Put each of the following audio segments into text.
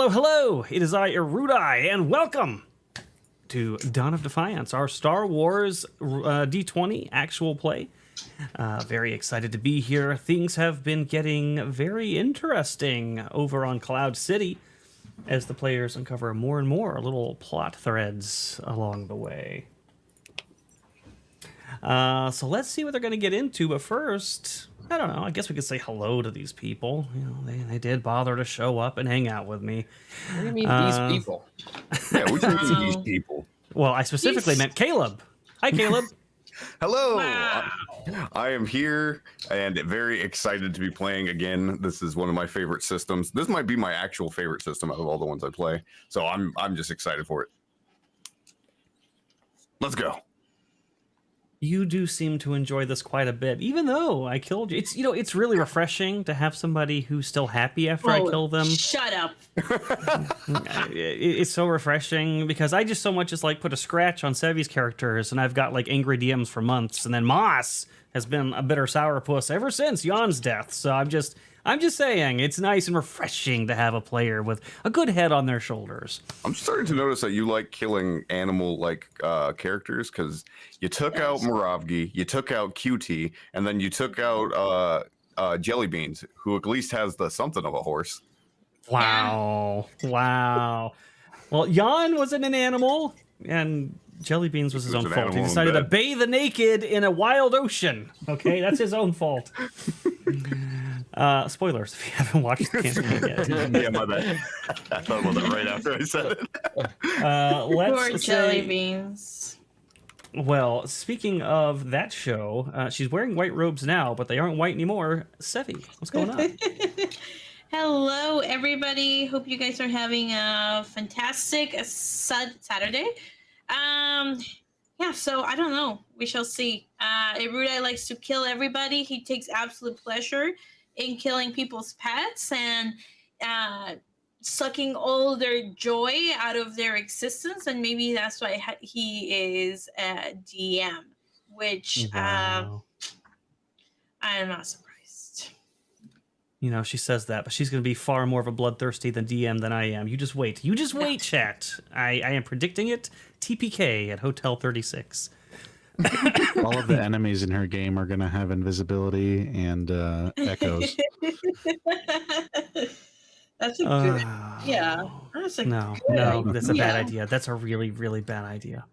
Hello, hello! It is I, Erudi, and welcome to Dawn of Defiance, our Star Wars D20 actual play. Very excited to be here. Things have been getting very interesting over on Cloud City as the players uncover more and more little plot threads along the way. So let's see what they're going to get into, but first, I don't know, I guess we could say hello to these people. You know, they did bother to show up and hang out with me. What do you mean, these people? Yeah, we can see these people. Well, I specifically meant Caleb. Hi, Caleb. Hello. Wow. I am here and very excited to be playing again. This is one of my favorite systems. This might be my actual favorite system out of all the ones I play. So I'm just excited for it. Let's go. You do seem to enjoy this quite a bit, even though I killed you. It's, you know, it's really refreshing to have somebody who's still happy after I kill them. Shut up. It's so refreshing because I just so much as like put a scratch on Sevi's characters, and I've got like angry DMs for months, and then Moss has been a bitter sourpuss ever since Jan's death. So I'm just saying, it's nice and refreshing to have a player with a good head on their shoulders. I'm starting to notice that you like killing animal-like characters because you took out Moravgi, you took out QT, and then you took out Jelly Beans, who at least has the something of a horse. Wow. Wow. Well, Jan wasn't an animal, and Jelly Beans was his own fault. He decided to bathe the naked in a wild ocean. Okay, that's his own fault. Spoilers if you haven't watched the campaign yet. Yeah, my bad. I thought about that right after I said it. Let's Jelly Beans. Well, speaking of that show, she's wearing white robes now, but they aren't white anymore. Sevi, what's going on? Hello, everybody. Hope you guys are having a fantastic Saturday. Yeah, so I don't know. We shall see. Erudi likes to kill everybody. He takes absolute pleasure in killing people's pets and sucking all their joy out of their existence. And maybe that's why he is a DM, which Wow. I'm not surprised. You know, she says that, but she's going to be far more of a bloodthirsty than DM than I am. You just wait. You just wait, chat. I am predicting it. TPK at Hotel 36. All of the enemies in her game are going to have invisibility and echoes. That's a good, yeah. That's a No, good that's a idea. bad idea. That's a really, really bad idea.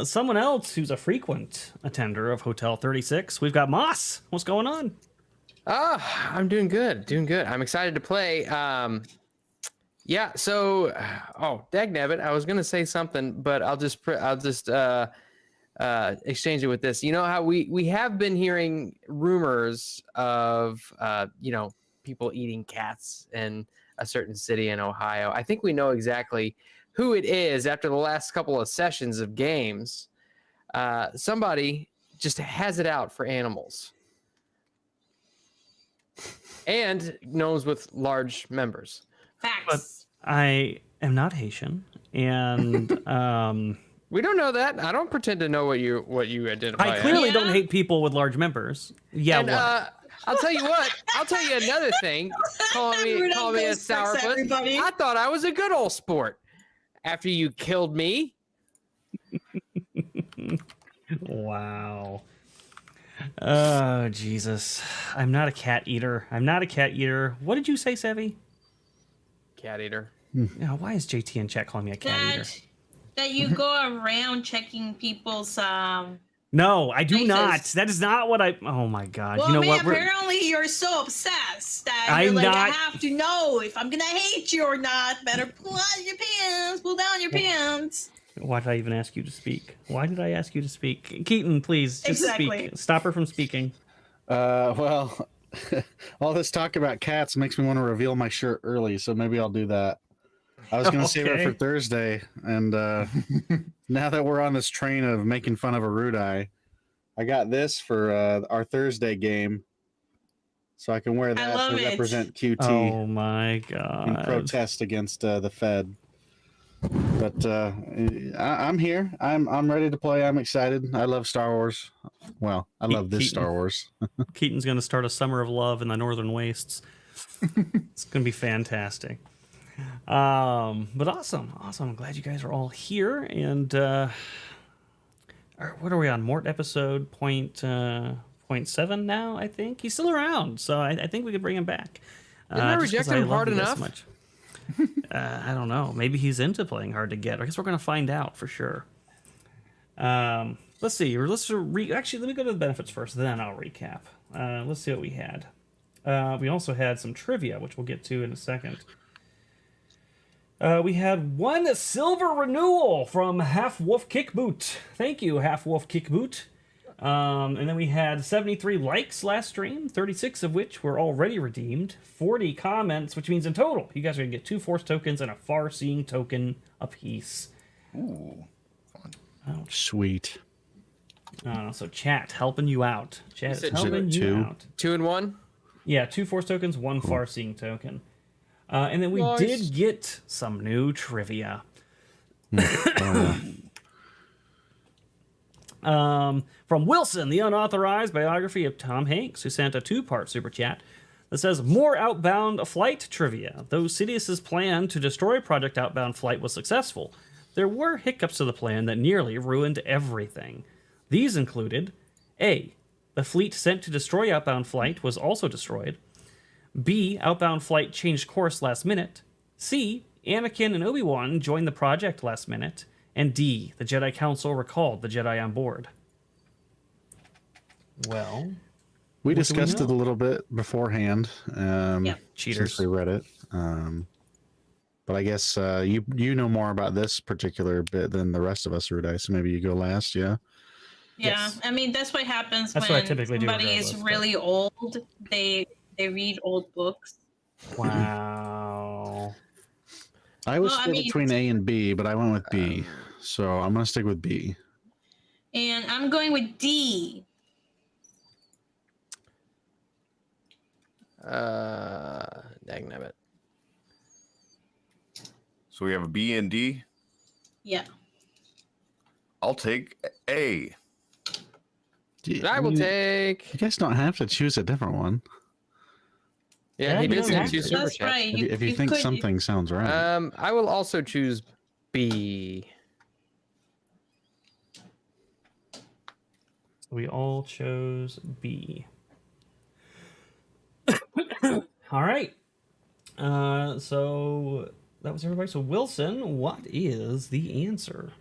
Someone else who's a frequent attender of Hotel 36. We've got Moss. What's going on? I'm doing good, I'm excited to play. Yeah, so, dagnabbit, I was gonna say something, but I'll just exchange it with this. You know how we have been hearing rumors of people eating cats in a certain city in Ohio. I think we know exactly who it is after the last couple of sessions of games. Somebody just has it out for animals. And gnomes with large members. Facts. But I am not Haitian, and We don't know that. I don't pretend to know what you identify I clearly Yeah. don't hate people with large members. Yeah, And, what? I'll tell you what. I'll tell you another thing. Calling me a sourpuss. Everybody. I thought I was a good old sport. After you killed me. Wow. Oh, Jesus. I'm not a cat eater. What did you say, Sevi? Cat eater. Yeah, why is JT in chat calling me a cat eater? That you go around checking people's No, I do Places. not. That is not what I... Oh, my God. well, you know man, what? apparently you're so obsessed that I'm you're like, I not- have to know if I'm gonna hate you or not. Better pull down your pants. Why did I even ask you to speak? Why did I ask you to speak? Keaton, please, just Exactly. speak. Stop her from speaking. Well, all this talk about cats makes me want to reveal my shirt early, so maybe I'll do that. I was going to save it Okay. for Thursday, and now that we're on this train of making fun of Erudi, I got this for our Thursday game, so I can wear that love to it. represent QT Oh, my in God. protest against the Fed. But I'm here. I'm ready to play. I'm excited. I love Star Wars. Well, I love this Keaton. Star Wars. Keaton's going to start a summer of love in the Northern Wastes. It's going to be fantastic. But awesome. I'm glad you guys are all here. And what are we on? Mort episode point 7 now, I think. He's still around, so I think we could bring him back. Didn't I reject him hard enough? I don't know. Maybe he's into playing hard to get. I guess we're going to find out for sure. Let's see. Actually, let me go to the benefits first, then I'll recap. Let's see what we had. We also had some trivia, which we'll get to in a second. We had 1 silver renewal from Half Wolf Kickboot. Thank you, Half Wolf Kickboot. And then we had 73 likes last stream, 36 of which were already redeemed, 40 comments, which means in total, you guys are going to get 2 Force tokens and a Far-Seeing token apiece. Ooh. Oh, Sweet. so chat helping you out. Chat is said helping you two? out. 2 and 1. Yeah, 2 Force tokens, 1 Far-Seeing token. And then we Nice. did get some new trivia. From Wilson, the unauthorized biography of Tom Hanks, who sent a 2-part super chat that says, more Outbound Flight trivia. Though Sidious's plan to destroy Project Outbound Flight was successful, there were hiccups to the plan that nearly ruined everything. These included, A, the fleet sent to destroy Outbound Flight was also destroyed. B, Outbound Flight changed course last minute. C, Anakin and Obi-Wan joined the project last minute. And D, the Jedi Council recalled the Jedi on board. Well, We what do discussed know? it a little bit beforehand. Yeah. Cheaters. Since we read it. But I guess you know more about this particular bit than the rest of us, Erudi, so maybe you go last, yeah? Yeah, Yes. I mean that's what happens That's what I when typically do somebody is regardless, but- really old. They read old books. Wow. I was Well, I split mean- between A and B, but I went with B. So I'm going to stick with B. And I'm going with D. Dagnabbit. So we have a B and D. Yeah. I'll take A. I will take. You guys don't have to choose a different one. Yeah, Yeah, he you did don't send have 2 to. super That's chats. right. If you think could- something sounds right. I will also choose B. We all chose B. All right. So that was everybody. So Wilson, what is the answer?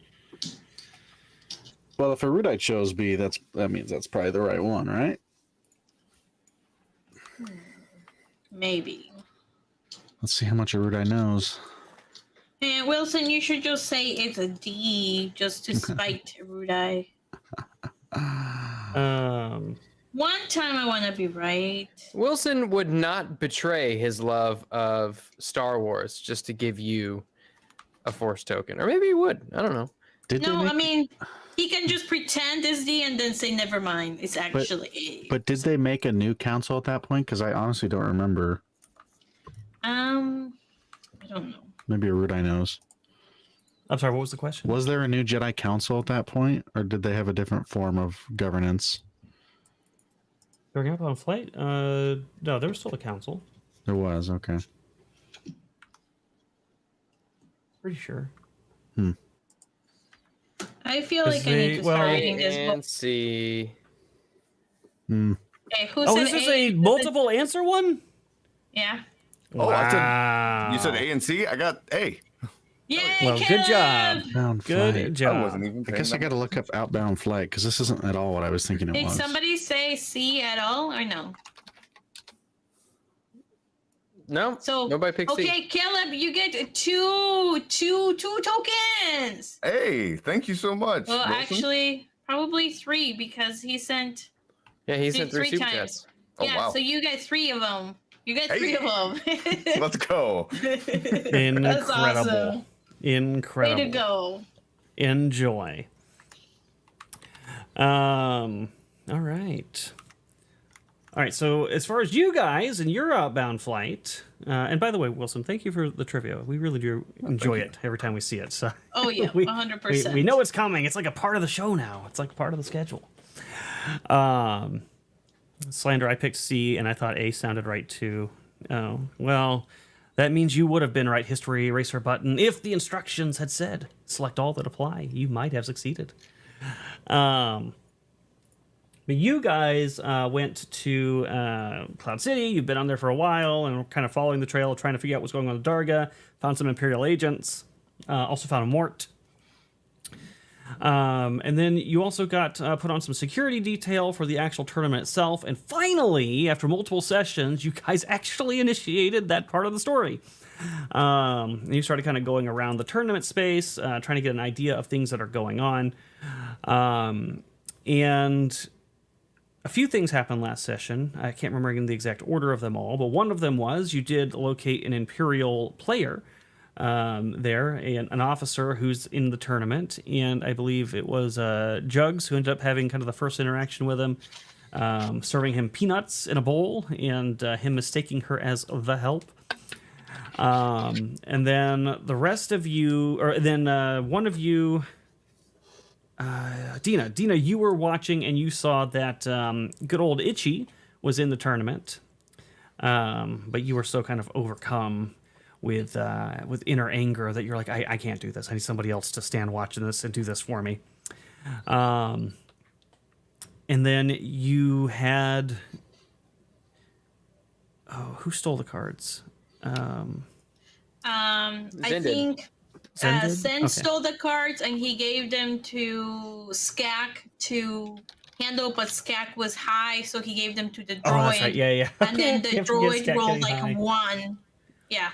Well, if Erudite chose B, that means that's probably the right one, right? Maybe. Let's see how much Erudite knows. And Wilson, you should just say it's a D just to spite Erudi. One time I want to be right. Wilson would not betray his love of Star Wars just to give you a Force token. Or maybe he would. I don't know. Did No, they I make, mean, he can just pretend it's D and then say never mind. It's actually A. but did they make a new council at that point? Because I honestly don't remember. I don't know. Maybe Erudite knows. I'm sorry, what was the question? Was there a new Jedi Council at that point, or did they have a different form of governance? Going up on flight? No, there was still a council. There was, okay. Pretty sure. I feel Is like I need to well- start reading this book. And C. Okay, who Oh, said this is A? a multiple answer one? Yeah. Oh, I said Wow. you said A and C. I got A. Yay, Well, good job. Caleb! Outbound Good flight. I job. wasn't even. I guess I got to look up outbound flight because this isn't at all what I was thinking it Did was. somebody say C at all or no? No. So Nobody picked C. okay, Caleb, you get two tokens. Hey, thank you so much. Well, Wilson. actually, probably 3 because he sent. Yeah, he sent 3 three super times. chats. Oh, Yeah, wow. so you get 3 of them. You get 3 Hey. of them. Let's go. That's Incredible. awesome. Incredible. Way to go. Enjoy. All right. All right, so as far as you guys and your outbound flight, and by the way, Wilson, thank you for the trivia. We really do enjoy it every time we see it. So Oh yeah, we, 100%. we know it's coming. It's like a part of the show now. It's like part of the schedule. Slander, I picked C, and I thought A sounded right too. Oh, well, That means you would have been right history eraser button if the instructions had said select all that apply. You might have succeeded. But you guys went to Cloud City. You've been on there for a while and kind of following the trail, trying to figure out what's going on with Darga. Found some Imperial agents. Also found a Mort. And then you also got put on some security detail for the actual tournament itself. And finally, after multiple sessions, you guys actually initiated that part of the story. And you started kind of going around the tournament space, trying to get an idea of things that are going on. And a few things happened last session. I can't remember the exact order of them all, but one of them was you did locate an Imperial player there, and an officer who's in the tournament, and I believe it was Jugs who ended up having kind of the first interaction with him, serving him peanuts in a bowl, and him mistaking her as the help. And then the rest of you, or then one of you, Dina, you were watching and you saw that good old Itchy was in the tournament, but you were so kind of overcome with inner anger that you're like, I can't do this. I need somebody else to stand watching this and do this for me. And then you had, who stole the cards? I think Zen stole the cards and he gave them to Skak to handle, but Skak was high, so he gave them to the droid. Oh, that's right. Yeah. And then the Can't forget droid Skak rolled getting like high. a 1. Yeah.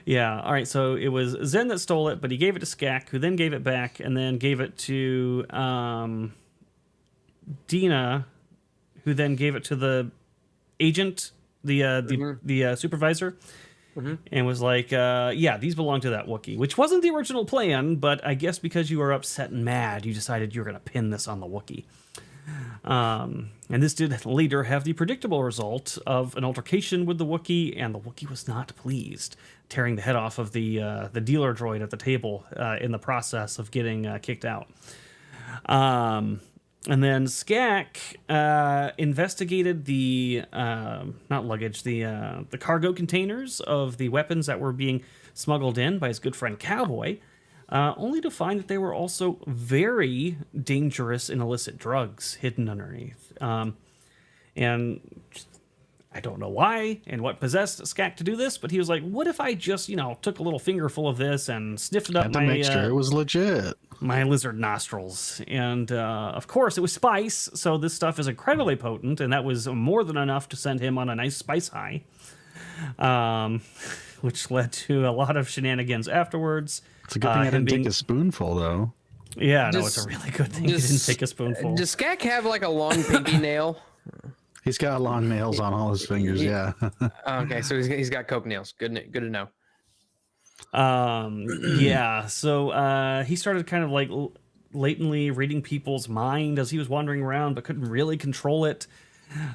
Yeah, all right, so it was Zen that stole it, but he gave it to Skak, who then gave it back, and then gave it to Dina, who then gave it to the agent, the supervisor, and was like, yeah, these belong to that Wookiee, which wasn't the original plan, but I guess because you were upset and mad, you decided you were going to pin this on the Wookiee. And this did later have the predictable result of an altercation with the Wookiee, and the Wookiee was not pleased, tearing the head off of the dealer droid at the table in the process of getting kicked out. And then Skak investigated the not luggage, the cargo containers of the weapons that were being smuggled in by his good friend Cowboy. Only to find that they were also very dangerous and illicit drugs hidden underneath. And I don't know why and what possessed Skak to do this, but he was like, what if I just, took a little fingerful of this and sniffed it up Had to make sure it was legit. My lizard nostrils. And of course, it was spice, so this stuff is incredibly potent, and that was more than enough to send him on a nice spice high, which led to a lot of shenanigans afterwards. It's a good thing I didn't take a spoonful, though. Yeah, no, it's a really good thing you didn't take a spoonful. Does Skak have like a long pinky nail? He's got long nails on all his fingers, yeah. Okay, so he's got coke nails. Good to know. Yeah, so he started kind of like latently reading people's mind as he was wandering around, but couldn't really control it.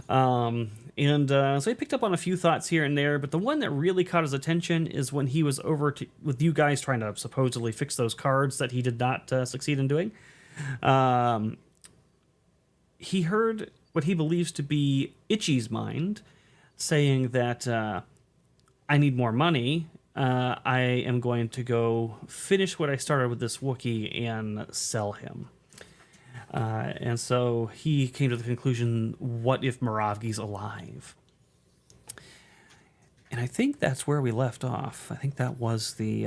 So he picked up on a few thoughts here and there, but the one that really caught his attention is when he was over with you guys trying to supposedly fix those cards that he did not succeed in doing. He heard what he believes to be Itchy's mind saying that I need more money. I am going to go finish what I started with this Wookiee and sell him. And so he came to the conclusion, what if Moravgi's alive? And I think that's where we left off. I think that was the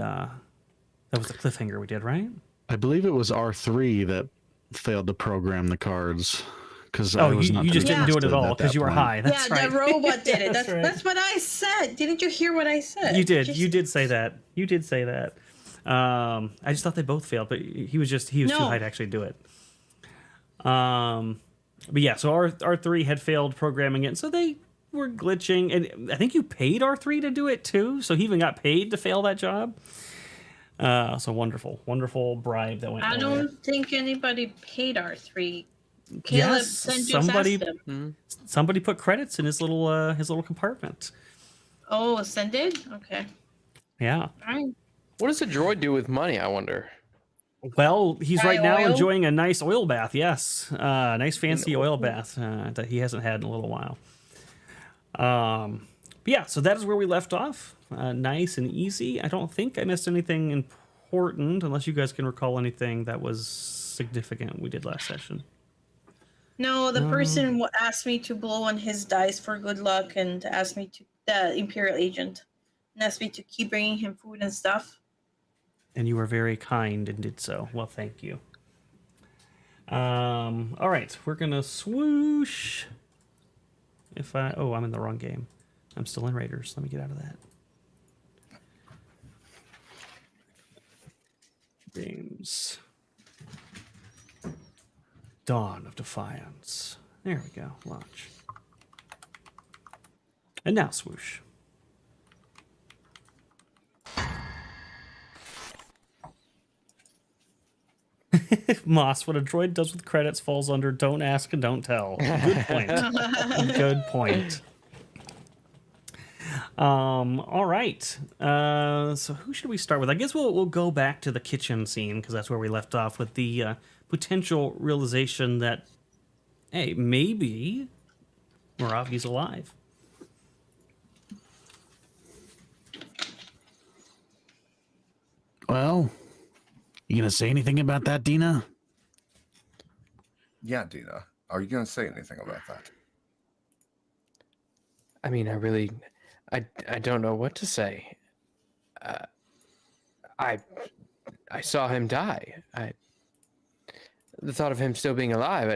cliffhanger we did, right? I believe it was R3 that failed to program the cards. Because you just didn't do it at all because you were high. That's right. The robot did it. That's right. That's what I said. Didn't you hear what I said? You did. You did say that. You did say that. I just thought they both failed, but he was too high to actually do it. But yeah, so R3 had failed programming it, so they were glitching, and I think you paid R3 to do it too, so he even got paid to fail that job. So wonderful bribe that went. I don't think anybody paid R3. Caleb somebody put credits in his little compartment. Oh, Sen did? Okay. Yeah. All right. What does a droid do with money, I wonder? Well, he's Buy right now oil? enjoying a nice oil bath. Yes, nice fancy oil bath that he hasn't had in a little while. But yeah, so that is where we left off. nice and easy. I don't think I missed anything important, unless you guys can recall anything that was significant we did last session. No, the No. person asked me to blow on his dice for good luck and asked me to, the Imperial agent, and asked me to keep bringing him food and stuff. And you were very kind and did so. Well, thank you. All right, we're gonna swoosh. I'm in the wrong game. I'm still in Raiders. Let me get out of that. Games. Dawn of Defiance. There we go. Launch. And now swoosh. Moss, what a droid does with credits falls under don't ask and don't tell. Good point. Good point. All right. So who should we start with? I guess we'll go back to the kitchen scene because that's where we left off with the potential realization that, hey, maybe Moravgi's alive. Well, you gonna say anything about that, Dina? Yeah, Dina. Are you going to say anything about that? I mean, I don't know what to say. I saw him die. The thought of him still being alive.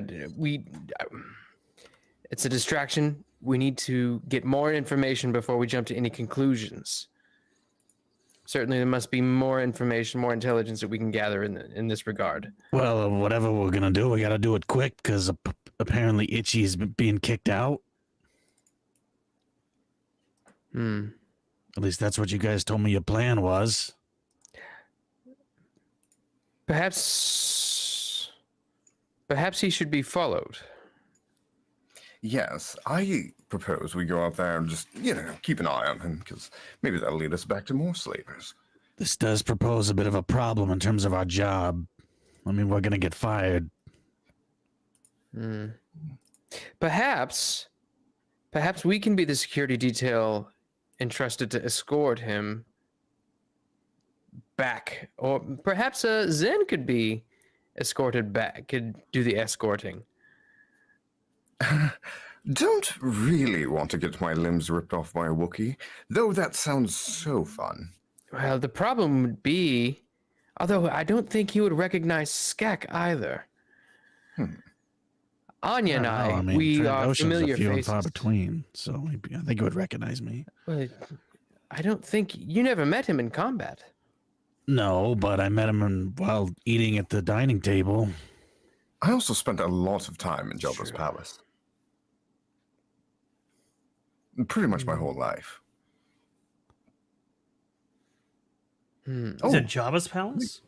It's a distraction. We need to get more information before we jump to any conclusions. Certainly, there must be more information, more intelligence that we can gather in this regard. Well, whatever we're gonna do, we gotta do it quick because apparently Itchy's being kicked out. At least that's what you guys told me your plan was. Perhaps he should be followed. Yes, I propose we go out there and just, keep an eye on him, because maybe that'll lead us back to more slavers. This does propose a bit of a problem in terms of our job. I mean, we're gonna get fired. Perhaps we can be the security detail entrusted to escort him back. Or perhaps Zen could be escorted back, could do the escorting. Don't really want to get my limbs ripped off by a Wookiee, though that sounds so fun. Well, the problem would be, although I don't think he would recognize Skak either. Anya and I, we are familiar few and faces. far between, so I think he would recognize me. Well, I don't think you never met him in combat. No, but I met him while eating at the dining table. I also spent a lot of time in Jabba's palace. Pretty much my whole life. Is it Jabba's palace?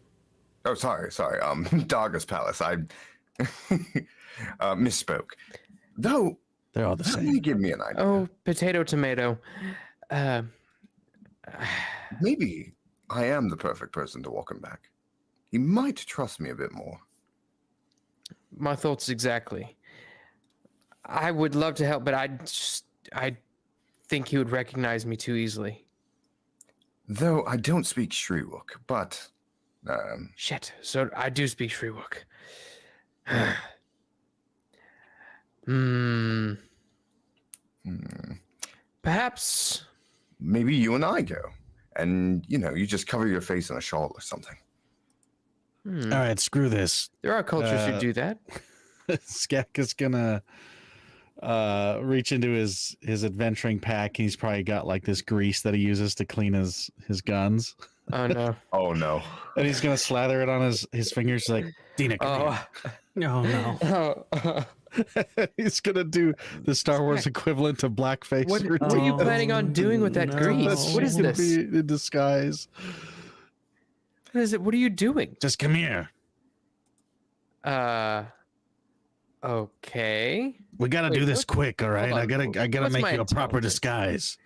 Oh, sorry. Daga's palace. I misspoke. Though, They're all the that may same. give me an idea. Oh, potato, tomato. Maybe I am the perfect person to walk him back. He might trust me a bit more. My thoughts exactly. I would love to help, but I think he would recognize me too easily. Though I don't speak Shriwook, but Shit. So I do speak Shriwook. Perhaps. maybe you and I go, and you just cover your face in a shawl or something. All right, screw this. There are cultures who do that. Skak is gonna reach into his adventuring pack. He's probably got like this grease that he uses to clean his guns. Oh no. Oh no. And he's gonna slather it on his fingers like, Dina, come Oh. No, no. Oh. here. He's gonna do the Star Wars equivalent to blackface. What routine. are you planning on doing with that no. grease? What is He's gonna this? be in disguise. What is it? What are you doing? Just come here. Okay. We gotta Wait, do this what? quick, all right? Hold on. I gotta What's make my you a proper intelligence? disguise.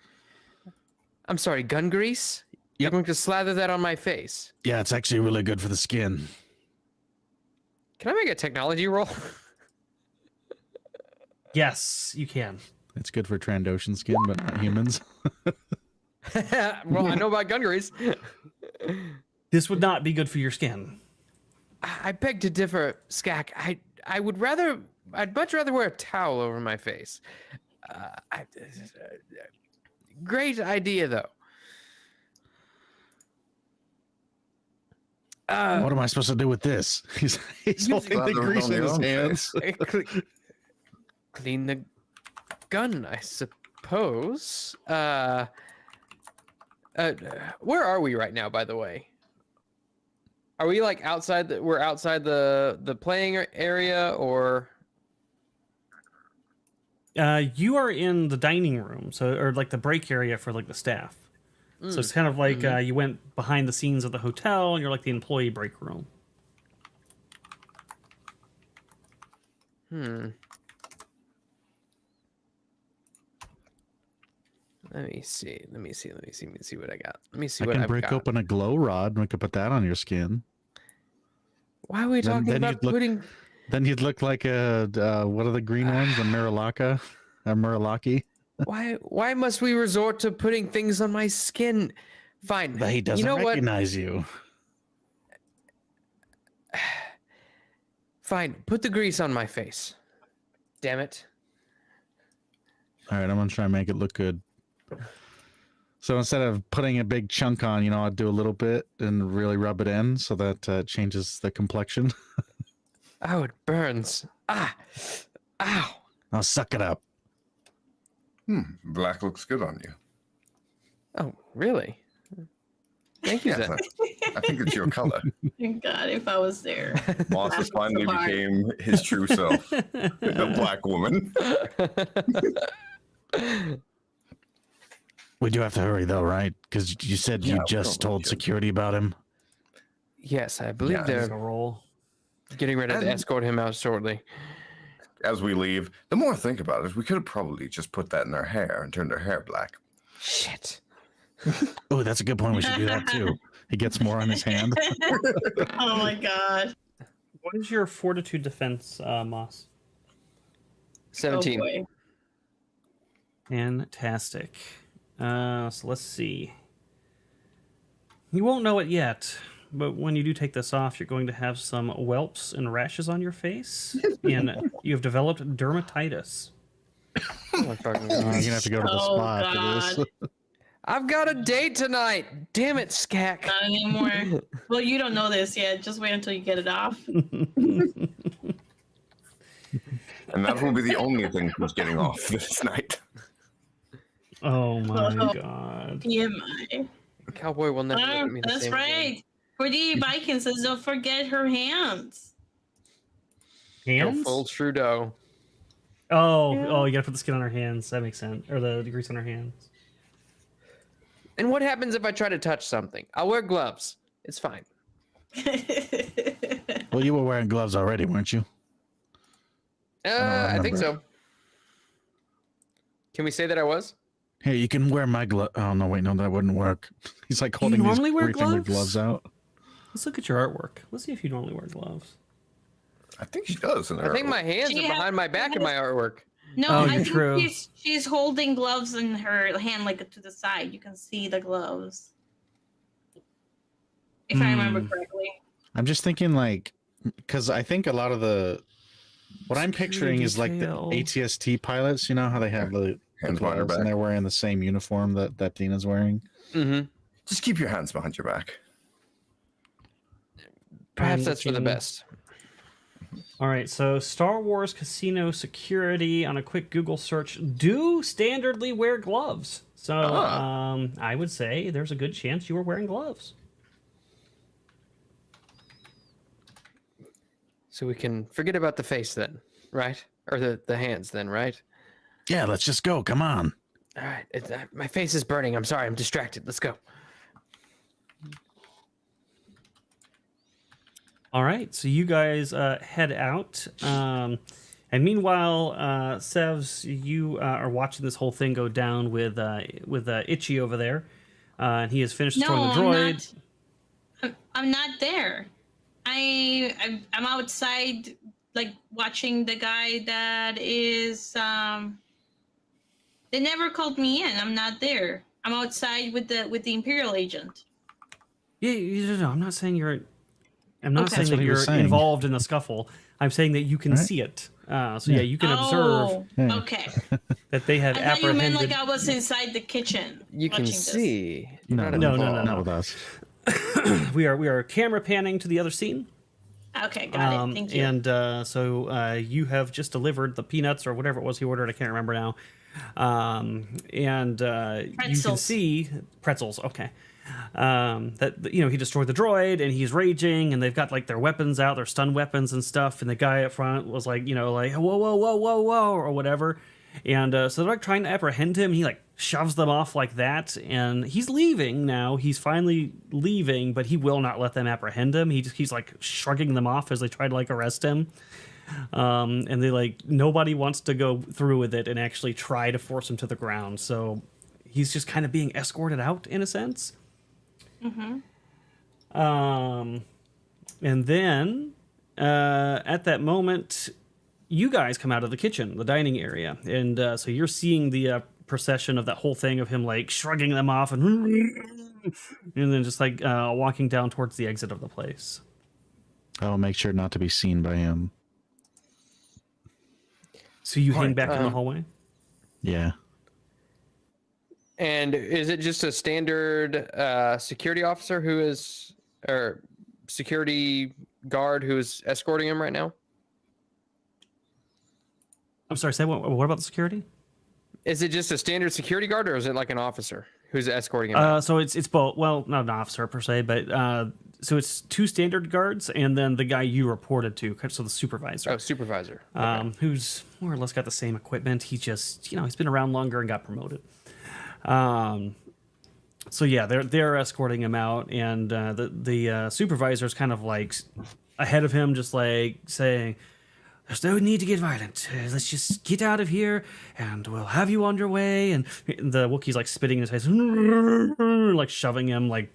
I'm sorry, gun grease? You're Yep. going to slather that on my face. Yeah, it's actually really good for the skin. Can I make a technology roll? Yes, you can. It's good for Trandoshan skin, but not humans. Well, I know about gun grease. This would not be good for your skin. I beg to differ, Skak. I'd much rather wear a towel over my face. Great idea, though. What am I supposed to do with this? He's holding the Lather grease on in your his own hands. Clean the gun, I suppose. Where are we right now, by the way? Are we like outside? We're outside the playing area, or? You are in the dining room, or like the break area for like the staff. So it's kind of like you went behind the scenes of the hotel, and you're like the employee break room. Let me see what I got. Let me see I what can I've break got. open a glow rod and we could put that on your skin. Why are we talking then about you'd look- putting? Then you'd look like what are the green ones? A Murilaki. Why must we resort to putting things on my skin? Fine. But he doesn't you know recognize you. what? Fine. Put the grease on my face. Damn it. All right, I'm gonna try and make it look good. So instead of putting a big chunk on, I'd do a little bit and really rub it in so that changes the complexion. Oh, it burns. Ah. Ow. Now suck it up. Black looks good on you. Oh, really? Thank you, Yes, Zen. I think it's your color. God, if I was there. Moss has That's finally so hard. became his true self, a black woman. We do have to hurry though, right? Because you said Yeah, you we just don't told need to. security about him. Yes, I believe Yeah, they're There's a roll. getting ready to And- escort him out shortly. As we leave, the more I think about it, we could have probably just put that in her hair and turned her hair black. Shit. Oh, that's a good point. We should do that too. He gets more on his hand. Oh my god. What is your fortitude defense, Moss? 17. Oh boy. Fantastic. So let's see. You won't know it yet, but when you do take this off, you're going to have some whelps and rashes on your face, and you have developed dermatitis. Oh my fucking You're God. gonna have to go to the Oh, spa after this. I've got a date tonight. Damn it, Skak. Not anymore. Well, you don't know this yet. Just wait until you get it off. And that will be the only thing she's getting off this night. Oh my god. TMI. Cowboy will never look at me the That's same right. again. For the Vikings says, don't forget her hands. Go Hands? full Trudeau. Oh, you gotta put the skin on her hands. That makes sense. Or the grease on her hands. And what happens if I try to touch something? I'll wear gloves. It's fine. Well, you were wearing gloves already, weren't you? I think remember. so. Can we say that I was? Here, you can wear my glove. Oh no, wait, no, that wouldn't work. He's like holding these normally wear three-fingered gloves? gloves out. Let's look at your artwork. Let's see if you normally wear gloves. I think she does. In I think my hands She are behind my back in my artwork. No, Oh, I you're think true. she's holding gloves in her hand, like to the side. You can see the gloves. If I remember correctly. I'm just thinking because I think a lot of what I'm picturing is like the detail. ATST pilots. You know how they have the Hands behind her gloves back. and they're wearing the same uniform that Dina's wearing. Mm-hmm. Just keep your hands behind your back. Perhaps I'm that's for the looking- best. All right, so Star Wars casino security on a quick Google search do standardly wear gloves. So I would say there's a good chance you were wearing gloves. So we can forget about the face then, right? Or the hands then, right? Yeah, let's just go. Come on. All right. My face is burning. I'm sorry. I'm distracted. Let's go. All right, so you guys head out. And meanwhile, Sevs, you are watching this whole thing go down with Itchy over there. And he has finished destroying the droid. I'm not there. I'm outside, like watching the guy that is. They never called me in. I'm not there. I'm outside with the Imperial agent. Yeah, no, I'm not saying you're. I'm not Okay. saying That's what that he you're was saying. involved in the scuffle. I'm saying that you can Right. see it. So Yeah. you can observe Oh, Yeah. okay. that they have I thought you meant apprehended. like I was inside the kitchen. You can watching this. see. You're No, not no, involved. Not with us. we are camera panning to the other scene. Okay, got it. Thank you. And so you have just delivered the peanuts or whatever it was he ordered. I can't remember now. And you can Pretzels. see pretzels. Okay. That he destroyed the droid and he's raging and they've got like their weapons out, their stun weapons and stuff. And the guy up front was like, like whoa, whoa, whoa, whoa, whoa, or whatever. And so they're like trying to apprehend him. He like shoves them off like that, and he's leaving now. He's finally leaving, but he will not let them apprehend him. He's like shrugging them off as they try to like arrest him. And they like nobody wants to go through with it and actually try to force him to the ground. So he's just kind of being escorted out in a sense. Mm-hmm. And then at that moment, you guys come out of the kitchen, the dining area, and so you're seeing the procession of that whole thing of him like shrugging them off and then just like walking down towards the exit of the place. I'll make sure not to be seen by him. So you hang Alright, back in the hallway? Yeah. And is it just a standard security officer or security guard who is escorting him right now? I'm sorry, say what about the security? Is it just a standard security guard, or is it like an officer who's escorting him out? So it's both. Well, not an officer per se, but so it's two standard guards and then the guy you reported to, so the supervisor. Oh, supervisor. Okay. Who's more or less got the same equipment. He just, he's been around longer and got promoted. So yeah, they're escorting him out, and the supervisor's kind of like ahead of him, just like saying, "There's no need to get violent. Let's just get out of here, and we'll have you on your way." And the Wookiee's like spitting in his face, like shoving him, like.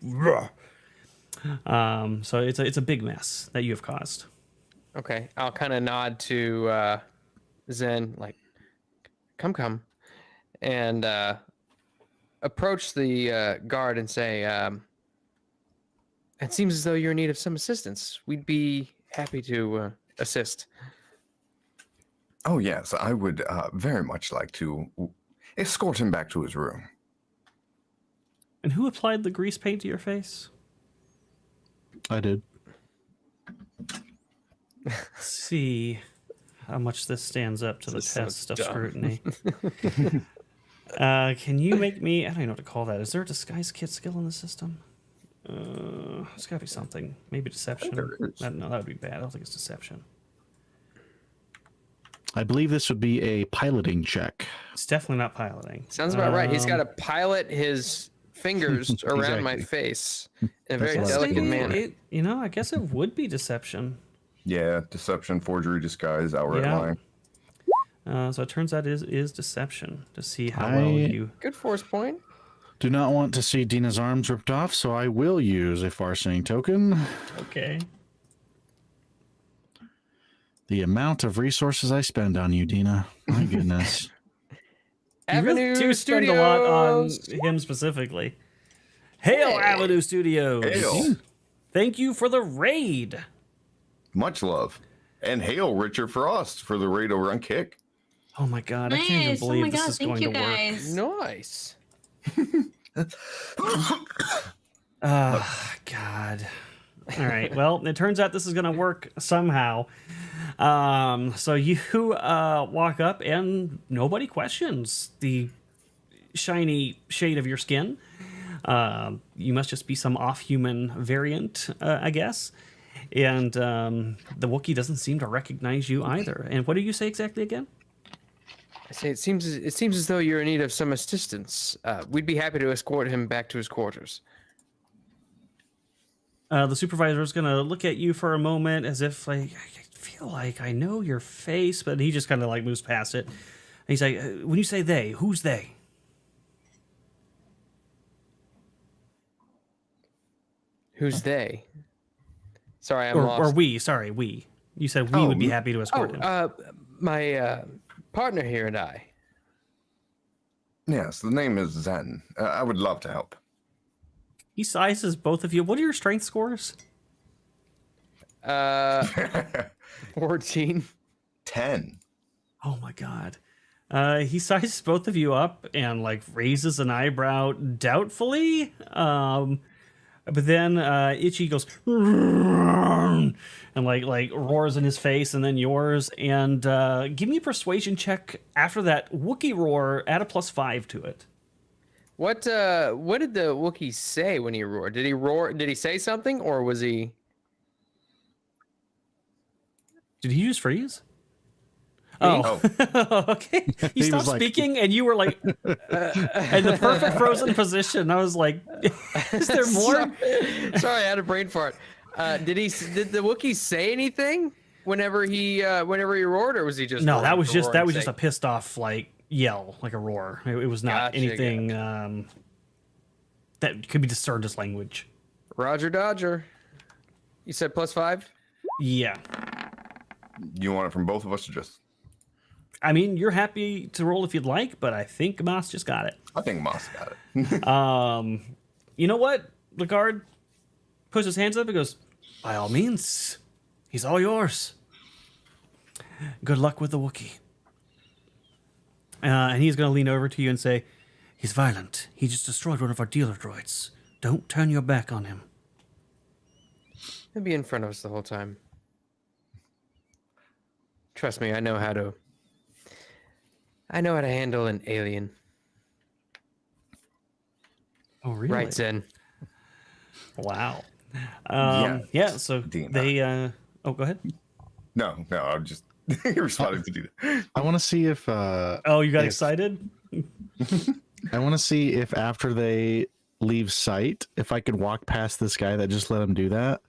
So it's a big mess that you have caused. Okay, I'll kind of nod to Zen, like, come, and approach the guard and say, "It seems as though you're in need of some assistance. We'd be happy to assist." Oh, yes, I would very much like to escort him back to his room. And who applied the grease paint to your face? I did. Let's see how much this stands up to the This is so test of dumb. scrutiny. Can you make me? I don't even know what to call that. Is there a disguise kit skill in the system? It's got to be something. Maybe deception. there is. No, that would be bad. I don't think it's deception. I believe this would be a piloting check. It's definitely not piloting. Sounds about right. He's got to pilot his fingers around my Exactly. face in a very That's delicate Maybe manner. I guess it would be deception. Yeah, deception, forgery, disguise, outright Yeah. lying. So it turns out it is deception to see how well I- you. Good force point. Do not want to see Dina's arms ripped off, so I will use a far-seeing token. Okay. The amount of resources I spend on you, Dina. My goodness. You really Avenue do spend a lot on Studios. him specifically. Hail, Hey. Avenue Studios! Hail. Thank you for the raid. Much love. And hail Richard Frost for the raid over on Kick. Oh my god, I can't even Nice. Oh believe my this god, is thank going you to work. guys. Nice. God. All right. Well, it turns out this is going to work somehow. So you walk up and nobody questions the shiny shade of your skin. You must just be some off-human variant, I guess. And the Wookiee doesn't seem to recognize you either. And what do you say exactly again? I say it seems as though you're in need of some assistance. We'd be happy to escort him back to his quarters. The supervisor is going to look at you for a moment as if, like, I feel like I know your face, but he just kind of, like, moves past it. And he's like, when you say they, who's they? Who's they? Sorry, I'm Or lost. we, sorry, we. You said we would be me? happy to escort him. My partner here and I. Yes, the name is Zen. I would love to help. He sizes both of you. What are your strength scores? 14. 10. Oh my god. He sizes both of you up and like raises an eyebrow doubtfully. But then Itchy goes and like roars in his face, and then yours. And give me a persuasion check after that Wookiee roar. Add a +5 to it. What did the Wookiee say when he roared? Did he roar? Did he say something, or was he? Did he use freeze? Me? Oh, okay. He You was stopped like- speaking, and you were like in the perfect frozen position. I was like, "Is there more?" Sorry, I had a brain fart. Did the Wookiee say anything whenever he roared, or was he just No, roaring that was for just roaring's a sake? pissed off like yell, like a roar. It was not Gotcha, anything that could be discerned as language. Roger Dodger. You said +5. Yeah. You want it from both of us or just? I mean, you're happy to roll if you'd like, but I think Moss just got it. I think Moss got it. You know what? Legard puts his hands up and goes, "By all means, he's all yours. Good luck with the Wookiee." And he's going to lean over to you and say, "He's violent. He just destroyed one of our dealer droids. Don't turn your back on him." He'll be in front of us the whole time. Trust me, I know how to handle an alien. Oh, really? Right, Zen. Wow. Yeah. Yeah, so Dean, they... oh, go ahead. No, I'm just responding to do that. I want to see if Oh, you got If- excited? I want to see if after they leave sight, if I could walk past this guy that just let him do that,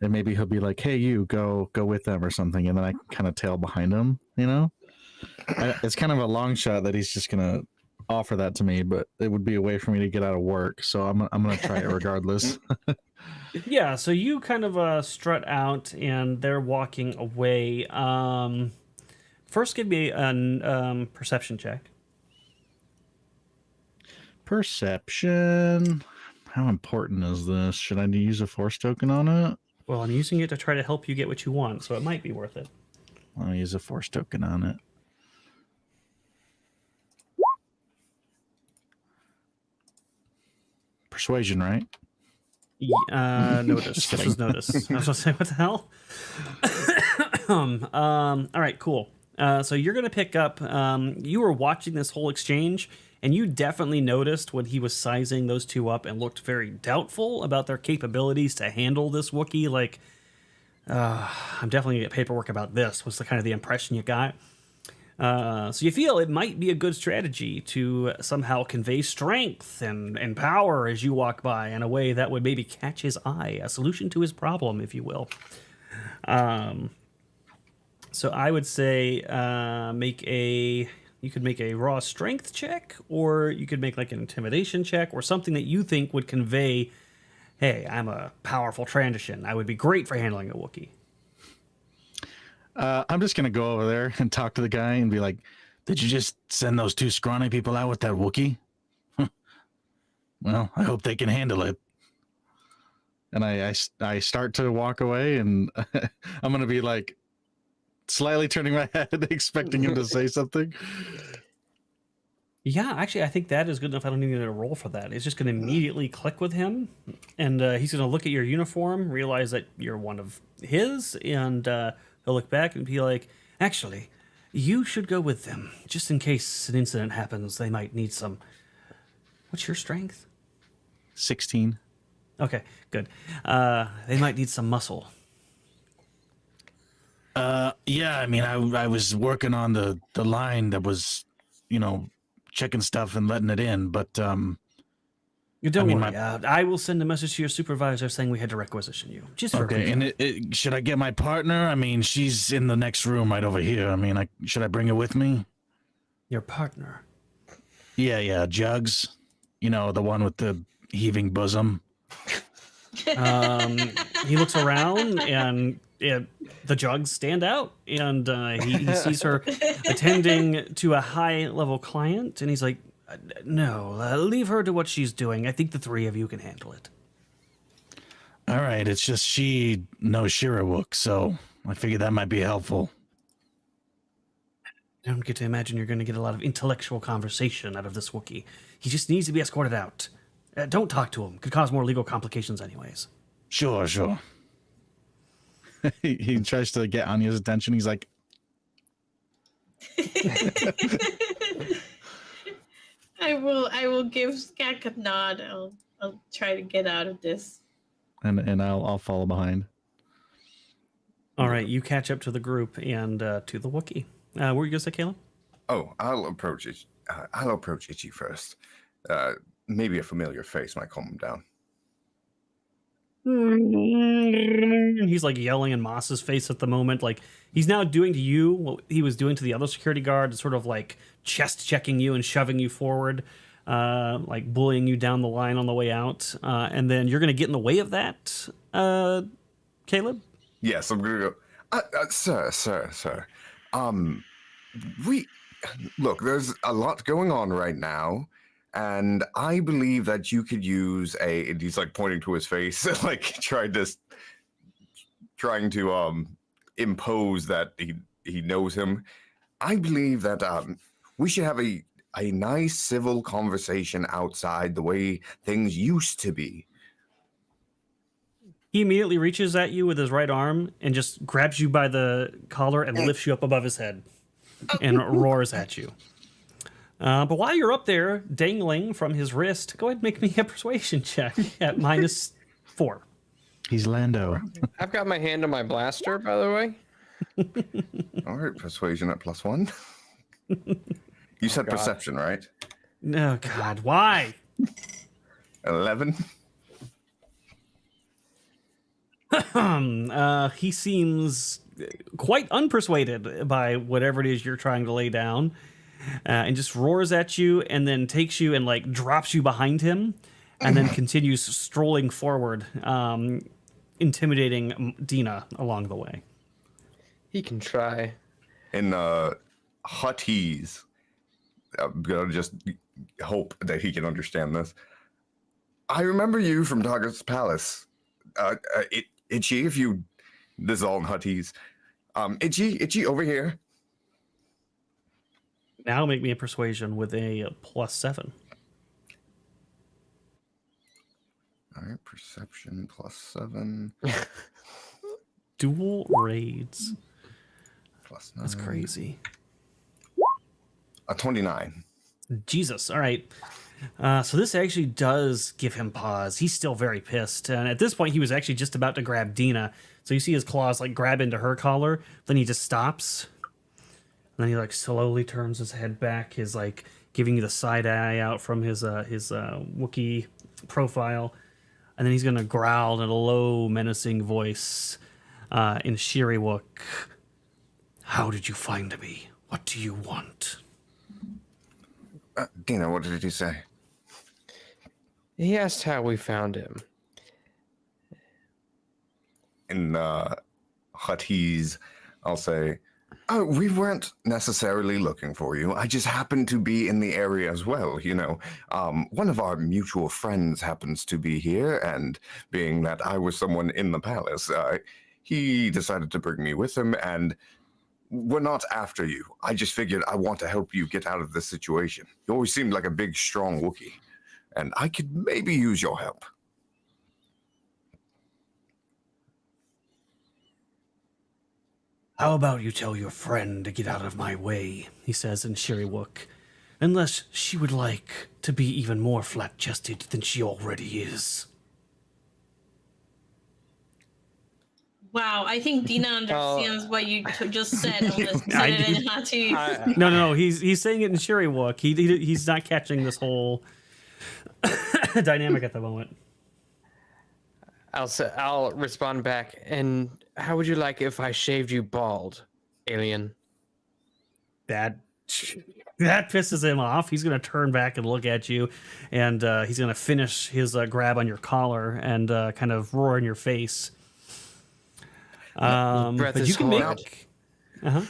and maybe he'll be like, "Hey, you go with them" or something, and then I can kind of tail behind him. You know, it's kind of a long shot that he's just gonna offer that to me, but it would be a way for me to get out of work. So I'm gonna try it regardless. Yeah, so you kind of strut out, and they're walking away. First, give me a perception check. Perception. How important is this? Should I use a force token on it? Well, I'm using it to try to help you get what you want, so it might be worth it. I'll use a force token on it. Persuasion, right? Notice. This was notice. I was going to say, what the hell? All right, cool. So you're going to pick up, you were watching this whole exchange, and you definitely noticed when he was sizing those two up and looked very doubtful about their capabilities to handle this Wookiee. Like, I'm definitely going to get paperwork about this, was the kind of the impression you got. So you feel it might be a good strategy to somehow convey strength and power as you walk by in a way that would maybe catch his eye, a solution to his problem, if you will. So I would say you could make a raw strength check, or you could make like an intimidation check, or something that you think would convey, hey, I'm a powerful Trandoshan. I would be great for handling a Wookiee. I'm just gonna go over there and talk to the guy and be like, "Did you just send those two scrawny people out with that Wookiee? Well, I hope they can handle it." And I start to walk away, and I'm gonna be like slightly turning my head, expecting him to say something. Yeah, actually, I think that is good enough. I don't need to roll for that. It's just going to immediately click with him, and he's going to look at your uniform, realize that you're one of his, and he'll look back and be like, "Actually, you should go with them, just in case an incident happens. They might need some." What's your strength? 16. Okay, good. They might need some muscle. Yeah, I mean, I was working on the line that was, checking stuff and letting it in, but Don't mean, worry. I will send a message to your supervisor saying we had to requisition you. Just for okay. And should I get my partner? I mean, she's in the next room right over here. I mean, should I bring her with me? your partner. Yeah, Jugs. The one with the heaving bosom. He looks around, and the Jugs stand out, and he sees her attending to a high-level client, and he's like, No, leave her to what she's doing. I think the three of you can handle it. All right, it's just she knows Shirawook, so I figured that might be helpful. I don't get to imagine you're going to get a lot of intellectual conversation out of this Wookiee. He just needs to be escorted out. Don't talk to him. Could cause more legal complications anyways. Sure. He tries to get Anya's attention. He's like, I will give Skak a nod. I'll try to get out of this. and I'll follow behind. All right, you catch up to the group and to the Wookiee. What were you going to say, Caleb? Oh, I'll approach it. I'll approach Itchy first. Maybe a familiar face might calm him down. He's like yelling in Moss's face at the moment. Like he's now doing to you what he was doing to the other security guard, sort of like chest checking you and shoving you forward, like bullying you down the line on the way out. And then you're going to get in the way of that, Caleb? Yes, I'm gonna go. Sir. We look. There's a lot going on right now, and I believe that you could use a. And he's like pointing to his face, like trying to impose that he knows him. I believe that we should have a nice civil conversation outside, the way things used to be. He immediately reaches at you with his right arm and just grabs you by the collar and lifts you up above his head and roars at you. But while you're up there dangling from his wrist, go ahead and make me a persuasion check at -4. He's Lando. I've got my hand on my blaster, by the way. All right, persuasion at +1. You said God. perception, right? No, God, why? 11. He seems quite unpersuaded by whatever it is you're trying to lay down, and just roars at you and then takes you and like drops you behind him and then continues strolling forward, intimidating Dina along the way. He can try. In Huttese, I'm gonna just hope that he can understand this. I remember you from Dagger's Palace. Itchy, if you... This is all in Huttese. Itchy, over here. Now make me a persuasion with a +7. All right, perception +7. Dual raids. +9. That's crazy. A 29. Jesus. All right. So this actually does give him pause. He's still very pissed. And at this point, he was actually just about to grab Dina. So you see his claws like grab into her collar. Then he just stops. And then he like slowly turns his head back. His like giving you the side eye out from his Wookiee profile. And then he's going to growl in a low, menacing voice in Shiriwook. How did you find me? What do you want? Dina, what did he say? He asked how we found him. In Huttese, I'll say, oh, we weren't necessarily looking for you. I just happened to be in the area as well, you know. One of our mutual friends happens to be here, and being that I was someone in the palace, he decided to bring me with him, and we're not after you. I just figured I want to help you get out of this situation. You always seemed like a big, strong Wookiee, and I could maybe use your help. How about you tell your friend to get out of my way, he says in Shiriwook, unless she would like to be even more flat-chested than she already is. Wow, I think Dina understands what you just said. Unless said it in Huttese. No, he's saying it in Shiriwook. He's not catching this whole dynamic at the moment. I'll respond back. And how would you like if I shaved you bald, alien? That pisses him off. He's going to turn back and look at you, and he's going to finish his grab on your collar and kind of roar in your face. Breath But is you can hard. make. Uh-huh.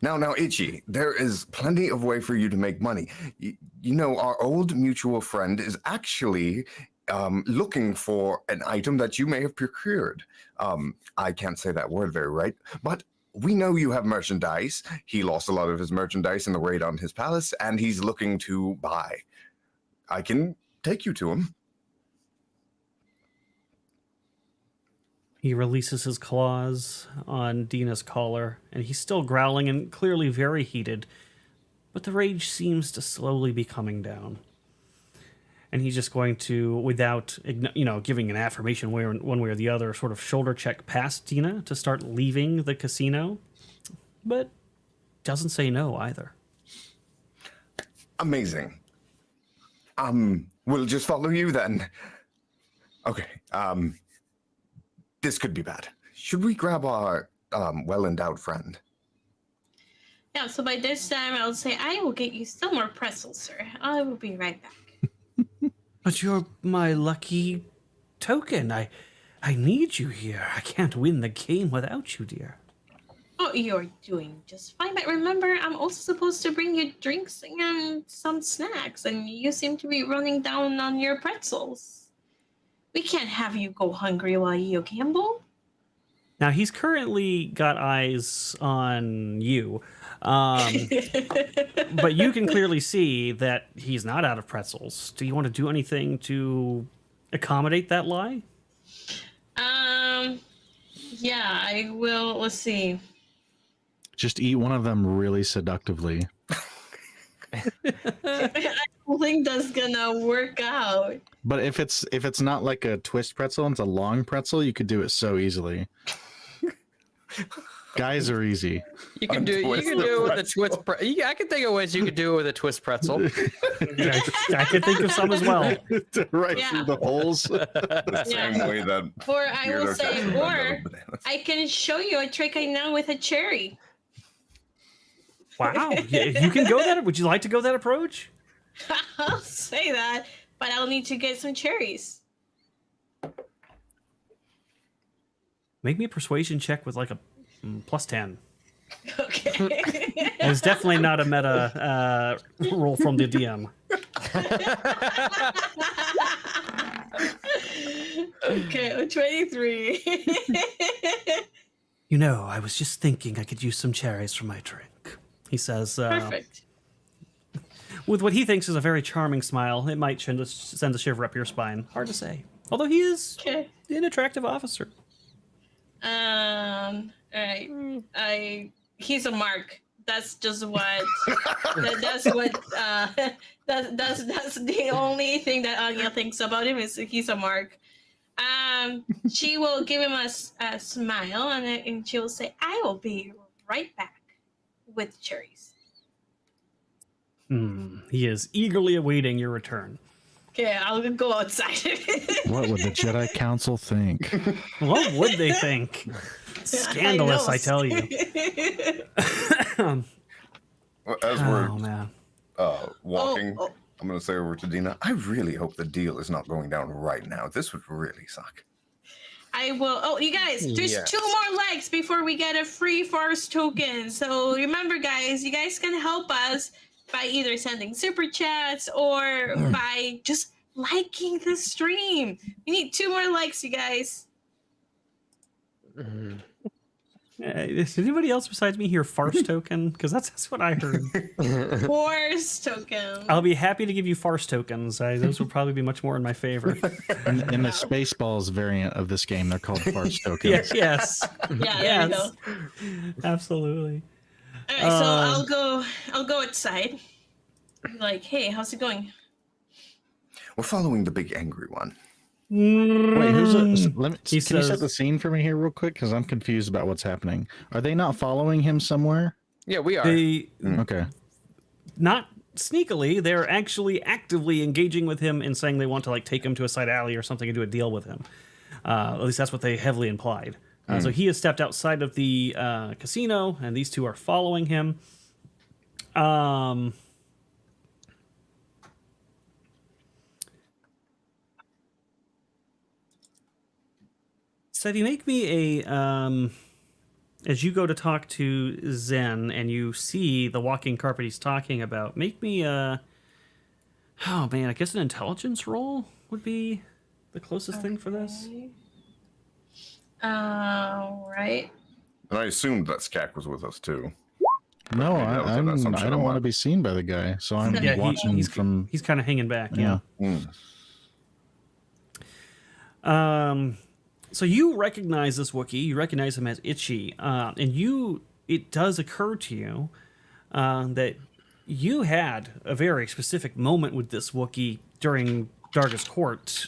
Now, Ichi, there is plenty of way for you to make money. You know, our old mutual friend is actually looking for an item that you may have procured. I can't say that word very right, but we know you have merchandise. He lost a lot of his merchandise in the raid on his palace, and he's looking to buy. I can take you to him. He releases his claws on Dina's collar, and he's still growling and clearly very heated, but the rage seems to slowly be coming down. And he's just going to, without giving an affirmation one way or the other, sort of shoulder check past Dina to start leaving the casino, but doesn't say no either. Amazing. We'll just follow you then. Okay, this could be bad. Should we grab our well-endowed friend? Yeah, so by this time, I'll say, I will get you some more pretzels, sir. I will be right back. But you're my lucky token. I need you here. I can't win the game without you, dear. Oh, you're doing just fine. But remember, I'm also supposed to bring you drinks and some snacks, and you seem to be running down on your pretzels. We can't have you go hungry while you gamble. Now, he's currently got eyes on you, but you can clearly see that he's not out of pretzels. Do you want to do anything to accommodate that lie? Yeah, I will. Let's see. Just eat one of them really seductively. I don't think that's gonna work out. But if it's not like a twist pretzel and it's a long pretzel, you could do it so easily. Guys are easy. You can do it with a twist. I can think of ways you could do it with a twist pretzel. Yeah, I could think of some as well. Right Yeah. through the holes. The same way that. Or I will Gyarados say, got or bananas. I can show you a trick I know with a cherry. Wow, you can go that. Would you like to go that approach? I'll say that, but I'll need to get some cherries. Make me a persuasion check with like a +10. Okay. It's definitely not a meta roll from the DM. Okay, 23. You know, I was just thinking I could use some cherries for my drink. He says, Perfect. with what he thinks is a very charming smile. It might send a shiver up your spine. Hard to say. Although he is Okay. an attractive officer. All right. He's a mark. That's just what. That's what. That's the only thing that Anya thinks about him is he's a mark. She will give him a smile and she will say, "I will be right back with cherries." He is eagerly awaiting your return. Okay, I'll go outside. What would the Jedi Council think? What would they think? Scandalous, I tell you. As we're man. walking, Oh. I'm going to say over to Dina, I really hope the deal is not going down right now. This would really suck. I will. Oh, you guys, there's Yes. 2 more legs before we get a free Force token. So remember, guys, you guys can help us by either sending super chats or by just liking the stream. We need 2 more likes, you guys. Does anybody else besides me hear farce token? Because that's what I heard. Force token. I'll be happy to give you farce tokens. Those would probably be much more in my favor. In the Spaceballs variant of this game, they're called farce tokens. Yes. Yeah, Yes. there we go. Absolutely. All right, so I'll go outside. Like, hey, how's it going? We're following the big angry one. Wait, who's a, let me, He can you says- set the scene for me here real quick? Because I'm confused about what's happening. Are they not following him somewhere? Yeah, we are. They Okay. not sneakily, they're actually actively engaging with him and saying they want to like take him to a side alley or something and do a deal with him. At least that's what they heavily implied. So he has stepped outside of the casino, and these two are following him. So if you make me a as you go to talk to Zen and you see the walking carpet he's talking about, make me oh man, I guess an intelligence roll would be the closest thing for this. Right. And I assumed that Skak was with us too. No, Maybe that was an I assumption don't of want to mine. be seen by the guy, so I'm Yeah, watching he's from. he's kind of hanging back. Yeah. So you recognize this Wookiee. You recognize him as Itchy, and it does occur to you that you had a very specific moment with this Wookiee during Darga's court.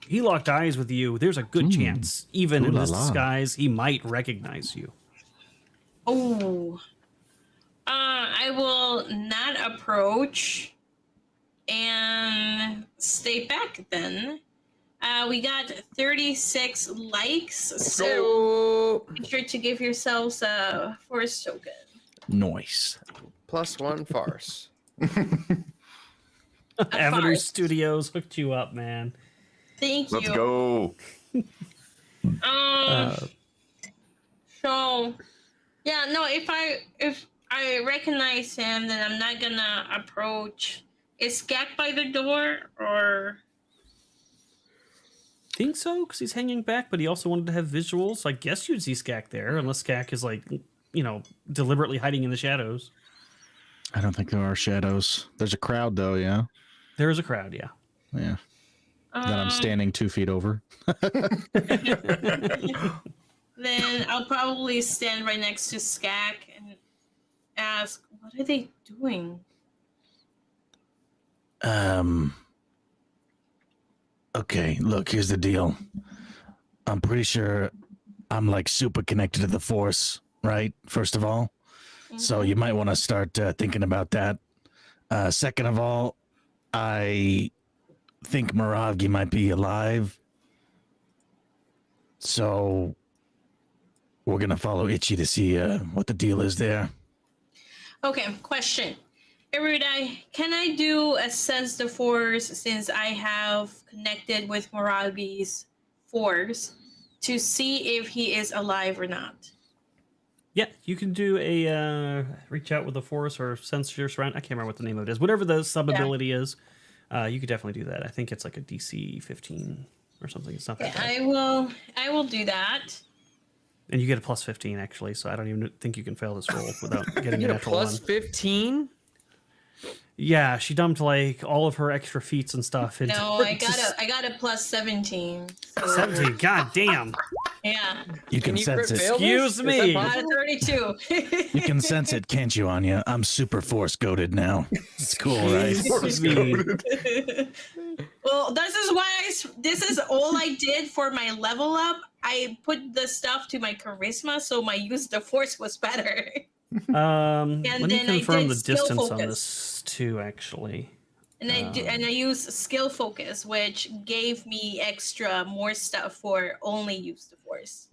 He locked eyes with you. There's a good chance, even in Ooh la this la. disguise, he might recognize you. Oh. I will not approach and stay back then. We got 36 likes, so make sure to give yourselves a force token. Noise. +1 farce. Avenue farce. Studios hooked you up, man. Thank Let's you. go. So, yeah, no. If I recognize him, then I'm not gonna approach. Is Skak by the door or? Think so, because he's hanging back, but he also wanted to have visuals. So I guess you'd see Skak there, unless Skak is like, deliberately hiding in the shadows. I don't think there are shadows. There's a crowd though. Yeah. There is a crowd, yeah. Yeah. That I'm standing 2 feet over. Then I'll probably stand right next to Skak and ask, "What are they doing?" Okay, look, here's the deal. I'm pretty sure I'm like super connected to the Force, right? First of all. So you might want to start thinking about that. Second of all, I think Moravgi might be alive. So we're going to follow Itchy to see what the deal is there. Okay, question. Erudi, can I do a sense the force since I have connected with Moragi's force to see if he is alive or not? Yeah, you can do a reach out with the force or sense your surround. I can't remember what the name of it is. Whatever the sub ability is, you could definitely do that. I think it's like a DC 15 or something. It's not that bad. I will do that. And you get a plus 15 actually, so I don't even think you can fail this roll without getting You a know, natural one. +15? Yeah, she dumped like all of her extra feats and stuff into No, I got a plus 17. So, 17. God damn. yeah. You can you sense crit it. fail this? Excuse Is that me. Got possible? a 32. You can sense it, can't you, Anya? I'm super Force goaded now. It's cool, right? Excuse me. Well, this is all I did for my level up. I put the stuff to my charisma, so my use of the force was better. Let me then I confirm did the skill distance on focus. this too, actually. And I used skill focus, which gave me more stuff for only use the force.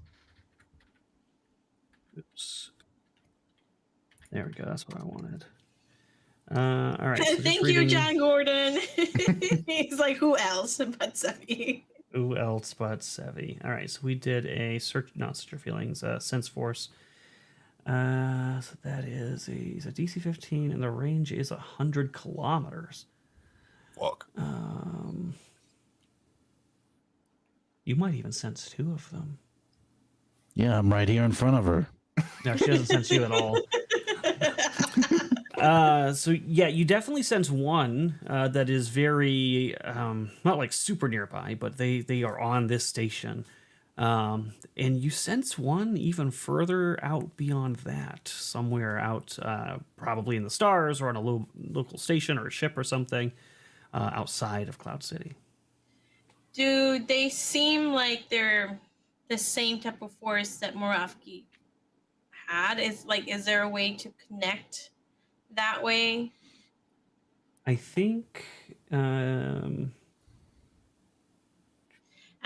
Oops. There we go. That's what I wanted. All right. So just Thank you, reading- John Gordon. He's like, who else but Sevi? Who else but Sevi? All right. So we did a search your feelings, sense force. So that is he's a DC 15, and the range is 100 kilometers. Fuck. You might even sense 2 of them. Yeah, I'm right here in front of her. No, she doesn't sense you at all. So yeah, you definitely sense one that is very not like super nearby, but they are on this station. And you sense one even further out beyond that, somewhere out, probably in the stars or on a local station or a ship or something, outside of Cloud City. Do they seem like they're the same type of force that Moravgi had? Is there a way to connect that way? I think. I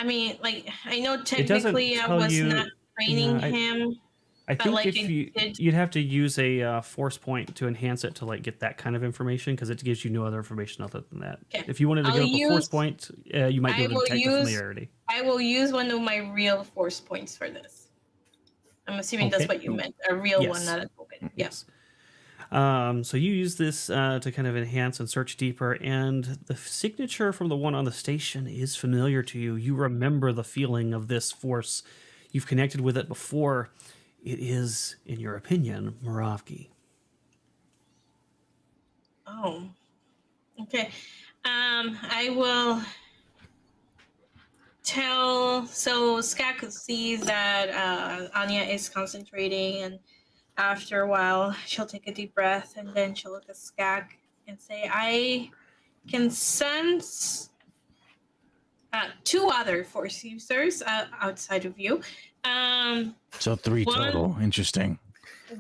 mean, I know doesn't technically I tell was you- not training yeah, him. I But, think like, if you'd have to use a force point to enhance it to like get that kind of information, because it gives you no other information other than that. Okay. If you wanted to I'll give up a force use- point, you might be I able will to detect the use- familiarity. I will use one of my real force points for this. I'm assuming that's Okay. what you meant. A real one, Yes. not a token. Yes. So you use this to kind of enhance and search deeper, and the signature from the one on the station is familiar to you. You remember the feeling of this force. You've connected with it before. It is, in your opinion, Moravgi. Oh. Okay. I will tell. So Skak sees that Anya is concentrating, and after a while, she'll take a deep breath, and then she'll look at Skak and say, "I can sense two other force users outside of you. So 3 One- total. Interesting.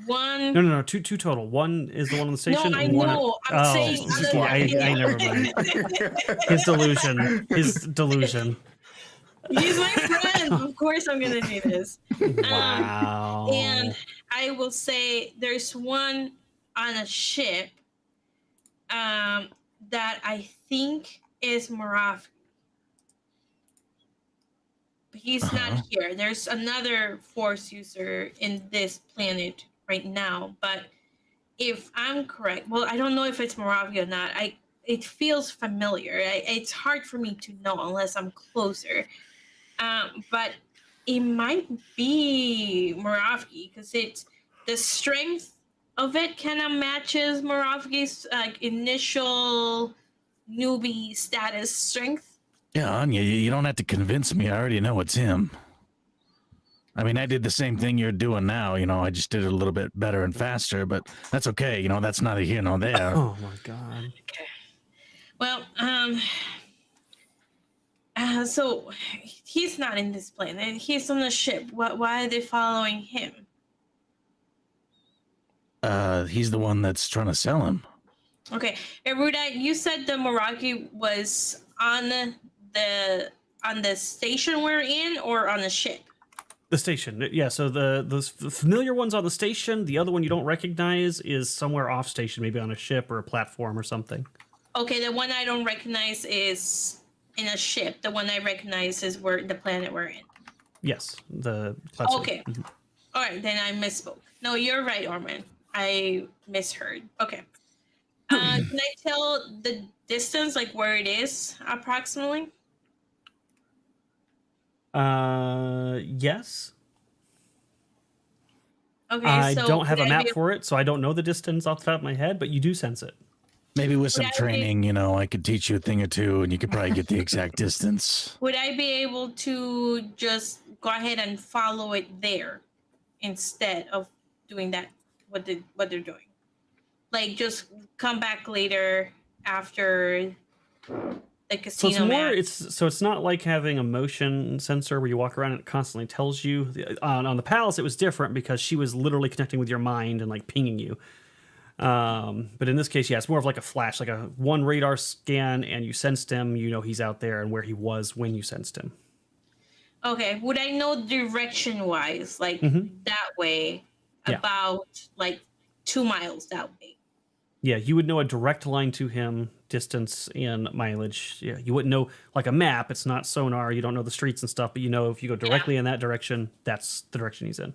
One." No. Two total. One is the one on the No, station. I and one. know. I'm saying. I never mind. His delusion. He's my friend. Of course, I'm gonna do this. Wow. And I will say there's one on a ship that I think is Morav. But he's not here. There's another force user in this planet right now. But if I'm correct, well, I don't know if it's Moravia or not. It feels familiar. It's hard for me to know unless I'm closer. But it might be Moravgi because it's the strength of it kind of matches Moravgi's initial newbie status strength. Yeah, Anya, you don't have to convince me. I already know it's him. I mean, I did the same thing you're doing now. I just did it a little bit better and faster, but that's okay. That's neither here nor there. Oh my god. Okay. Well, so he's not in this plane. He's on the ship. Why are they following him? He's the one that's trying to sell him. Okay, Erudi, you said the Meraki was on the station we're in, or on the ship? The station. Yeah, so the familiar one's on the station. The other one you don't recognize is somewhere off station, maybe on a ship or a platform or something. Okay, the one I don't recognize is in a ship. The one I recognize is the planet we're in. Yes, the platform. Okay. All right, then I misspoke. No, you're right, Orman. I misheard. Okay. Can I tell the distance, like where it is approximately? Yes. Okay, I so don't have a would I map be- for it, so I don't know the distance off the top of my head, but you do sense it. Maybe with some Would I be- training, I could teach you a thing or two, and you could probably get the exact distance. Would I be able to just go ahead and follow it there instead of doing that? What they're doing, like just come back later after the So casino it's match. it's not like having a motion sensor where you walk around and it constantly tells you. On the Palace, it was different because she was literally connecting with your mind and like pinging you. But in this case, yeah, it's more of like a flash, like a one radar scan, and you sensed him. He's out there and where he was when you sensed him. Okay, would I know direction wise, like that way, Yeah. about like 2 miles that way? Yeah, you would know a direct line to him, distance and mileage. Yeah, you wouldn't know like a map. It's not sonar. You don't know the streets and stuff, but if you go directly in that direction, that's the direction he's in.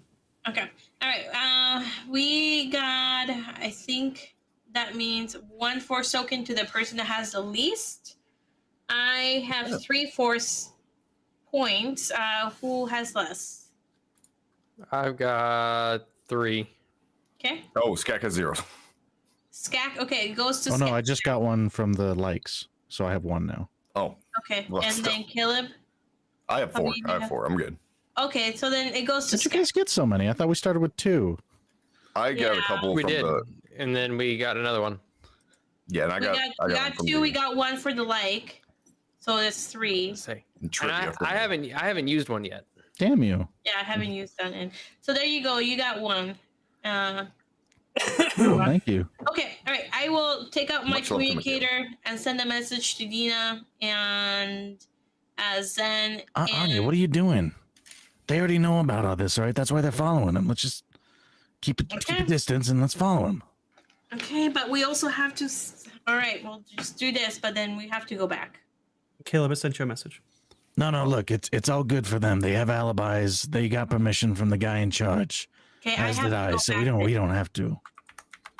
Okay, all right. We got. I think that means 1 force token to the person that has the least. I have 3 force points. Who has less? I've got 3. Okay, Oh, Skak has 0. Skak. Okay, it goes to Oh no, Skak. I just got one from the likes, so I have 1 now. Oh, Okay, Well, and still. then Caleb. I have How 4. many do I you have have? 4. I'm good. Okay, so then it goes to Did you Skak. guys get so many? I thought we started with 2. I got a Yeah. couple We from did, the and then we got another one. and I We got got one from 2. the We got 1 for the like, so it's 3. Let's see. And trivia from I haven't used one yet. Damn you. Yeah, I haven't used that in. So there you go. You got 1. Thank you. Okay, all right. I will take out my Much love to communicator and send a message to Dina and Zen. Anya, what are you doing? They already know about all this, all right? That's why they're following him. Let's just keep Okay. a distance and let's follow him. Okay, but we also have to. All right, we'll just do this, but then we have to go back. Caleb has sent you a message. No, look, it's all good for them. They have alibis. They got permission from the guy in charge, Okay, as did I. So we don't have to.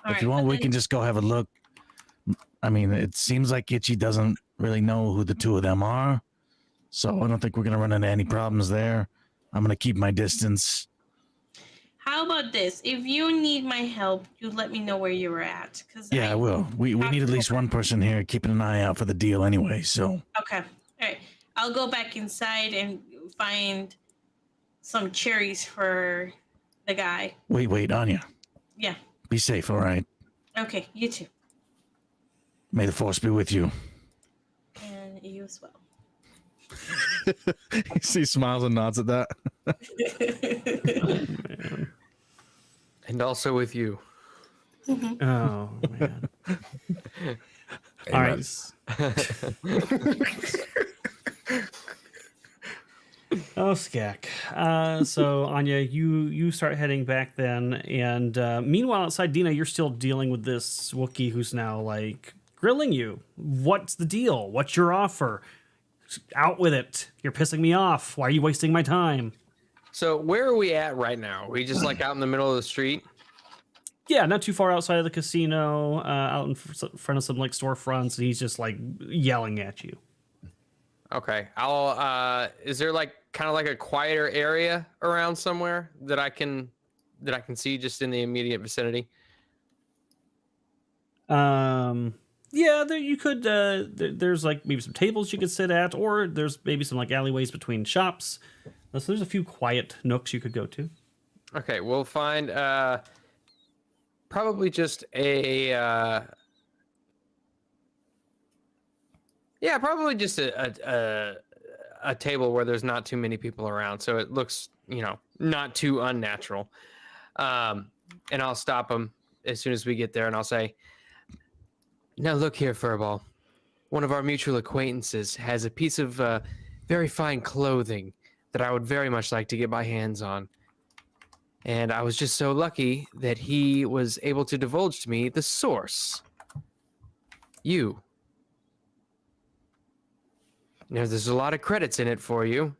All If you right, want, but we then- can just go have a look. I mean, it seems like Itchy doesn't really know who the two of them are, so I don't think we're gonna run into any problems there. I'm gonna keep my distance. How about this? If you need my help, you let me know where you were at. Yeah, I will. We need at least one person here keeping an eye out for the deal anyway. So Okay. All right. I'll go back inside and find some cherries for the guy. wait, Anya, Yeah. be safe. All right. Okay. You too. May the force be with you. And you as well. He smiles and nods at that. Man. And also with you. Oh man. All right. Oh, Skak. So Anya, you start heading back then, and meanwhile outside, Dina, you're still dealing with this Wookiee who's now like grilling you. What's the deal? What's your offer? Out with it. You're pissing me off. Why are you wasting my time? So where are we at right now? Are we just like out in the middle of the street? Yeah, not too far outside of the casino, out in front of some like storefronts, and he's just like yelling at you. Okay. Is there like kind of like a quieter area around somewhere that I can see just in the immediate vicinity? Yeah, there you could. There's like maybe some tables you could sit at, or there's maybe some like alleyways between shops. So there's a few quiet nooks you could go to. Okay, we'll find probably just a probably just a table where there's not too many people around, so it looks, not too unnatural. And I'll stop them as soon as we get there, and I'll say, "Now look here, Furball. One of our mutual acquaintances has a piece of very fine clothing that I would very much like to get my hands on. And I was just so lucky that he was able to divulge to me the source. You. Now, there's a lot of credits in it for you,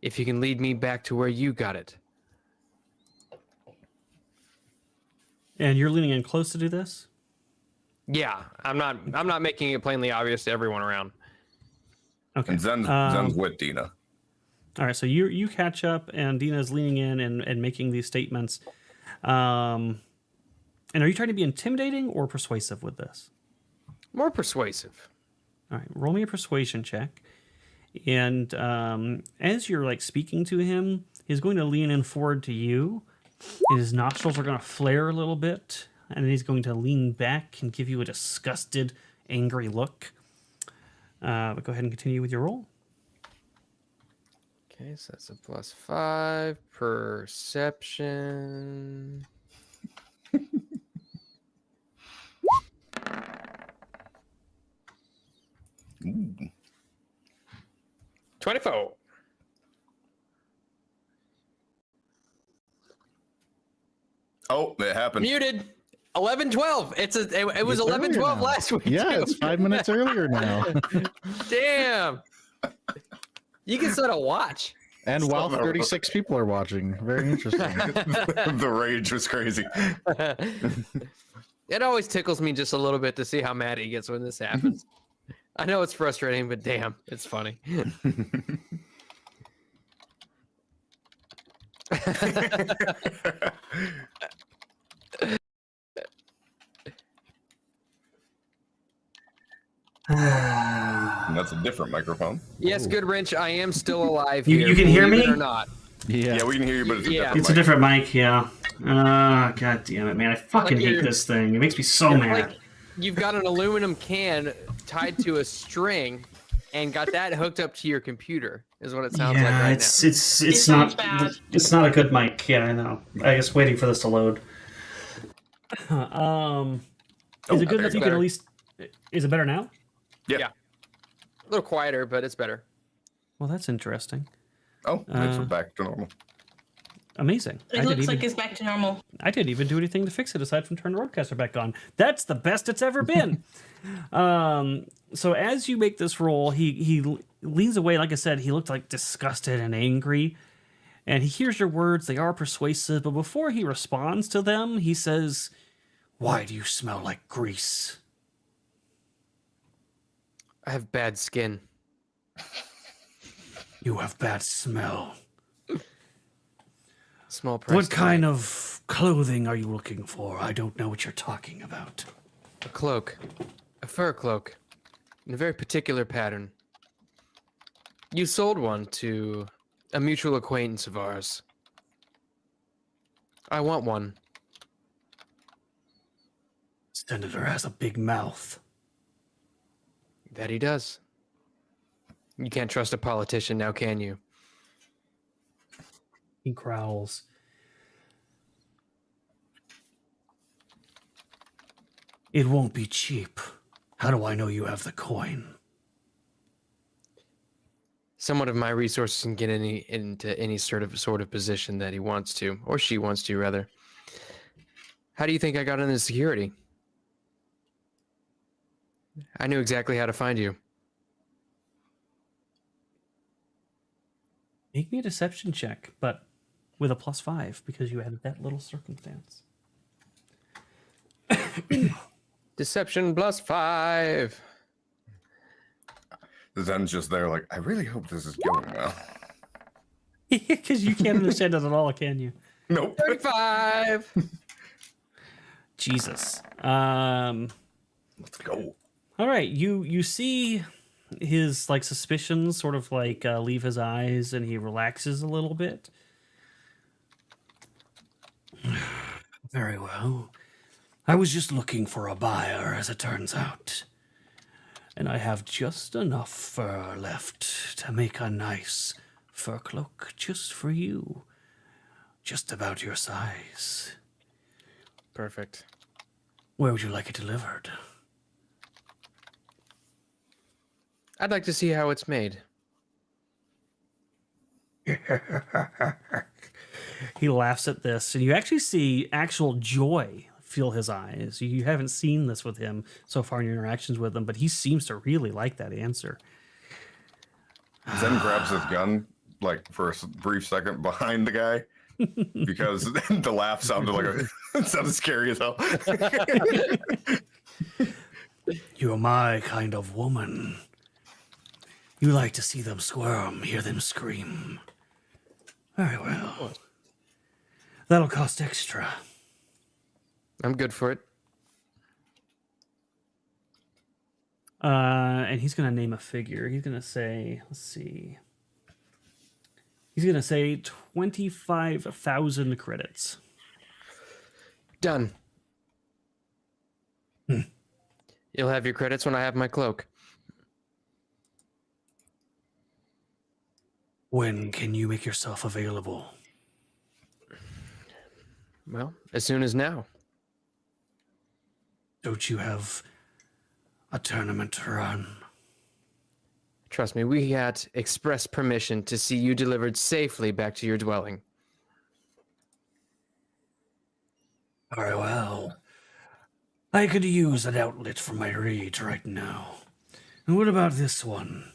if you can lead me back to where you got it." And you're leaning in close to do this. Yeah, I'm not making it plainly obvious to everyone around. Okay. And Zen's with Dina. All right. So you catch up, and Dina's leaning in and making these statements. And are you trying to be intimidating or persuasive with this? More persuasive. All right, roll me a persuasion check. And as you're like speaking to him, he's going to lean in forward to you. And his nostrils are going to flare a little bit, and then he's going to lean back and give you a disgusted, angry look. But go ahead and continue with your roll. Okay, so that's a +5 perception. 24. Oh, it happened. Muted. 11-12. It was It's earlier 11-12 now. last week. Yeah, too. it's 5 minutes earlier now. Damn. You can set a watch. And while 36 people are watching, very interesting. The rage was crazy. It always tickles me just a little bit to see how mad he gets when this happens. I know it's frustrating, but damn, it's funny. And that's a different microphone. Yes, good wrench. I am still alive. You- here, you can hear believe it me? or not? Yeah. Yeah, we can hear you, but it's a Yeah. different It's a mic. different mic, yeah. God damn it, man. I fucking Like hate you're- this thing. It makes me so It's mad. like you've got an aluminum can tied to a string and got that hooked up to your computer. Is what it sounds like right it's now. it's sounds not bad. it's not a good mic. Yeah, I know. I was waiting for this to load. Is it good okay, enough you can better. at least? Is it better now? A little quieter, but it's better. Well, that's interesting. Oh, it's back to normal. Amazing. It looks like it's back to normal. I didn't even do anything to fix it aside from turn the roadcaster back on. That's the best it's ever been. So as you make this roll, he leans away. Like I said, he looked like disgusted and angry. And he hears your words. They are persuasive. But before he responds to them, he says, "Why do you smell like grease?" I have bad skin. "You have bad smell. Small price. What kind of clothing are you looking for? I don't know what you're talking about." A cloak. A fur cloak. In a very particular pattern. You sold one to a mutual acquaintance of ours. I want one. Senator has a big mouth. That he does. You can't trust a politician now, can you? He growls. "It won't be cheap. How do I know you have the coin?" Someone of my resources can get into any sort of position that he wants to, or she wants to, rather. How do you think I got into security? I knew exactly how to find you. Make me a deception check, but with a +5 because you had that little circumstance. Deception +5. Zen's just there, like, I really hope this is going well. Because you can't understand it at all, can you? Nope. 35. Jesus. Let's go. All right, you see his like suspicions sort of like leave his eyes, and he relaxes a little bit. Very well. I was just looking for a buyer, as it turns out. And I have just enough fur left to make a nice fur cloak just for you. Just about your size. Perfect. Where would you like it delivered? I'd like to see how it's made. He laughs at this, and you actually see actual joy fill his eyes. You haven't seen this with him so far in your interactions with him, but he seems to really like that answer. Zen grabs his gun, like, for a brief second behind the guy, because the laugh sounded like it sounded scary as hell. You're my kind of woman. You like to see them squirm, hear them scream. Very well. That'll cost extra. I'm good for it. And he's going to name a figure. He's going to say, let's see. He's going to say 25,000 credits. Done. You'll have your credits when I have my cloak. When can you make yourself available? Well, as soon as now. Don't you have a tournament to run? Trust me, we had express permission to see you delivered safely back to your dwelling. Very well. I could use an outlet for my rage right now. And what about this one?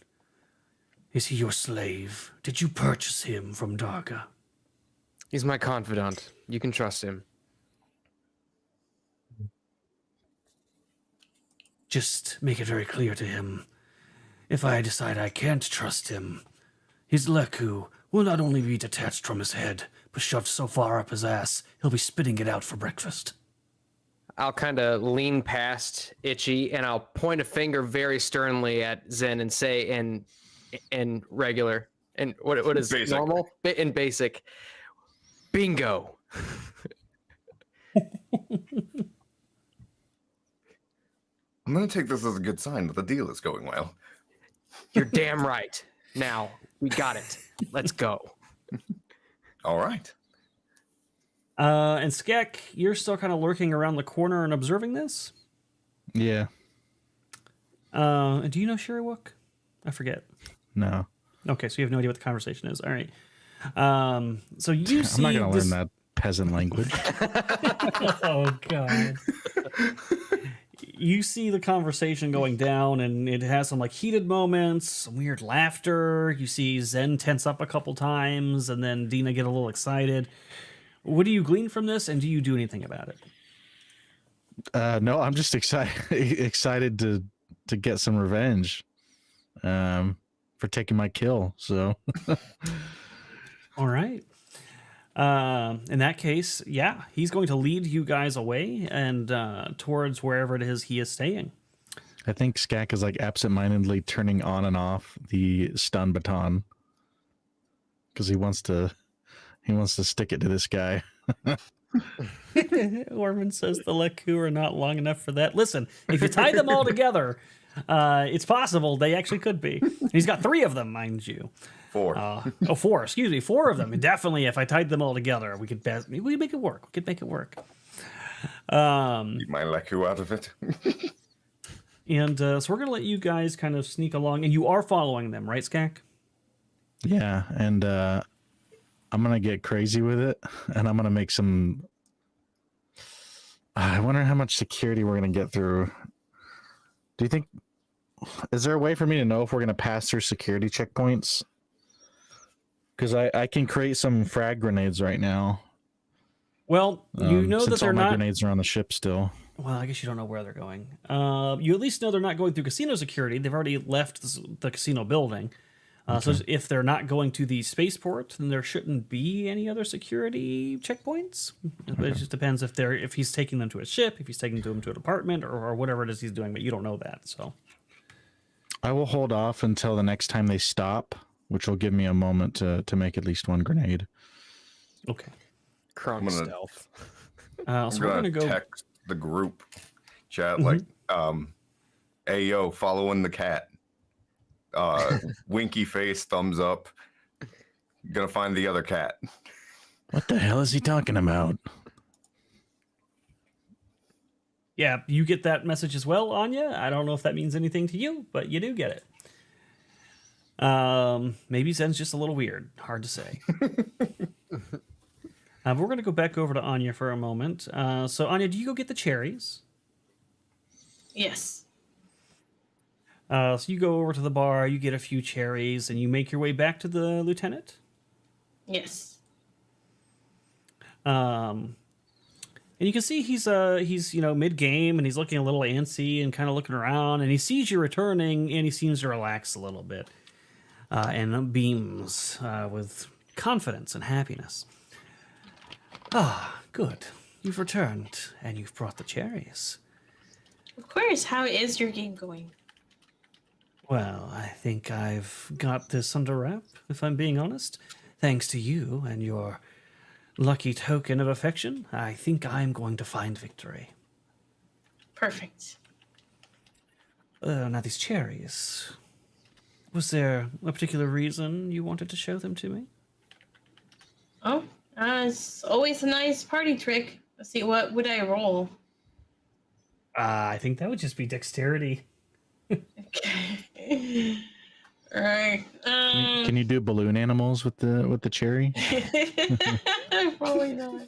Is he your slave? Did you purchase him from Darga? He's my confidant. You can trust him. Just make it very clear to him. If I decide I can't trust him, his leku will not only be detached from his head, but shoved so far up his ass, he'll be spitting it out for breakfast. I'll kind of lean past Itchy and I'll point a finger very sternly at Zen and say in regular, and what is Basic. normal? In basic. Bingo. I'm going to take this as a good sign that the deal is going well. You're damn right. Now, we got it. Let's go. All right. And Skek, you're still kind of lurking around the corner and observing this? Yeah. Do you know Sherrywook? I forget. No. Okay, so you have no idea what the conversation is. All right. So you see I'm not going to this... learn that peasant language. Oh, God. you see the conversation going down, and it has some like heated moments, some weird laughter. You see Zen tense up a couple times, and then Dina get a little excited. What do you glean from this, and do you do anything about it? No, I'm just excited to get some revenge for taking my kill. So, All right. In that case, yeah, he's going to lead you guys away and towards wherever it is he is staying. I think Skak is like absentmindedly turning on and off the stun baton because he wants to stick it to this guy. Orman says the Leku are not long enough for that. Listen, if you tie them all together, it's possible they actually could be. He's got 3 of them, mind you. 4. 4. Excuse me, 4 of them. And definitely, if I tied them all together, we could make it work. We could make it work. Keep my Leku out of it. And so we're gonna let you guys kind of sneak along, and you are following them, right, Skak? Yeah, and I'm gonna get crazy with it, and I'm gonna make some. I wonder how much security we're gonna get through. Do you think? Is there a way for me to know if we're gonna pass through security checkpoints? Because I can create some frag grenades right now. Well, you know that since they're all my not. grenades are on the ship still. Well, I guess you don't know where they're going. You at least know they're not going through casino security. They've already left the casino building. So if they're not going to the spaceport, then there shouldn't be any other security checkpoints. But it just depends if he's taking them to a ship, if he's taking them to an apartment, or whatever it is he's doing. But you don't know that, so. I will hold off until the next time they stop, which will give me a moment to make at least one grenade. Okay. Crunk stealth. So we're gonna go text the group chat like, "Hey yo, following the cat." Winky face, thumbs up. Gonna find the other cat. What the hell is he talking about? Yeah, you get that message as well, Anya. I don't know if that means anything to you, but you do get it. Maybe Zen's just a little weird. Hard to say. But we're going to go back over to Anya for a moment. So, Anya, do you go get the cherries? Yes. So you go over to the bar, you get a few cherries, and you make your way back to the lieutenant? Yes. And you can see he's mid-game, and he's looking a little antsy and kind of looking around, and he sees you returning, and he seems to relax a little bit, and beams with confidence and happiness. Ah, good. You've returned, and you've brought the cherries. Of course. How is your game going? Well, I think I've got this under wrap, if I'm being honest. Thanks to you and your lucky token of affection, I think I'm going to find victory. Perfect. Now these cherries. Was there a particular reason you wanted to show them to me? Oh, it's always a nice party trick. Let's see, what would I roll? I think that would just be dexterity. Okay. All right. Can you do balloon animals with the cherry? Probably not.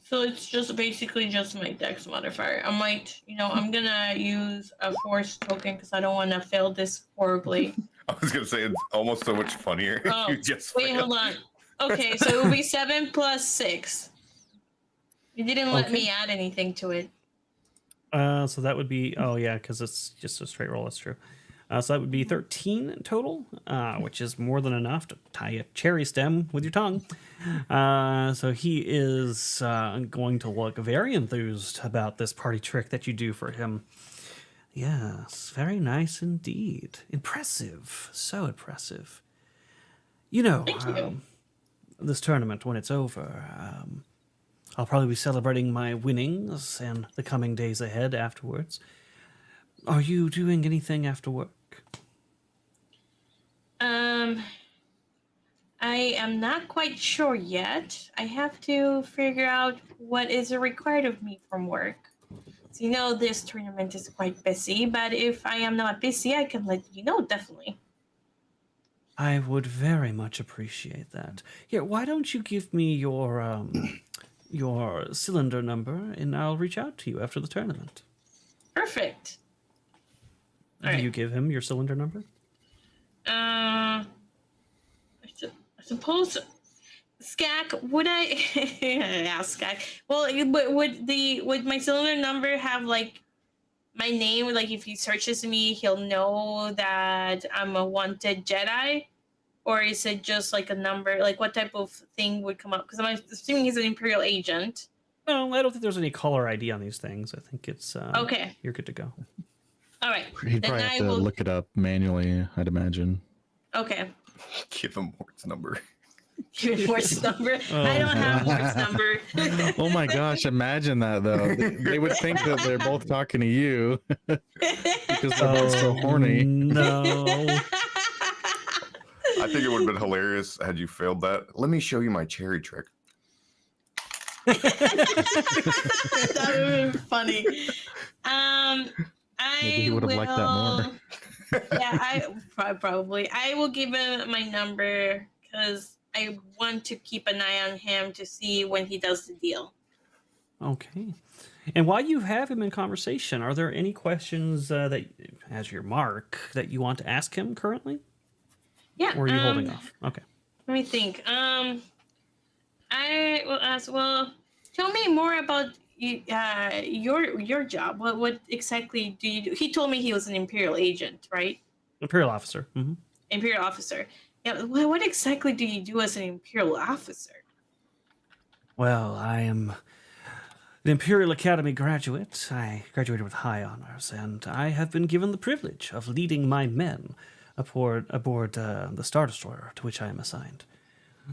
So it's just basically just my dex modifier. I might, I'm gonna use a force token because I don't want to fail this horribly. I was gonna say it's almost so much funnier if Oh, you just wait, failed. hold on. Okay, so it will be 7 plus 6. You didn't let me add anything to it. So that would be, because it's just a straight roll, that's true. So that would be 13 total, which is more than enough to tie a cherry stem with your tongue. So he is going to look very enthused about this party trick that you do for him. Yes, very nice indeed. Impressive. So impressive. Thank you. This tournament, when it's over, I'll probably be celebrating my winnings and the coming days ahead afterwards. Are you doing anything after work? I am not quite sure yet. I have to figure out what is required of me from work. So, this tournament is quite busy, but if I am not busy, I can let you know, definitely. I would very much appreciate that. Here, why don't you give me your cylinder number, and I'll reach out to you after the tournament. Perfect. Do you give him your cylinder number? I suppose, Skak, would I ask Skak? Well, would my cylinder number have like my name? Like, if he searches me, he'll know that I'm a wanted Jedi, or is it just like a number? Like, what type of thing would come up? Because I'm assuming he's an Imperial agent. No, I don't think there's any caller ID on these things. I think it's Okay. You're good to go. All right. He'd Then probably have I to will. look it up manually, I'd imagine. Okay. Give him Mort's number. Give me Mort's number. I don't have Mort's number. Oh my gosh, imagine that though. They would think that they're both talking to you because they're both so horny. No. I think it would have been hilarious had you failed that. Let me show you my cherry trick. That would have been funny. Maybe he would have liked that more. Yeah, probably. I will give him my number because I want to keep an eye on him to see when he does the deal. Okay. And while you have him in conversation, are there any questions that, as your mark, that you want to ask him currently? Yeah. Or are you holding off? Okay. Let me think. I will ask. Well, tell me more about your job. What exactly do you do? He told me he was an Imperial agent, right? Imperial officer. Mm-hmm. Imperial officer. Yeah. What exactly do you do as an Imperial officer? Well, I am an Imperial Academy graduate. I graduated with high honors, and I have been given the privilege of leading my men aboard the Star Destroyer to which I am assigned.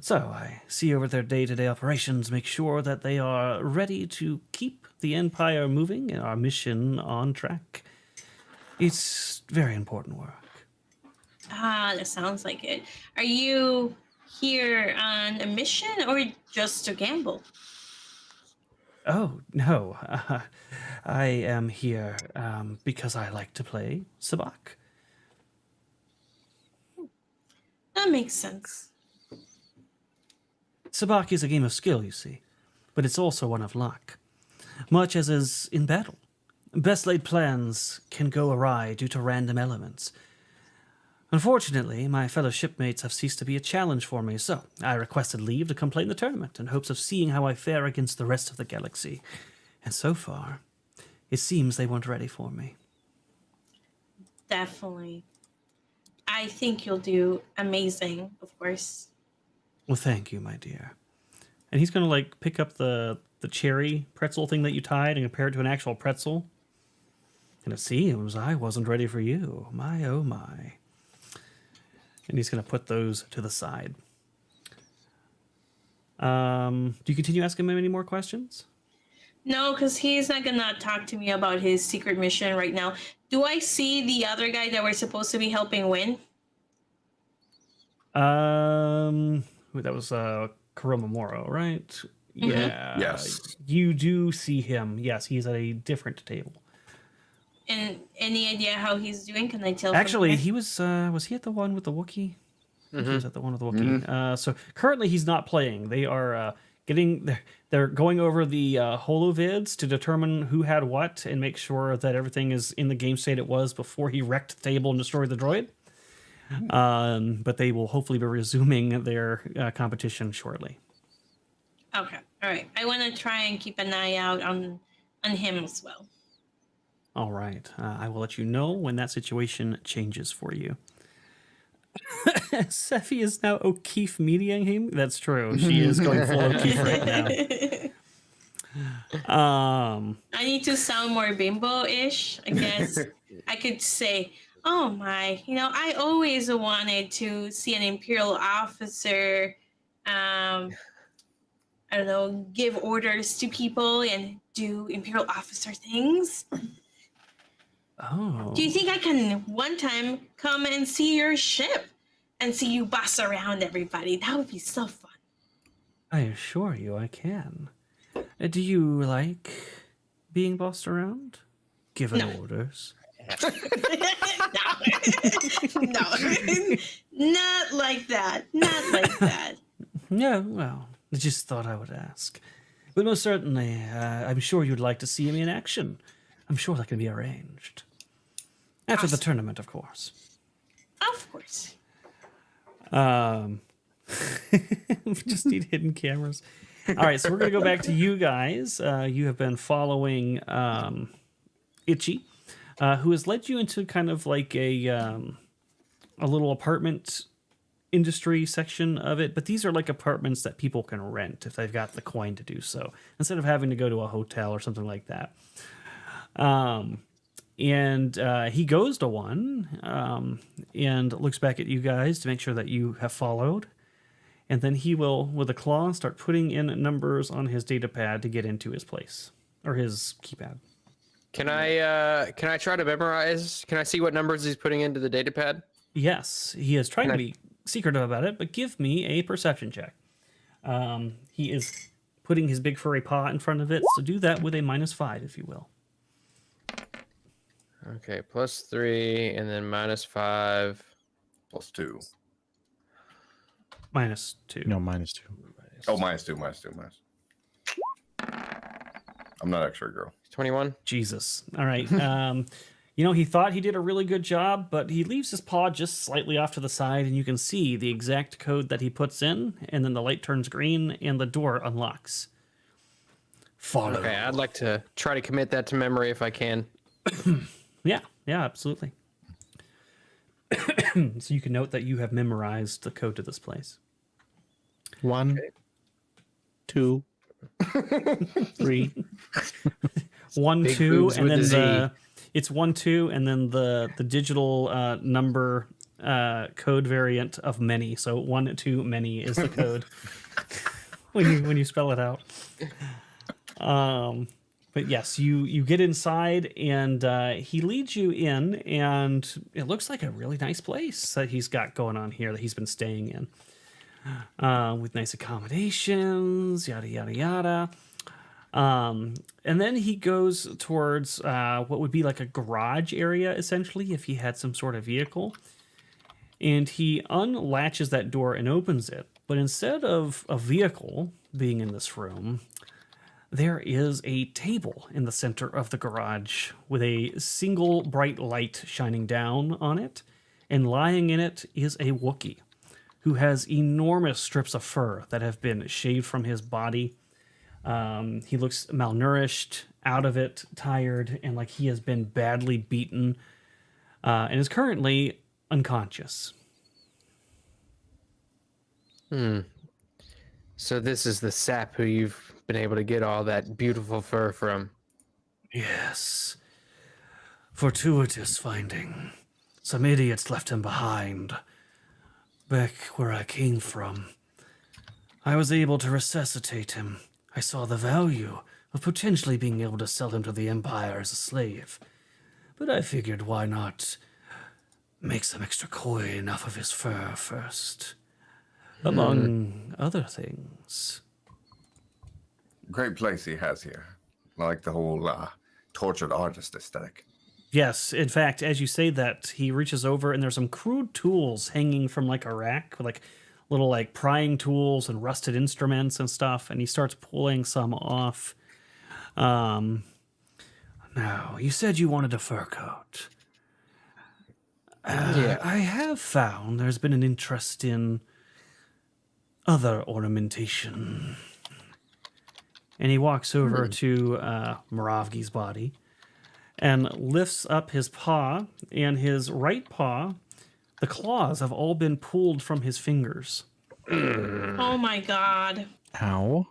So I see over their day-to-day operations, make sure that they are ready to keep the Empire moving and our mission on track. It's very important work. Ah, that sounds like it. Are you here on a mission or just to gamble? Oh, no. I am here because I like to play Sabak. That makes sense. Sabak is a game of skill, you see, but it's also one of luck. Much as is in battle. Best laid plans can go awry due to random elements. Unfortunately, my fellow shipmates have ceased to be a challenge for me, so I requested leave to come play in the tournament in hopes of seeing how I fare against the rest of the galaxy. And so far, it seems they weren't ready for me. Definitely. I think you'll do amazing, of course. Well, thank you, my dear. And he's going to, pick up the cherry pretzel thing that you tied and compare it to an actual pretzel. And it seems I wasn't ready for you. My, oh, my. And he's going to put those to the side. Do you continue asking him any more questions? No, because he's not going to talk to me about his secret mission right now. Do I see the other guy that we're supposed to be helping win? That was Kuroma Moro, right? Mm-hmm. Yeah. Yes. You do see him. Yes, he's at a different table. And any idea how he's doing? Can I tell? from Actually, here? he was he at the one with the Wookiee? I think he was at the one with the Mm-hmm. Wookiee. So currently he's not playing. They are they're going over the holovids to determine who had what and make sure that everything is in the game state it was before he wrecked the table and destroyed the droid. But they will hopefully be resuming their competition shortly. Okay. All right. I want to try and keep an eye out on him as well. All right. I will let you know when that situation changes for you. Sephi is now O'Keefe mediating him. That's true. She is going full O'Keefe right now. I need to sound more bimbo-ish. I guess I could say, "Oh my, I always wanted to see an Imperial officer. I don't know, give orders to people and do Imperial officer things. Oh. Do you think I can one time come and see your ship and see you boss around everybody? That would be so fun." I assure you I can. Do you like being bossed around? Given No. orders? No, not like that. Not like that. Yeah, well, I just thought I would ask. But most certainly, I'm sure you'd like to see me in action. I'm sure that can be arranged. After the Awesome. tournament, of course. Of course. Just need hidden cameras. All right, so we're going to go back to you guys. You have been following Itchy, who has led you into kind of like a little apartment industry section of it. But these are like apartments that people can rent if they've got the coin to do so, instead of having to go to a hotel or something like that. And he goes to one and looks back at you guys to make sure that you have followed. And then he will, with a claw, start putting in numbers on his data pad to get into his place, or his keypad. Can I try to memorize? Can I see what numbers he's putting into the data pad? Yes, he is trying to be secretive about it, but give me a perception check. He is putting his big furry paw in front of it, so do that with a -5, if you will. Okay, +3 and then -5. +2. -2. No, -2. Oh, -2. I'm not actually a girl. 21. Jesus. All right. He thought he did a really good job, but he leaves his paw just slightly off to the side, and you can see the exact code that he puts in, and then the light turns green, and the door unlocks. Follow. Okay, I'd like to try to commit that to memory if I can. Yeah, absolutely. So you can note that you have memorized the code to this place. 1, 2, 3. 1, Big 2, boobs and with then a Z. it's 1, 2, and then the digital number code variant of many. So 1, 2, many is the code when you spell it out. But yes, you get inside, and he leads you in, and it looks like a really nice place that he's got going on here that he's been staying in, with nice accommodations, yada yada yada. And then he goes towards what would be like a garage area, essentially, if he had some sort of vehicle. And he unlatches that door and opens it. But instead of a vehicle being in this room, there is a table in the center of the garage with a single bright light shining down on it. And lying in it is a Wookiee who has enormous strips of fur that have been shaved from his body. He looks malnourished, out of it, tired, and like he has been badly beaten, and is currently unconscious. So this is the sap who you've been able to get all that beautiful fur from. Yes. Fortuitous finding. Some idiots left him behind. Back where I came from. I was able to resuscitate him. I saw the value of potentially being able to sell him to the Empire as a slave. But I figured why not make some extra coin off of his fur first. Among other things. Great place he has here. I like the whole tortured artist aesthetic. Yes, in fact, as you say that, he reaches over and there's some crude tools hanging from like a rack with like little like prying tools and rusted instruments and stuff, and he starts pulling some off. Now, you said you wanted a fur coat. Yeah. I have found there's been an interest in other ornamentation. And he walks over to Moravgi's body and lifts up his paw, and his right paw, the claws have all been pulled from his fingers. Oh my god. Ow.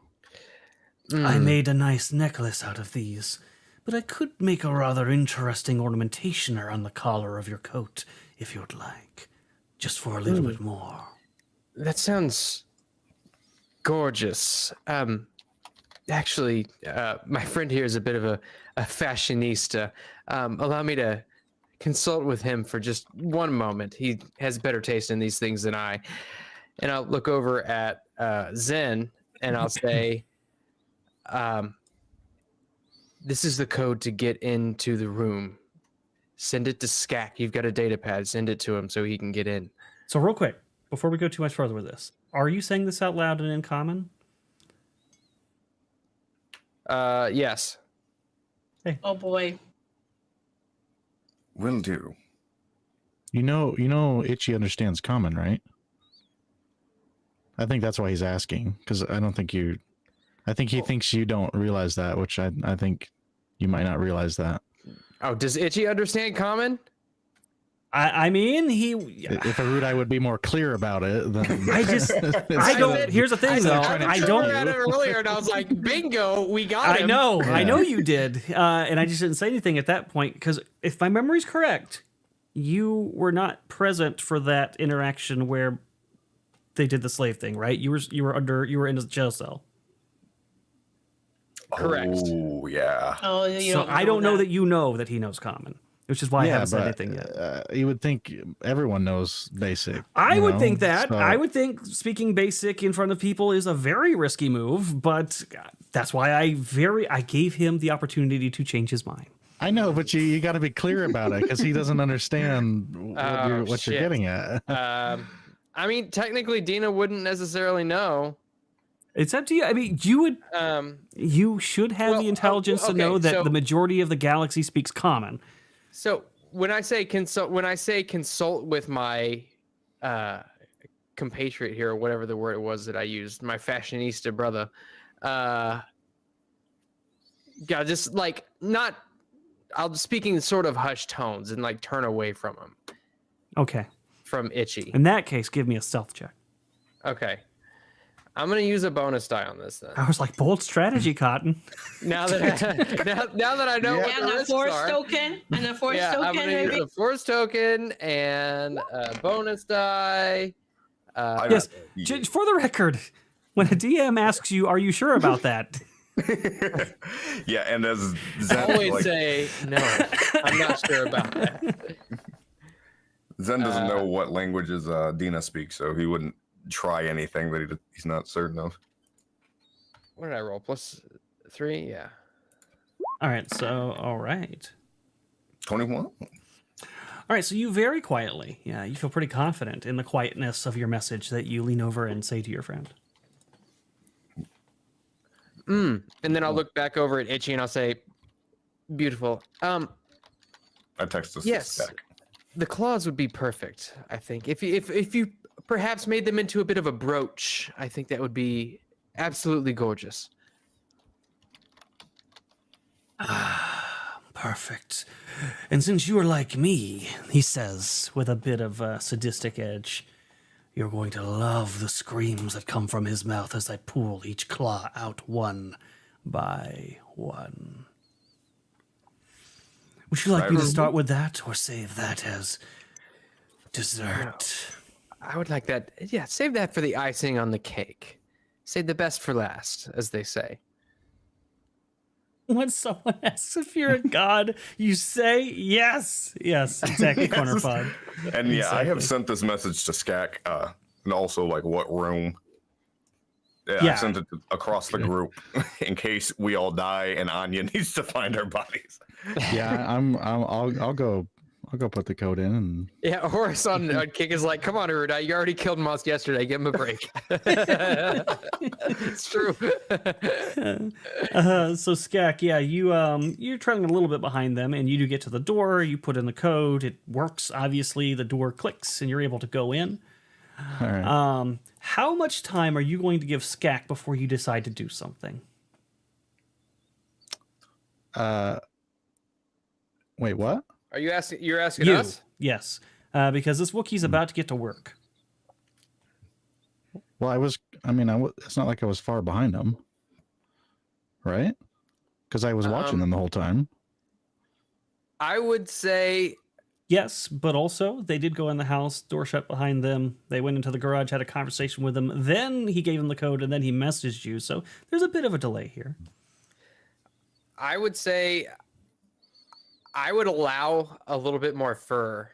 I made a nice necklace out of these, but I could make a rather interesting ornamentation around the collar of your coat if you'd like, just for a little bit more. That sounds gorgeous. Actually, my friend here is a bit of a fashionista. Allow me to consult with him for just one moment. He has better taste in these things than I. And I'll look over at Zen and I'll say, this is the code to get into the room. Send it to Skak. You've got a data pad. Send it to him so he can get in. So real quick, before we go too much further with this, are you saying this out loud and in common? Yes. Oh boy. Will do. You know, Itchy understands common, right? I think that's why he's asking, because I think he thinks you don't realize that, which I think you might not realize that. Oh, does Itchy understand common? I mean, If Erudi would be more clear about it, then I don't. Here's the thing, though. I don't. At it earlier, and I was like, "Bingo, we got him." I know you did, and I just didn't say anything at that point because if my memory's correct, you were not present for that interaction where they did the slave thing, right? You were in a jail cell. Correct. Oh yeah. Oh, you So don't I don't know that you know that he knows common, which is why I haven't said anything yet. You would think everyone knows basic. I would think so- that. I would think speaking basic in front of people is a very risky move, but that's why I gave him the opportunity to change his mind. I know, but you got to be clear about it because he doesn't understand what you're shit. getting at. I mean, technically, Dina wouldn't necessarily know. It's up to you. I mean, you should have the intelligence to know that the majority of the galaxy speaks common. So when I say consult with my compatriot here, or whatever the word it was that I used, my fashionista brother, just like not. I'll speaking in sort of hushed tones and like turn away from him. Okay. From Itchy. In that case, give me a stealth check. Okay. I'm gonna use a bonus die on this then. I was like, bold strategy, Cotton. Now that I know what the risks force are. token and a force I'm token. gonna use Maybe. a force token and a bonus die. Yes. For the record, when a DM asks you, "Are you sure about that?" Yeah, and as I Zen, always say no. I'm not sure about that. Zen doesn't know what languages Dina speaks, so he wouldn't try anything that he's not certain of. What did I roll? +3? Yeah. All right. So, all right. 21. All right. So you very quietly, you feel pretty confident in the quietness of your message that you lean over and say to your friend. And then I'll look back over at Itchy and I'll say, "Beautiful. I text this Yes. back. The claws would be perfect, I think. If you perhaps made them into a bit of a brooch, I think that would be absolutely gorgeous." Perfect. And since you are like me, he says, with a bit of a sadistic edge, you're going to love the screams that come from his mouth as I pull each claw out one by one. Would you like me to start with that or save that as dessert? I would like that. Yeah, save that for the icing on the cake. Save the best for last, as they say. When someone asks if you're a god, you say yes. Yes, exactly, Corner Pod. And yeah, I have Exactly. sent this message to Skak, and also like what room. Yeah, Yeah. I sent it across the group in case we all die and Anya needs to find our bodies. Yeah, I'll go put the code in and Yeah, Horace on Kick is like, "Come on, Erudi, you already killed Moss yesterday. Give him a break." It's true. So Skak, you're trailing a little bit behind them, and you do get to the door. You put in the code. It works. Obviously, the door clicks, and you're able to go in. all right. How much time are you going to give Skak before you decide to do something? Wait, what? Are you asking? You're asking You, us? yes, because this Wookiee's about to get to work. Well, it's not like I was far behind him, right? Because I was watching them the whole time. I would say Yes, but also they did go in the house, door shut behind them. They went into the garage, had a conversation with him. Then he gave him the code, and then he messaged you. So there's a bit of a delay here. I would say I would allow a little bit more fur,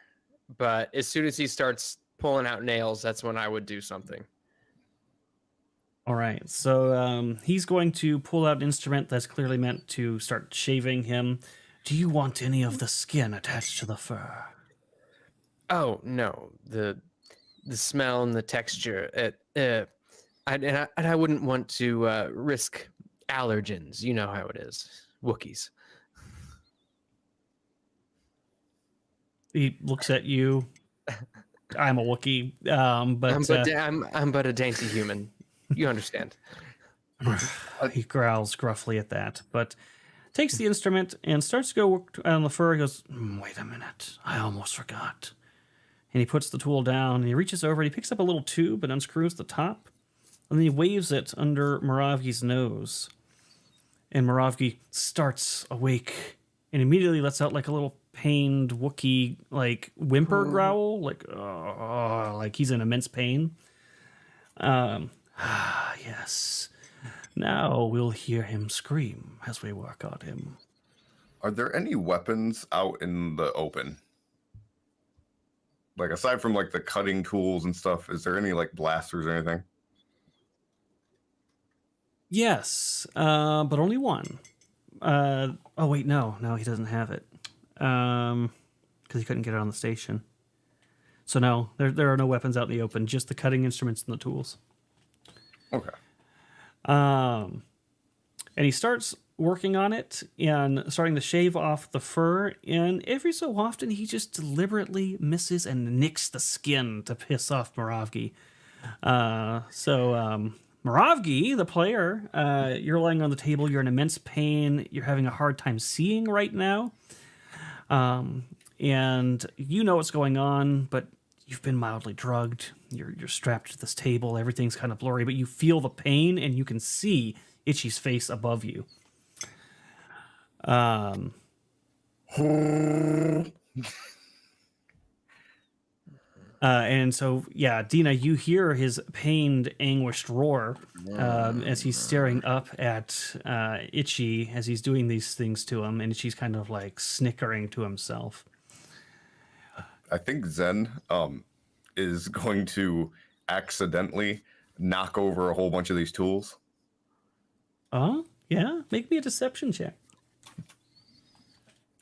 but as soon as he starts pulling out nails, that's when I would do something. All right, so he's going to pull out an instrument that's clearly meant to start shaving him. Do you want any of the skin attached to the fur? Oh no, the smell and the texture. I wouldn't want to risk allergens. You know how it is, Wookiees. He looks at you. I'm a Wookiee, I'm but a dainty human. You understand. he growls gruffly at that, but takes the instrument and starts to go work on the fur. He goes, wait a minute, I almost forgot. And he puts the tool down, and he reaches over, and he picks up a little tube and unscrews the top, and then he waves it under Moravgi's nose. And Moravgi starts awake and immediately lets out like a little pained Wookiee like whimper growl, like he's in immense pain. Yes. Now we'll hear him scream as we work on him. Are there any weapons out in the open? Like aside from like the cutting tools and stuff, is there any like blasters or anything? Yes, but only one. Oh wait, no, he doesn't have it. Because he couldn't get it on the station. So no, there are no weapons out in the open, just the cutting instruments and the tools. Okay. And he starts working on it and starting to shave off the fur, and every so often he just deliberately misses and nicks the skin to piss off Moravgi. Moravgi, the player, you're lying on the table, you're in immense pain, you're having a hard time seeing right now. And you know what's going on, but you've been mildly drugged. You're strapped to this table, everything's kind of blurry, but you feel the pain and you can see Itchy's face above you. And so, yeah, Dina, you hear his pained, anguished roar as he's staring up at Itchy as he's doing these things to him, and Itchy's kind of like snickering to himself. I think Zen is going to accidentally knock over a whole bunch of these tools. Yeah, make me a deception check.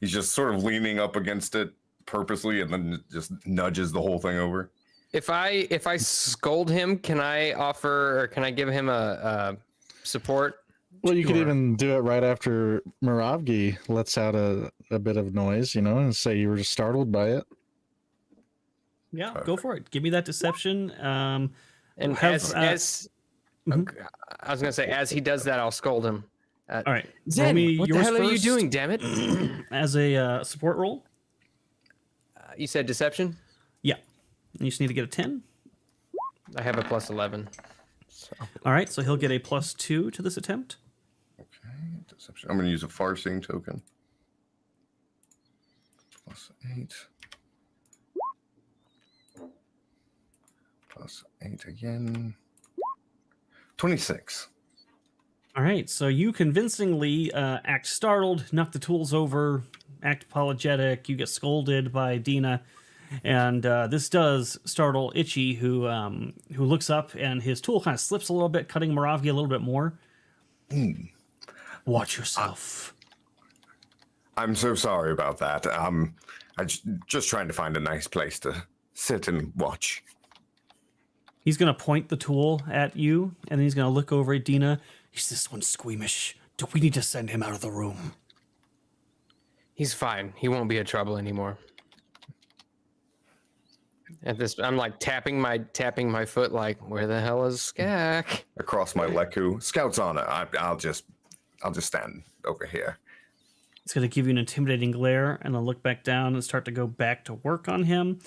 He's just sort of leaning up against it purposely and then just nudges the whole thing over. If I scold him, can I offer or can I give him a support? Well, you could Sure. even do it right after Moravgi lets out a bit of noise, and say you were just startled by it. Yeah, go for it. Give me that deception. And have, as mhm. okay, I was gonna say, as he does that, I'll scold him. All right. roll Zen, me what the yours hell are you first doing? Damn it! As a support roll. You said deception. Yeah. You just need to get a 10. I have a plus 11. So. All right, so he'll get a +2 to this attempt. Okay, deception. I'm going to use a far-seeing token. +8. +8 again. 26. All right, so you convincingly act startled, knock the tools over, act apologetic. You get scolded by Dina, and this does startle Itchy, who looks up, and his tool kind of slips a little bit, cutting Moravgi a little bit more. Watch yourself. I'm so sorry about that. I'm just trying to find a nice place to sit and watch. He's gonna point the tool at you, and then he's gonna look over at Dina. Is this one squeamish? Do we need to send him out of the room? He's fine. He won't be a trouble anymore. At this, I'm like tapping my foot, like, where the hell is Skak? Across my Leku. Scout's on it. I'll just stand over here. He's going to give you an intimidating glare and then look back down and start to go back to work on him.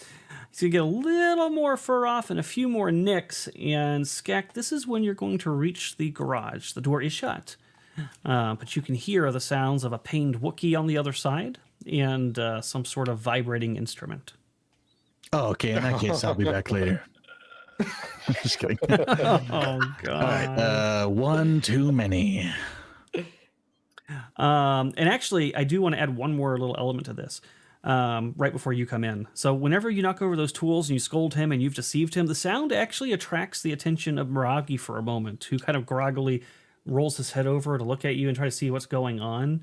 He's going to get a little more fur off and a few more nicks. And Skak, this is when you're going to reach the garage. The door is shut. But you can hear the sounds of a pained Wookiee on the other side and some sort of vibrating instrument. Oh, okay. In that case, I'll be back later. Just kidding. Oh, God. All right. One too many. And actually, I do want to add one more little element to this right before you come in. So whenever you knock over those tools and you scold him and you've deceived him, the sound actually attracts the attention of Moravgi for a moment, who kind of groggily rolls his head over to look at you and try to see what's going on.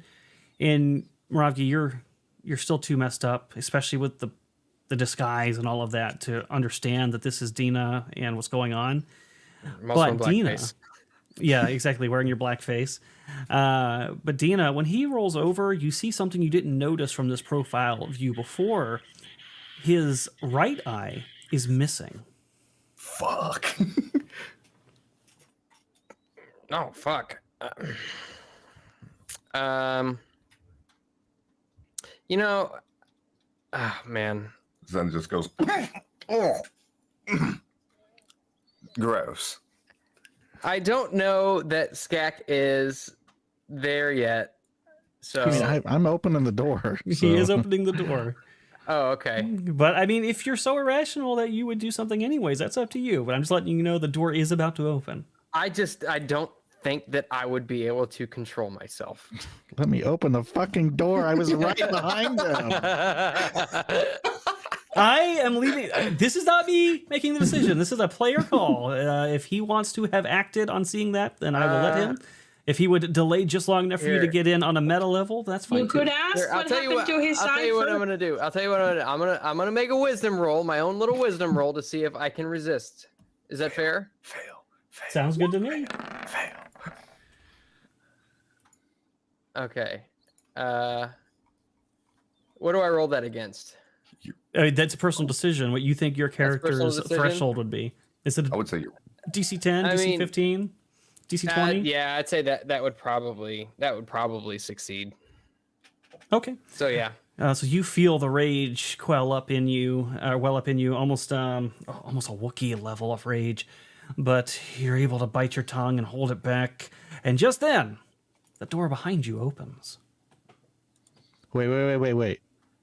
And Moravgi, you're still too messed up, especially with the disguise and all of that, to understand that this is Dina and what's going on. But Dina, yeah, exactly, wearing your black face. But Dina, when he rolls over, you see something you didn't notice from this profile view before. his right eye is missing. Fuck. Oh fuck. You know, oh man. Zen just goes. Oh. Gross. I don't know that Skak is there yet. So I mean, I'm opening the door. He so- is opening the door. oh, okay. But I mean, if you're so irrational that you would do something anyways, that's up to you. But I'm just letting you know the door is about to open. I don't think that I would be able to control myself. Let me open the fucking door. I was right behind him. I am leaving. This is not me making the decision. This is a player call. If he wants to have acted on seeing that, then I will let him. If he would delay just long enough for you to Here. get in on a meta level, that's fine. You too. could ask Here, what happened to his I'll tell side you what first. I'm gonna do. I'll tell you what I'm gonna make a wisdom roll, my own little wisdom roll, to see if I can resist. Is that fair? Fail. Sounds good to me. Fail. Okay. What do I roll that against? That's a personal decision. What you think your personal character's decision? threshold would be? Is it I would say you're. DC 10, I DC mean, 15, DC 20? Yeah, I'd say that would probably succeed. Okay. So yeah. So you feel the rage well up in you, almost a Wookiee level of rage, but you're able to bite your tongue and hold it back. And just then, the door behind you opens. Wait.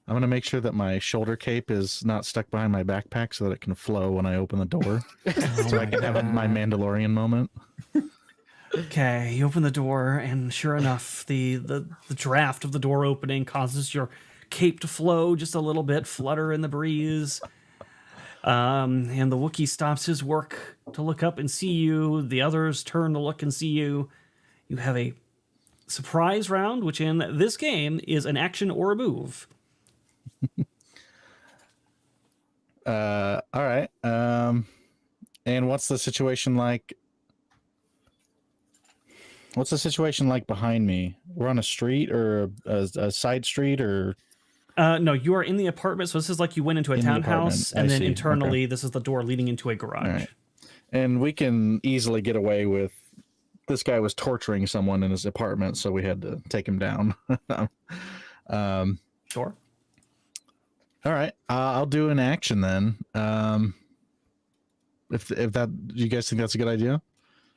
I'm going to make sure that my shoulder cape is not stuck behind my backpack so that it can flow when I open the door. So I can have my Mandalorian moment. Okay, you open the door, and sure enough, the draft of the door opening causes your cape to flow just a little bit, flutter in the breeze. And the Wookiee stops his work to look up and see you. The others turn to look and see you. You have a surprise round, which in this game is an action or a move. All right. And what's the situation like? What's the situation like behind me? We're on a street or a side street or? No, you are in the apartment, so this is like you went into a In the townhouse, apartment, and I then see. internally, this is the door leading into a garage. All right. And we can easily get away with this guy was torturing someone in his apartment, so we had to take him down. Sure. All right, I'll do an action then. If that, you guys think that's a good idea?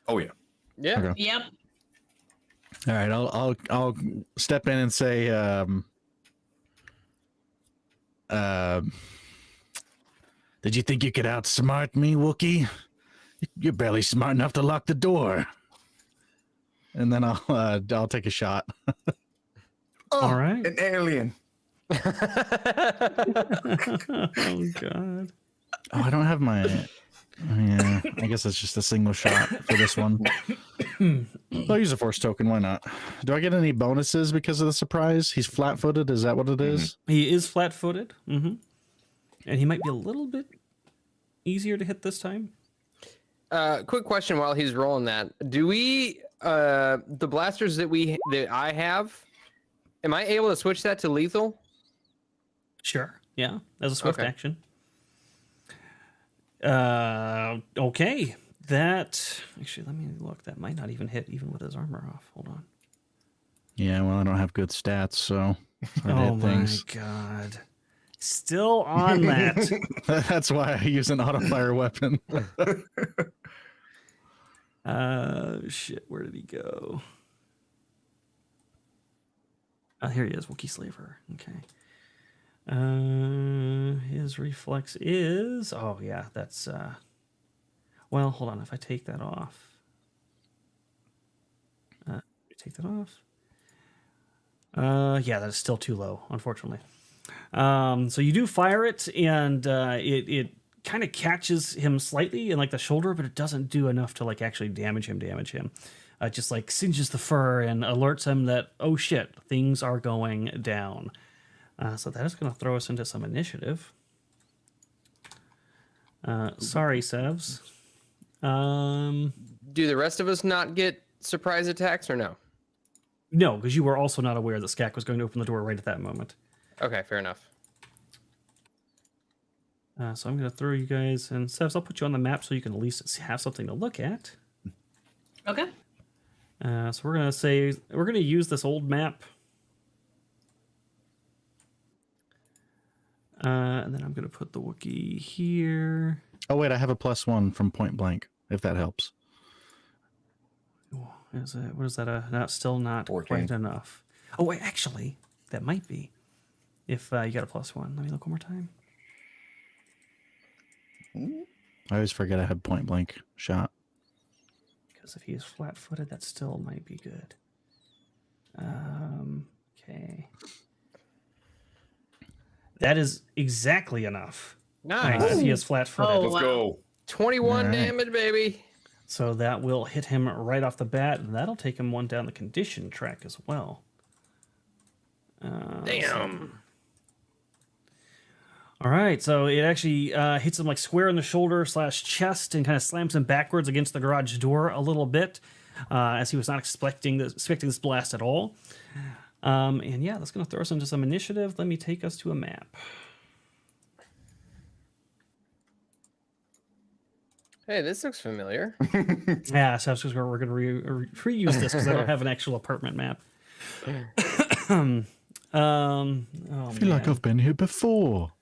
Oh yeah. Yeah. Okay. Yep. All right, I'll step in and say, Did you think you could outsmart me, Wookiee? You're barely smart enough to lock the door. and then I'll take a shot. All right. An alien. Oh, God. Oh, I don't have my. Yeah, I guess it's just a single shot for this one. I'll use a force token. Why not? Do I get any bonuses because of the surprise? He's flat-footed. Is that what it is? He is flat-footed. Mm-hmm. And he might be a little bit easier to hit this time. Quick question while he's rolling that. Do we the blasters that I have, am I able to switch that to lethal? Sure. Yeah, as a swift Okay. action. Okay. That actually, let me look. That might not even hit even with his armor off. Hold on. Yeah. Well, I don't have good stats, so it's hard to Oh hit my things. God. Still on that. That's why I use an auto-fire weapon. Shit. Where did he go? Here he is. Wookiee Slaver. Okay. His reflex is. Oh yeah, that's. Well, hold on. If I take that off. Take that off. Yeah, that's still too low, unfortunately. So you do fire it, and it kind of catches him slightly in like the shoulder, but it doesn't do enough to like actually damage him. It just like singes the fur and alerts him that, oh shit, things are going down. So that is going to throw us into some initiative. Sorry, Sevs. Do the rest of us not get surprise attacks or no? No, because you were also not aware that Skak was going to open the door right at that moment. Okay, fair enough. So I'm going to throw you guys, and Sevs, I'll put you on the map so you can at least have something to look at. Okay. So we're going to use this old map. And then I'm going to put the Wookiee here. Oh wait, I have a +1 from Point Blank. If that helps. What is that? Not still not 14. quite enough. Oh wait, actually, that might be. If you got a +1, let me look one more time. I always forget I have Point Blank shot. Because if he is flat-footed, that still might be good. Okay. That is exactly enough. Nice. If he is flat-footed. Oh, Let's wow. go. 21 All right. damage, baby. So that will hit him right off the bat, and that'll take him one down the condition track as well. Damn. All right, so it actually hits him like square in the shoulder / chest and kind of slams him backwards against the garage door a little bit, as he was not expecting this blast at all. And yeah, that's going to throw us into some initiative. Let me take us to a map. Hey, this looks familiar. Yeah, so we're going to reuse this because I don't have an actual apartment map. Oh, I feel like I've been here before.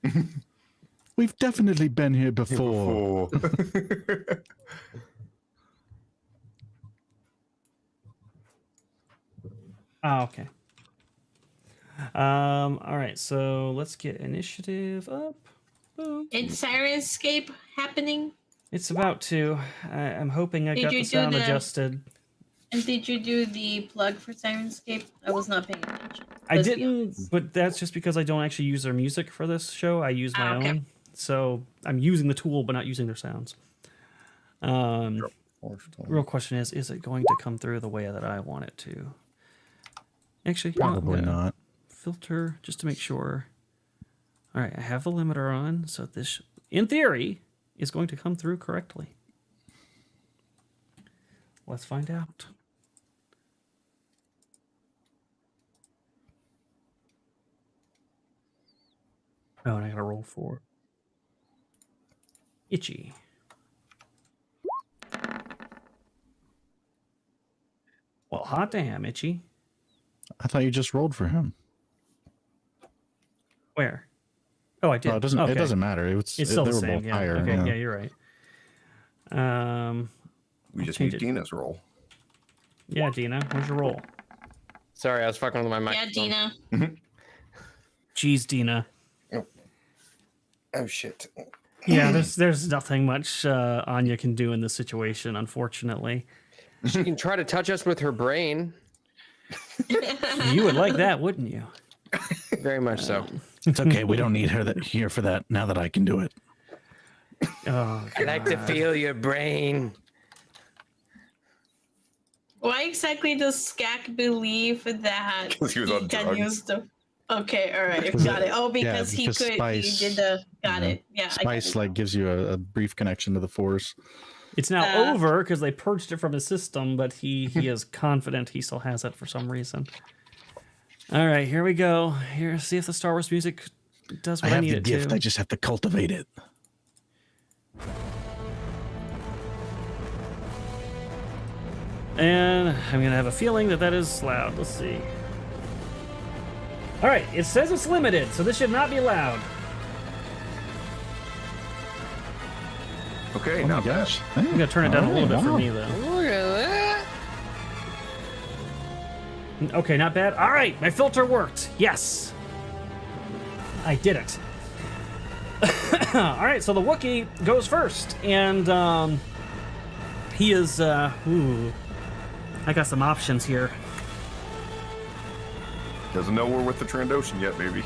We've definitely been here before. Oh, okay. All right, so let's get initiative up. Boom. Is Sirenscape happening? It's about to. I'm hoping I Did got you the do sound the- adjusted. And did you do the plug for Sirenscape? I was not paying attention. I Let's be didn't, honest. but that's just because I don't actually use their music for this show. I use my Okay. own. So I'm using the tool, but not using their sounds. Real question is it going to come through the way that I want it to? Actually, you know what, I'm Probably gonna not. Filter just to make sure. All right, I have the limiter on, so this, in theory, is going to come through correctly. Let's find out. Oh, and I gotta roll 4. Itchy. Well, hot damn, Itchy. I thought you just rolled for him. Where? Oh, I did. No, it doesn't. Okay. It doesn't matter. It's still they the were same. both Yeah. higher. Okay. yeah. Yeah, you're right. We just change need it. Dina's roll. Yeah, Dina, where's your roll? Sorry, I was fucking with my mic. Yeah, Dina. Jeez, Dina. Oh shit. Yeah, there's nothing much Anya can do in this situation, unfortunately. She can try to touch us with her brain. You would like that, wouldn't you? Very much so. It's okay. We don't need her here for that now that I can do it. Oh, I like to feel your brain. Why exactly does Skak believe that 'Cause he was on can drugs. use the? Okay, all right, got it. Oh, because he because could. Spice, he did the. Got you know, it. Yeah. I got Spice it. like gives you a brief connection to the Force. it's now over because they purged it from his system, but he is confident he still has it for some reason. All right, here we go. Here, see if the Star Wars music does I what I, have need the it gift. to. I just have to cultivate it. And I'm gonna have a feeling that is loud. Let's see. All right, it says it's limited, so this should not be loud. Okay, Oh my not bad. gosh! I'm gonna turn it down a little bit for me though. Look at that. Okay, not bad. All right, my filter worked. Yes, I did it. All right, so the Wookiee goes first, and he is. Ooh, I got some options here. Doesn't know we're with the Trandoshan yet, maybe.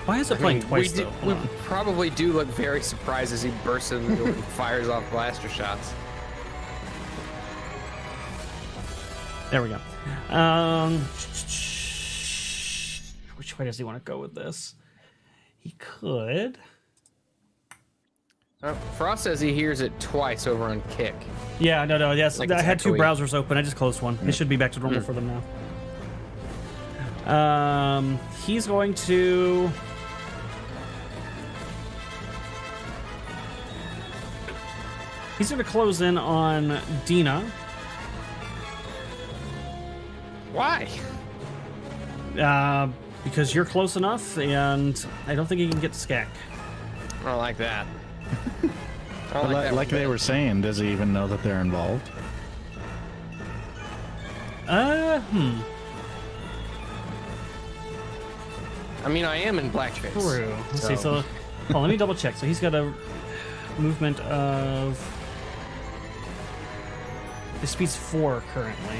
Why is it playing twice though? We Hold on. probably do look very surprised as he bursts in the door and fires off blaster shots. There we go. Which way does he want to go with this? He could. Frost says he hears it twice over on Kick. Yeah, no, yes. Like I it's had 2 echoey. browsers open. I just closed one. They should be back to normal for them now. He's going to He's going to close in on Dina. Why? Because you're close enough, and I don't think he can get to Skak. I don't like that. I don't Like, that like they were saying, does he even know that they're involved? I mean, I am in blackface. True. Let's see. So, well, let me double check. So he's got a movement of. His speed's 4 currently.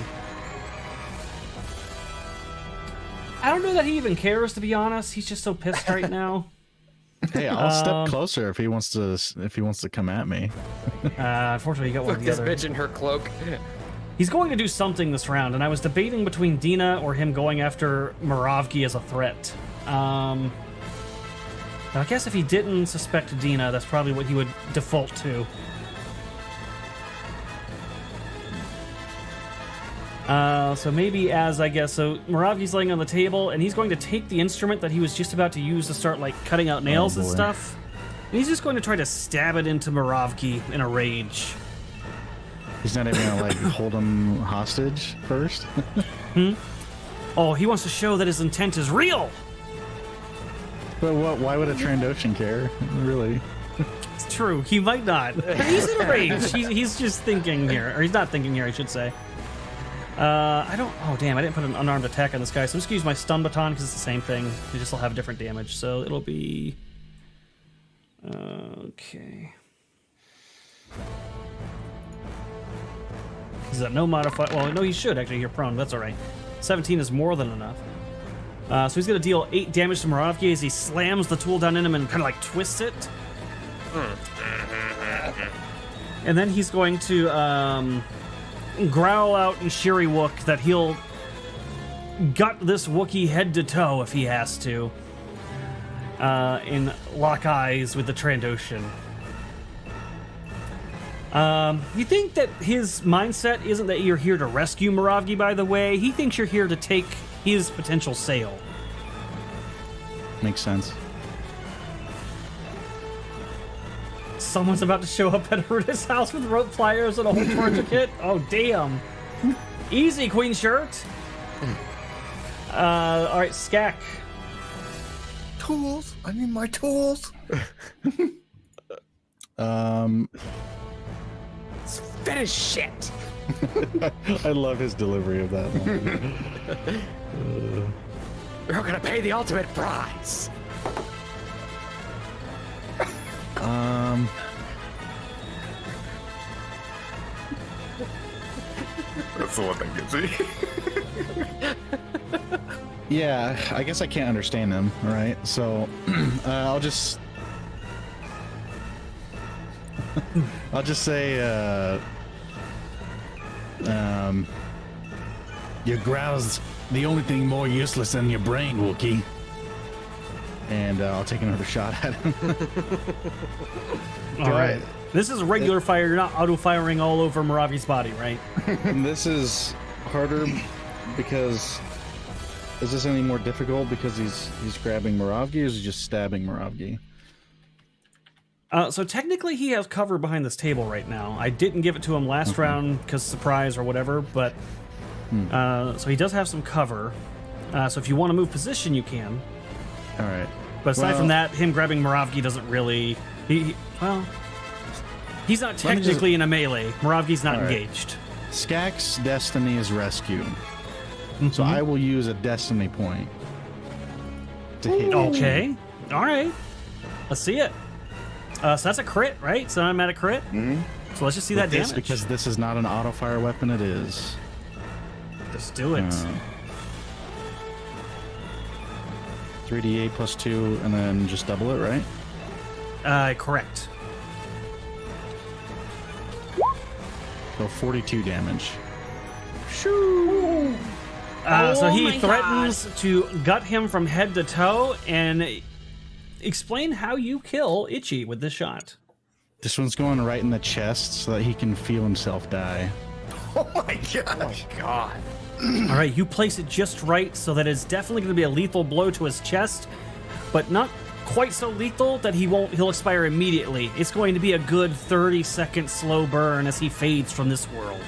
I don't know that he even cares, to be honest. He's just so pissed right now. Hey, I'll step closer if he wants to come at me. Unfortunately, you got one Look, of the this other. bitch in her cloak. He's going to do something this round, and I was debating between Dina or him going after Moravgi as a threat. Now I guess if he didn't suspect Dina, that's probably what he would default to. So maybe as, I guess, so Moravgi's laying on the table, and he's going to take the instrument that he was just about to use to start, like, cutting out nails and boy. stuff. And he's just going to try to stab it into Moravgi in a rage. He's not even gonna like hold him hostage first. Oh, he wants to show that his intent is real! But what? Why would a Trandoshan care? Really? It's true, he might not. But he's in a rage. He's just thinking here. Or he's not thinking here, I should say. I don't... Oh, damn, I didn't put an unarmed attack on this guy, so I'm just going to use my stun baton because it's the same thing. It just will have different damage, so it'll be... Okay. He's got no modifier... Well, no, he should, actually. You're prone. That's all right. 17 is more than enough. So he's going to deal 8 damage to Moravgi as he slams the tool down in him and kind of like twists it. And then he's going to growl out in Shiri Wook that he'll gut this Wookiee head to toe if he has to. And lock eyes with the Trandoshan. You think that his mindset isn't that you're here to rescue Moravgi, by the way. He thinks you're here to take his potential sale. Makes sense. Someone's about to show up at Erudi's house with rope pliers and a whole tourniquet. Oh, damn. Easy, Queen Shirt. All right, Skak. Tools. I need my tools. Finish shit. I love his delivery of that one. You're gonna pay the ultimate price. That's the one that gets me. Yeah, I guess I can't understand him, right? So I'll just say Your growl's the only thing more useless than your brain, Wookiee. and I'll take another shot at him. All right. This is regular fire. You're not auto-firing all over Moravgi's body, right? And this is harder because is this any more difficult because he's grabbing Moravgi, or is he just stabbing Moravgi? So technically he has cover behind this table right now. I didn't give it to him last round because surprise or whatever, but so he does have some cover. So if you want to move position, you can. All right. But aside from that, him grabbing Moravgi doesn't really... He's not technically in a melee. Moravgi's not engaged. Skak's destiny is rescue. So I will use a destiny point to hit. Okay. All right. Let's see it. So that's a crit, right? So I'm at a crit. So let's just see that damage. Because this is not an auto fire weapon, it is. Just do it. 3d8 plus 2, and then just double it, right? Correct. So 42 damage. So Oh he my threatens to gut him from head to toe, and explain how you kill Itchy with this shot. This one's going right in the chest so that he can feel himself die. Oh my gosh. God. All right, you place it just right so that it's definitely going to be a lethal blow to his chest, but not quite so lethal that he'll expire immediately. It's going to be a good 30-second slow burn as he fades from this world.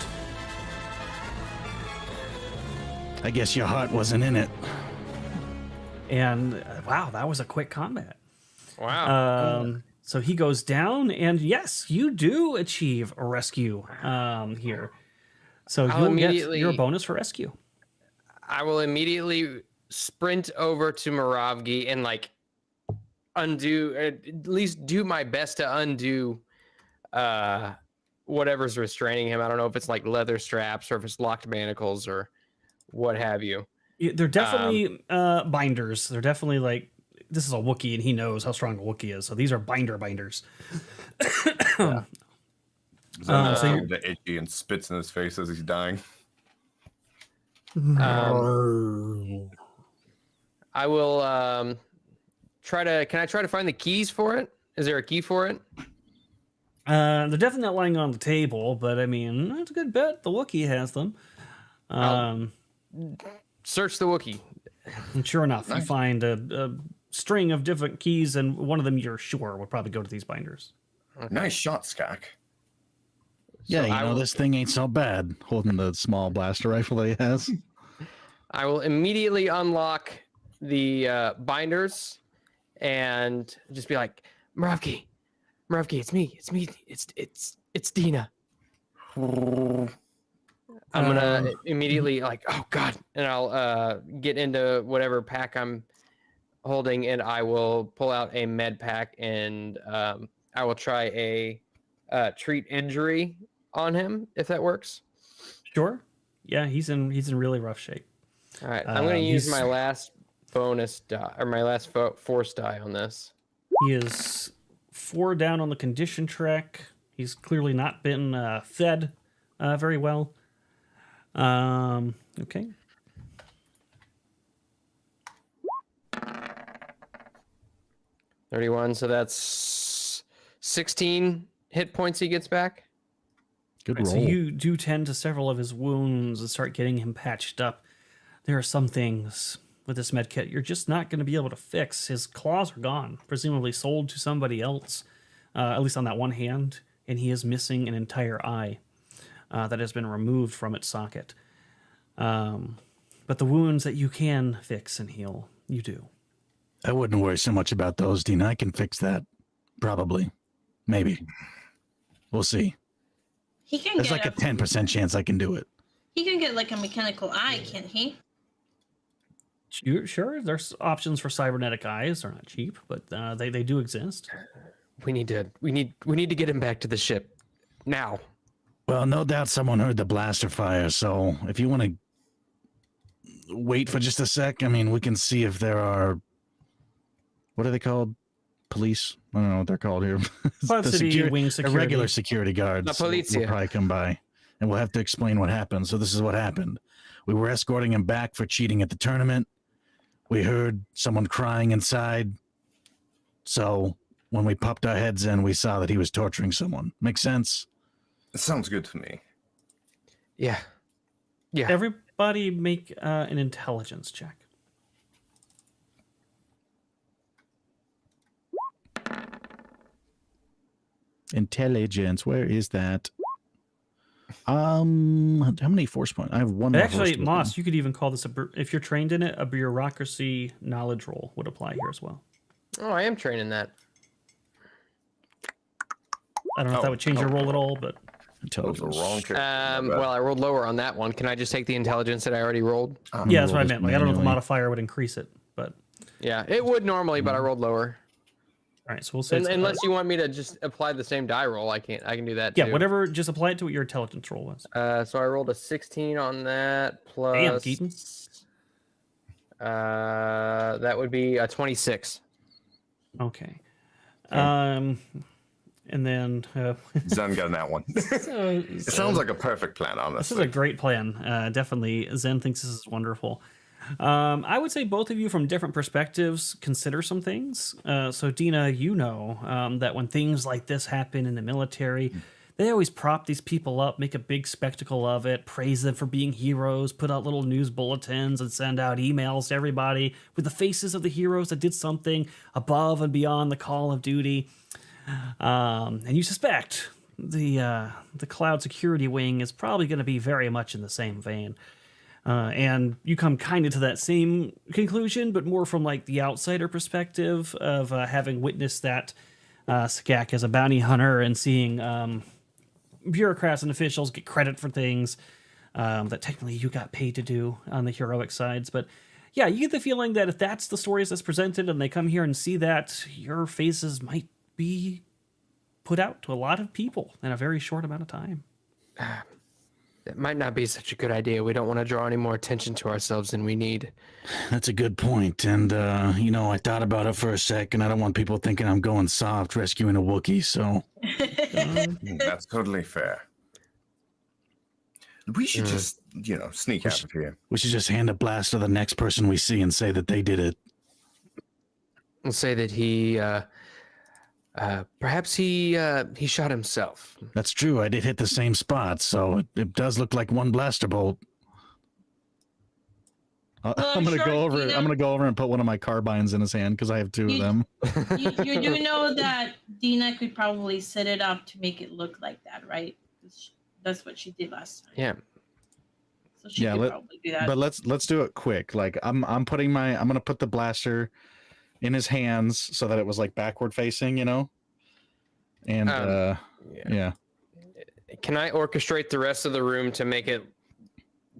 I guess your heart wasn't in it. And wow, that was a quick combat. Wow. So he goes down, and yes, you do achieve a rescue here. So you'll get your bonus for rescue. I will immediately sprint over to Moravgi and like undo, at least do my best to undo whatever's restraining him. I don't know if it's like leather straps or if it's locked manacles or what have you. They're definitely binders. They're definitely like, this is a Wookiee, and he knows how strong a Wookiee is. So these are binders. Yeah. So the itchy and spits in his face as he's dying. I will Can I try to find the keys for it? Is there a key for it? they're definitely not lying on the table, but I mean, that's a good bet. The Wookiee has them. Search the Wookiee. And sure enough, you find a string of different keys, and one of them you're sure would probably go to these binders. Okay. Nice shot, Skak. Yeah, So you know, this thing ain't so bad, holding the small blaster rifle that he has. I will immediately unlock the binders and just be like, Moravgi, it's me, it's Dina. I'm gonna immediately like, oh God, and I'll get into whatever pack I'm holding, and I will pull out a med pack, and I will try a treat injury on him if that works. Sure. Yeah, he's in really rough shape. All right, I'm gonna use my last bonus die or my last force die on this. He is 4 down on the condition track. He's clearly not been fed very well. Okay. $31, so that's 16 hit points he gets back. Good Right, roll. so you do tend to several of his wounds and start getting him patched up. There are some things with this med kit you're just not going to be able to fix. His claws are gone, presumably sold to somebody else, at least on that one hand, and he is missing an entire eye that has been removed from its socket. But the wounds that you can fix and heal, you do. I wouldn't worry so much about those, Dean. I can fix that. Probably. Maybe. We'll see. He can There's get like a 10% chance I can do it. He can get like a mechanical eye, can't he? Sure, there's options for cybernetic eyes. They're not cheap, but they do exist. We need to get him back to the ship now. Well, no doubt someone heard the blaster fire, so if you want to wait for just a sec, I mean, we can see if there are, what are they called? Police? I don't know what they're called here. Five City Wing The Security. regular security guards La Polizia. will probably come by, and we'll have to explain what happened. So this is what happened. We were escorting him back for cheating at the tournament. We heard someone crying inside. So when we popped our heads in, we saw that he was torturing someone. Makes sense? It sounds good to me. Yeah. Everybody make an intelligence check. Intelligence. Where is that? How many force points? I have one. more Actually, force Moss, point. you could even call this if you're trained in it, a bureaucracy knowledge roll would apply here as well. Oh, I am training that. I don't know if that would change your roll at all, but That was the wrong character. Well, I rolled lower on that one. Can I just take the intelligence that I already rolled? yeah, that's what I roll meant. this Like, I don't know if the manually. modifier would increase it, but Yeah, it would normally, but I rolled lower. all right. So we'll say it's- Unless you want me to just apply the same die roll, I can do that yeah, too. whatever. Just apply it to what your intelligence roll was. So I rolled a 16 on that plus. Damn, Keaton. That would be a 26. Okay. And then Zen got that one. It sounds like a perfect plan, this is honestly. a great plan. Definitely, Zen thinks this is wonderful. I would say both of you, from different perspectives, consider some things. So, Dina, you know that when things like this happen in the military, they always prop these people up, make a big spectacle of it, praise them for being heroes, put out little news bulletins and send out emails to everybody with the faces of the heroes that did something above and beyond the call of duty. And you suspect the cloud security wing is probably going to be very much in the same vein. And you come kind of to that same conclusion, but more from like the outsider perspective of having witnessed that Skak as a bounty hunter and seeing bureaucrats and officials get credit for things that technically you got paid to do on the heroic sides. But yeah, you get the feeling that if that's the stories that's presented and they come here and see that, your faces might be put out to a lot of people in a very short amount of time. It might not be such a good idea. We don't want to draw any more attention to ourselves than we need. That's a good point. And, I thought about it for a second. I don't want people thinking I'm going soft rescuing a Wookiee, so. That's totally fair. We should just, sneak out of here. We should just hand a blast to the next person we see and say that they did it. We'll say that he, perhaps he shot himself. That's true. I did hit the same spot, so it does look like one blaster bolt. I'm gonna go over. I'm gonna go over and put one of my carbines in his hand because I have two of them. You do know that Dina could probably set it up to make it look like that, right? That's what she did last time. Yeah. So she could probably do that. But let's do it quick. Like I'm gonna put the blaster in his hands so that it was like backward facing, And yeah. Can I orchestrate the rest of the room to make it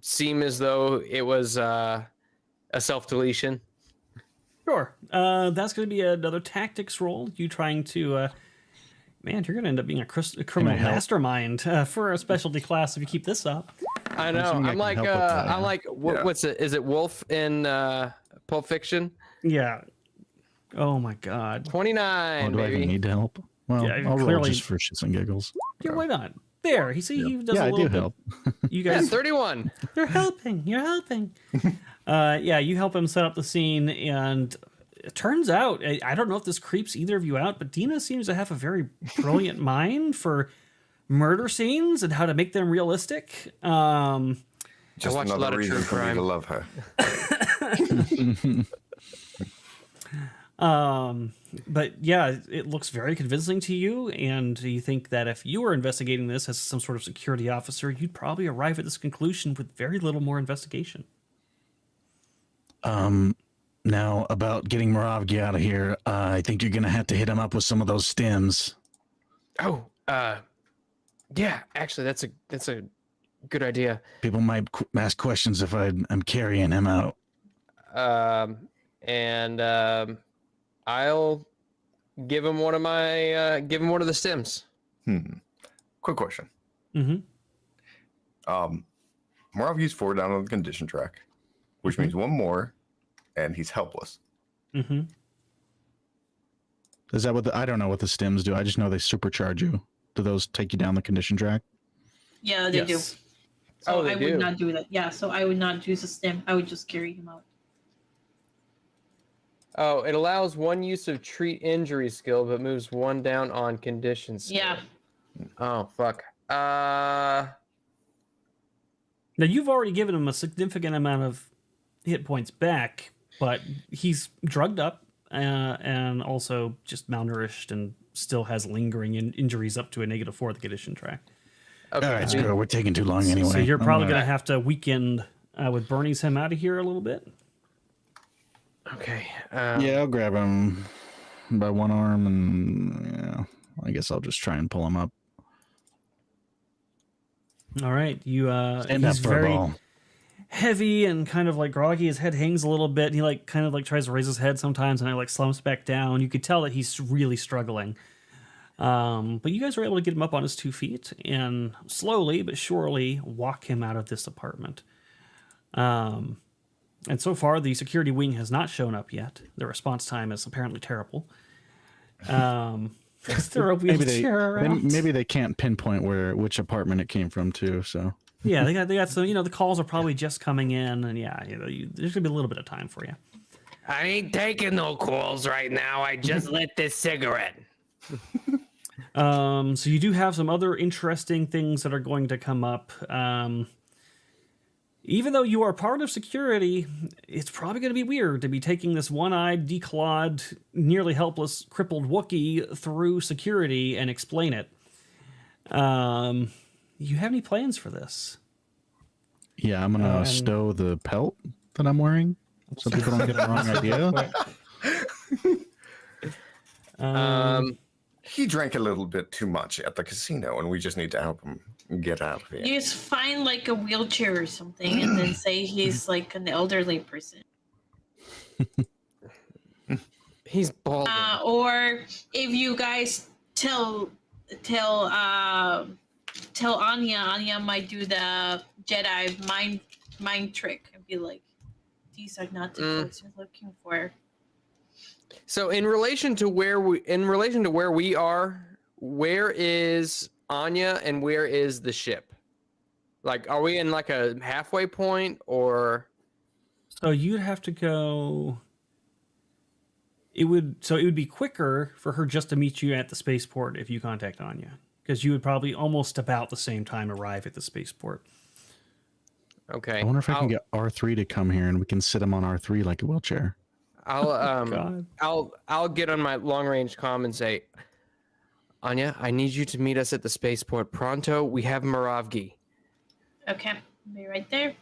seem as though it was a self-deletion? Sure. That's going to be another tactics roll. You trying to... man, you're going to end up being a criminal mastermind for a specialty class if you keep this up. I know. I'm like, what's it? Is it Wolf in Pulp Fiction? Yeah. Oh my God. 29. Do I even need to help? Well, Yeah, I'll roll clearly- just for shits and giggles. Yeah, why not? There. He does Yeah, a I little do bit. help. You Yeah, guys, 31. you're helping. You're helping. Yeah, you help him set up the scene, and it turns out, I don't know if this creeps either of you out, but Dina seems to have a very brilliant mind for murder scenes and how to make them realistic. Just watched a lot another of true reason for me crime. to love her. But yeah, it looks very convincing to you, and you think that if you were investigating this as some sort of security officer, you'd probably arrive at this conclusion with very little more investigation. Now, about getting Moravgi out of here, I think you're going to have to hit him up with some of those stims. Oh, yeah, actually, that's a good idea. People might ask questions if I'm carrying him out. I'll give him one of the stims. Quick question. Mm-hmm. Moravgi's 4 down on the condition track, which means one more, and he's helpless. Mm-hmm. Is that what I don't know what the stims do. I just know they supercharge you. Do those take you down the condition track? Yeah, they do. Yes. So they I would do. not do that. Yeah, so I would not use a stem. I would just carry him out. Oh, it allows one use of treat injury skill, but moves one down on condition skill. Yeah. Oh, fuck. Now, you've already given him a significant amount of hit points back, but he's drugged up and also just malnourished and still has lingering injuries up to a -4 at the condition track. Okay. All right, screw it. We're taking too long anyway. So you're probably I'm going to have to weekend with Bernie's him out of here a little bit. Okay. Yeah, I'll grab him by one arm, and I guess I'll just try and pull him up. All right, you Stand up he's for a very ball. heavy and kind of like groggy. His head hangs a little bit. And he kind of tries to raise his head sometimes, and it slumps back down. You could tell that he's really struggling. But you guys were able to get him up on his 2 feet and slowly but surely walk him out of this apartment. And so far, the security wing has not shown up yet. The response time is apparently terrible. Is there a wheelchair around? Maybe they can't pinpoint which apartment it came from too. So Yeah, they got some. The calls are probably just coming in, and there's gonna be a little bit of time for you. I ain't taking no calls right now. I just lit this cigarette. So you do have some other interesting things that are going to come up. Even though you are part of security, it's probably going to be weird to be taking this one-eyed, declawed, nearly helpless, crippled Wookiee through security and explain it. You have any plans for this? Yeah, I'm gonna stow the pelt that I'm wearing so people don't get the wrong idea. He drank a little bit too much at the casino, and we just need to help him get out of here. You just find like a wheelchair or something, and then say he's like an elderly person. He's bald. Or if you guys tell Anya might do the Jedi mind trick and be like, these are not the clothes you're looking for. So in relation to where we are, where is Anya and where is the ship? Like, are we in like a halfway point or? So you'd have to go. It would be quicker for her just to meet you at the spaceport if you contact Anya, because you would probably almost about the same time arrive at the spaceport. Okay. I wonder if I can get R3 to come here and we can sit him on R3 like a wheelchair. I'll get on my long range comm and say, Anya, I need you to meet us at the spaceport pronto. We have Moravgi. Okay, I'll be right there.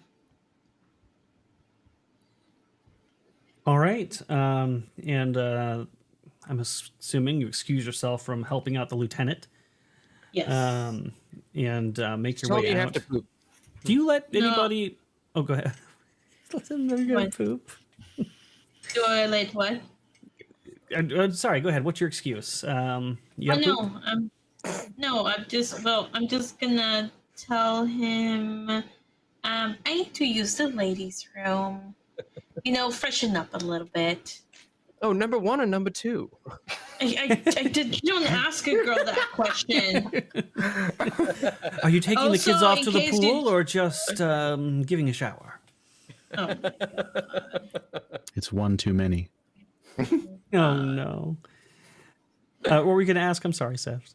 All right, and I'm assuming you excuse yourself from helping out the lieutenant. Yes. And make your Told way you out. have to poop. Do you let No. anybody? Oh, go ahead. Let them know you're gonna What? poop. Do I let what? Sorry, go ahead. What's your excuse? You have poop? I'm just gonna tell him I need to use the ladies' room. Freshen up a little bit. Oh, number 1 or number 2? I don't ask a girl that question. Are you taking the kids Also, off in to the case pool you- or just giving a shower? Oh, my God. It's one too many. Oh no. What were we gonna ask? I'm sorry, Seth.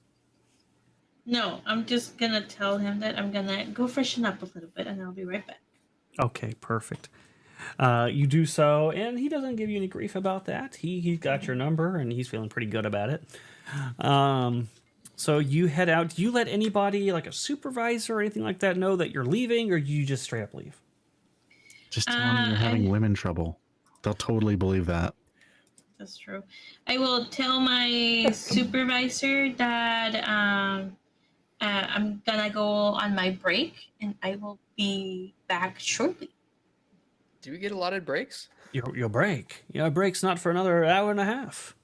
No, I'm just gonna tell him that I'm gonna go freshen up a little bit, and I'll be right back. Okay, perfect. You do so, and he doesn't give you any grief about that. He got your number, and he's feeling pretty good about it. So you head out. Do you let anybody, like a supervisor or anything like that, know that you're leaving, or you just straight up leave? Just tell them you're having women trouble. They'll totally believe that. That's true. I will tell my supervisor that I'm gonna go on my break, and I will be back shortly. Do we get allotted breaks? Your break. Your break's not for another hour and a half.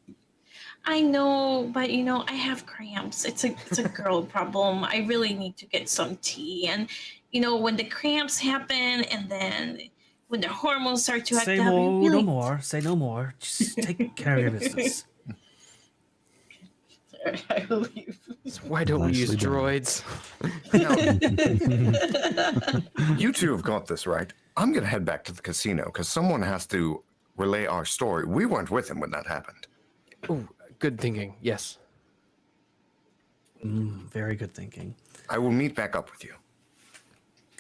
I know, but I have cramps. It's a girl problem. I really need to get some tea, and when the cramps happen, and then when the hormones start to act Say up, no, really... no more. Say no more. Just take care of your business. I will leave. So why don't we use Nicely done. droids? You two have got this, right? I'm going to head back to the casino because someone has to relay our story. We weren't with him when that happened. Ooh, good thinking. Yes. Very good thinking. I will meet back up with you.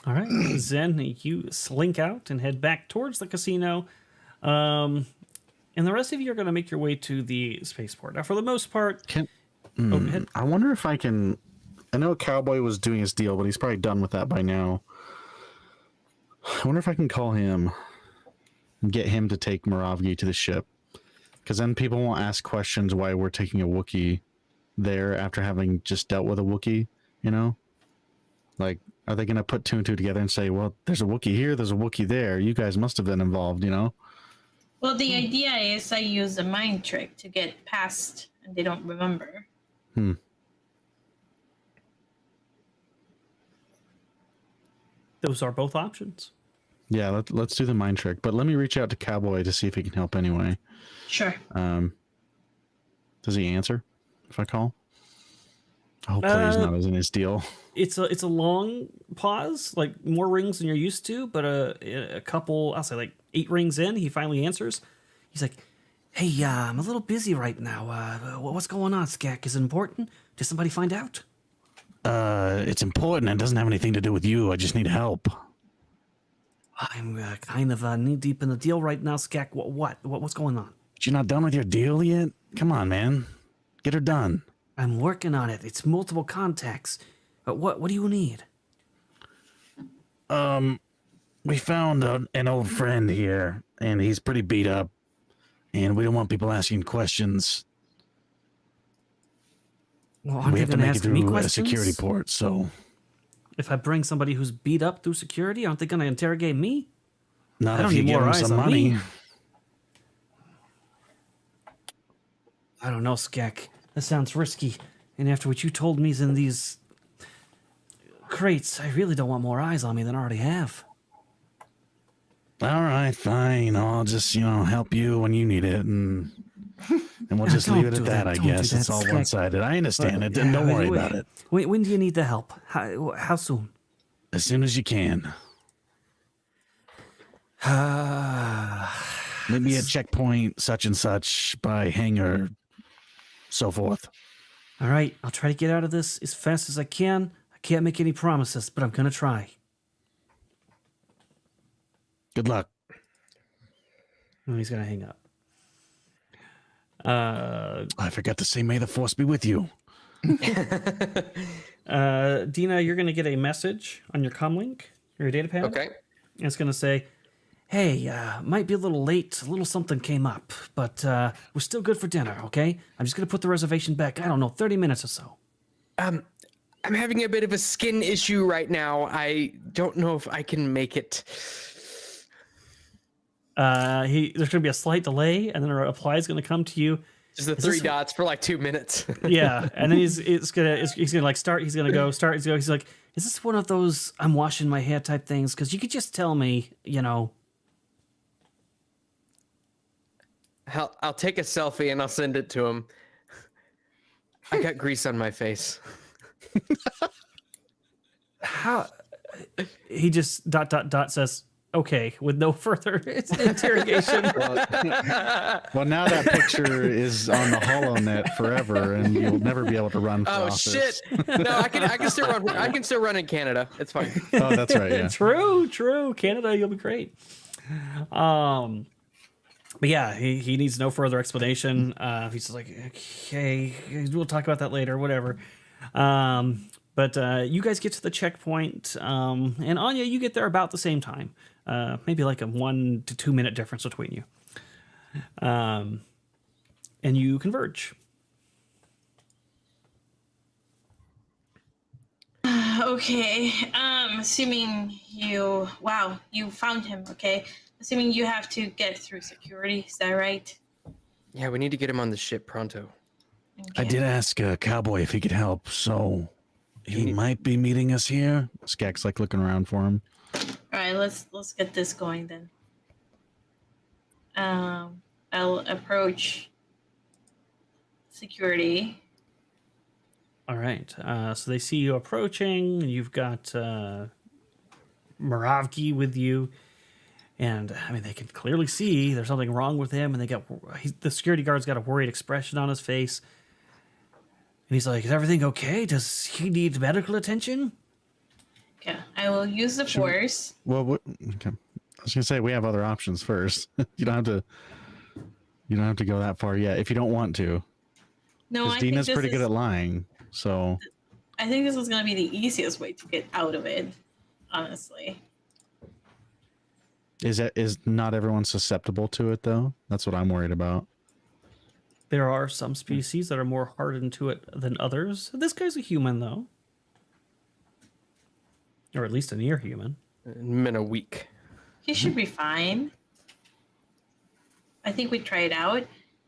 All right, Zen, you slink out and head back towards the casino. And the rest of you are going to make your way to the spaceport. Now, for the most part... go ahead. I wonder if I can... I know Cowboy was doing his deal, but he's probably done with that by now. I wonder if I can call him and get him to take Moravgi to the ship. Because then people won't ask questions why we're taking a Wookiee there after having just dealt with a Wookiee, Like, are they going to put 2 and 2 together and say, well, there's a Wookiee here, there's a Wookiee there. You guys must have been involved, Well, the idea is I use a mind trick to get past, and they don't remember. Those are both options. Yeah, let's do the mind trick. But let me reach out to Cowboy to see if he can help anyway. Sure. Does he answer if I call? Hopefully he's not as in his deal. It's a long pause, like more rings than you're used to, but a couple, I'll say like 8 rings in, he finally answers. He's like, Hey, I'm a little busy right now. What's going on, Skek? Is it important? Did somebody find out? It's important. It doesn't have anything to do with you. I just need help. I'm kind of knee deep in the deal right now, Skek. What's going on? But you're not done with your deal yet? Come on, man. Get her done. I'm working on it. It's multiple contacts. What do you need? We found an old friend here, and he's pretty beat up, and we don't want people asking questions. Well, aren't We they have to gonna make it ask me through a questions? security port, so If I bring somebody who's beat up through security, aren't they going to interrogate me? not I if don't you need give more him eyes some on money. me. I don't know, Skek. That sounds risky. And after what you told me's in these crates, I really don't want more eyes on me than I already have. All right, fine. I'll just, help you when you need it, and we'll just Don't leave it do at that, that. I Don't do guess. that, It's all Skek. one-sided. I understand it. Yeah, Don't worry wait. about it. When do you need the help? How soon? As soon as you can. Maybe at checkpoint such and such by hangar, so forth. All right, I'll try to get out of this as fast as I can. I can't make any promises, but I'm going to try. Good luck. And he's going to hang up. I forgot to say, may the force be with you. Dina, you're going to get a message on your comlink, your data pad. Okay. And it's going to say, hey, might be a little late. A little something came up, but we're still good for dinner, okay? I'm just going to put the reservation back, I don't know, 30 minutes or so. I'm having a bit of a skin issue right now. I don't know if I can make it. There's going to be a slight delay, and then a reply is going to come to you. Just the Is three this- dots for like 2 minutes. Yeah, and then he's gonna like start. He's gonna go start. He's like, is this one of those I'm washing my hair type things? Because you could just tell me, I'll take a selfie and I'll send it to him. I got grease on my face. how. He just ... says okay with no further interrogation. Well, now that picture is on the HoloNet forever, and you'll never be able to run for Oh office. shit! No, I can still run. I can still run in Canada. It's fine. Oh, that's right. Yeah. True. Canada, you'll be great. But yeah, he needs no further explanation. He's just like, okay, we'll talk about that later, whatever. But you guys get to the checkpoint, and Anya, you get there about the same time. Maybe like a 1 to 2 minute difference between you. And you converge. Okay. Assuming you found him, okay. Assuming you have to get through security, is that right? Yeah, we need to get him on the ship pronto. I Okay. did ask Cowboy if he could help, so he need- might be meeting us here. Skek's like looking around for him. All right, let's get this going then. I'll approach security. All right. So they see you approaching. You've got Moravki with you. And I mean, they can clearly see there's something wrong with him. And the security guard's got a worried expression on his face. And he's like, is everything okay? Does he need medical attention? Okay, I will use the force. Well, okay. I was gonna say we have other options first. You don't have to go that far yet if you don't want to. No, Because I think Dina's this pretty good is, at lying. So I think this is gonna be the easiest way to get out of it. Honestly. is not everyone susceptible to it though? That's what I'm worried about. There are some species that are more hardened to it than others. This guy's a human, though. Or at least a near human. In a week. He should be fine. I think we try it out.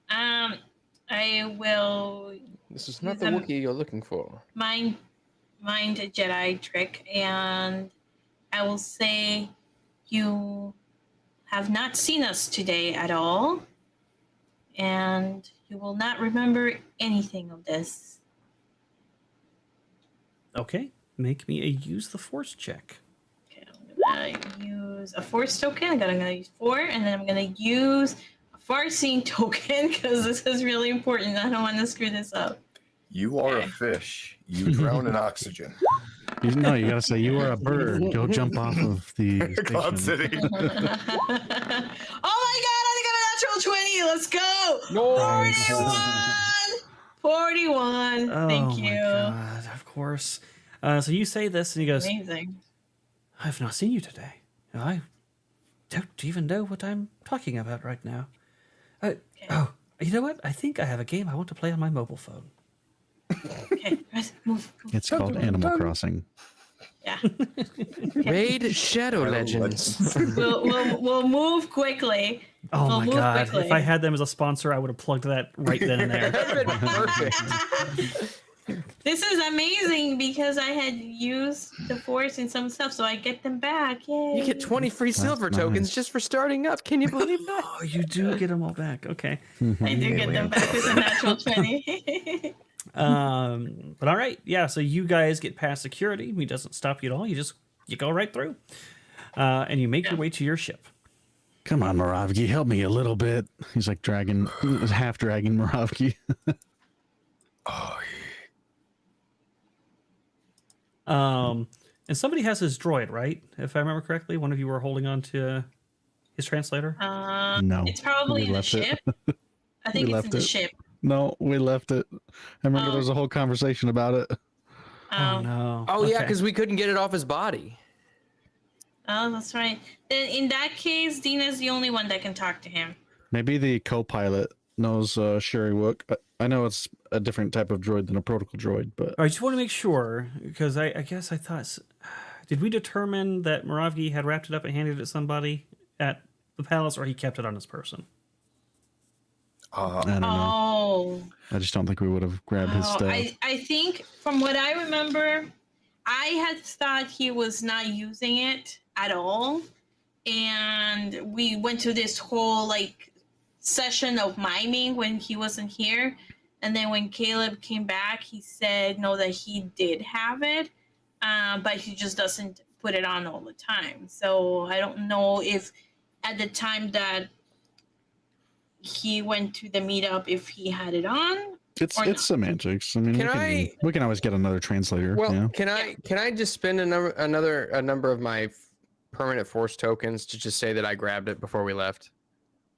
I will This is not the Um, Wookiee you're looking for. mind a Jedi trick, and I will say you have not seen us today at all, and you will not remember anything of this. Okay. Make me a use the force check. Okay, I'm gonna use a force token. I'm gonna use 4, and then I'm gonna use a far-seeing token because this is really important. I don't want to screw this up. You are a fish. You drown in oxygen. You gotta say you are a bird. Go jump off of the Cloud station. City. Oh my god, I got a natural 20. Let's go. No. 41. Oh Thank my you. God, of course. So you say this, and he goes, Amazing. I've not seen you today. I don't even know what I'm talking about right now. Oh, you know what? I think I have a game I want to play on my mobile phone. Okay, guys, move. It's called Animal Crossing. Yeah. Raid Shadow Legends. We'll move quickly. Oh We'll my move God. quickly. If I had them as a sponsor, I would have plugged that right then and there. That'd been perfect. This is amazing because I had used the force in some stuff, so I get them back. Yay. You get 20 free silver tokens nice. just for starting up. Can you believe that? Oh, you do get them all back. Okay. I do get them back with a natural 20. But all right. Yeah. So you guys get past security. He doesn't stop you at all. You go right through. And you make your way to your ship. Come on, Moravgi, help me a little bit. He's like half dragging Moravgi. Oh, And somebody has his droid, right? If I remember correctly, one of you were holding on to his translator. No, It's probably we in the left it. ship. I think We it's in left the it. ship. No, we left it. I remember Oh. there was a whole conversation about it. Oh no. Oh, yeah, Okay. because we couldn't get it off his body. Oh, that's right. Then in that case, Dina's the only one that can talk to him. Maybe the co-pilot knows Sherry Wook. I know it's a different type of droid than a protocol droid, but I just want to make sure because I guess I thought. Did we determine that Moravgi had wrapped it up and handed it to somebody at the palace, or he kept it on his person? I don't know. Oh. I just don't think we would have grabbed his stuff. I think from what I remember, I had thought he was not using it at all. And we went to this whole like session of miming when he wasn't here. And then when Caleb came back, he said no, that he did have it, but he just doesn't put it on all the time. So I don't know if at the time that he went to the meetup, if he had it on. It's or not. semantics. I mean, we can always get another translator. Well, yeah. can I just spend a number of my permanent force tokens to just say that I grabbed it before we left?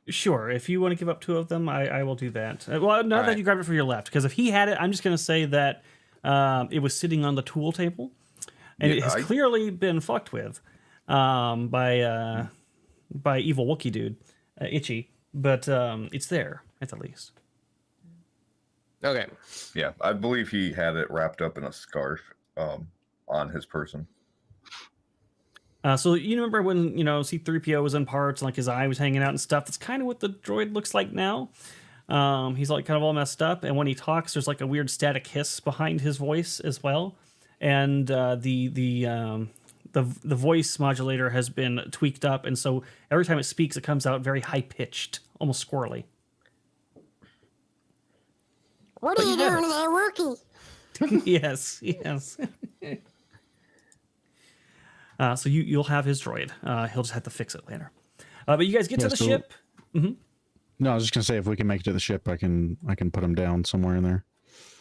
Sure. If you want to give up 2 of them, I will do that. Well, not that right. you grabbed it for your left, because if he had it, I'm just going to say that it was sitting on the tool table, and it has clearly been fucked with by evil Wookiee dude, Itchy. But it's there at the least. Okay. yeah. I believe he had it wrapped up in a scarf on his person. So you remember when C-3PO was in parts and like his eye was hanging out and stuff? That's kind of what the droid looks like now. He's like kind of all messed up, and when he talks, there's like a weird static hiss behind his voice as well, and the voice modulator has been tweaked up, and so every time it speaks, it comes out very high pitched, almost squirrely. What are you doing there, Wookie? Yes. So you'll have his droid. He'll just have to fix it later. But you guys get to the ship. No, I was just gonna say if we can make it to the ship, I can put him down somewhere in there.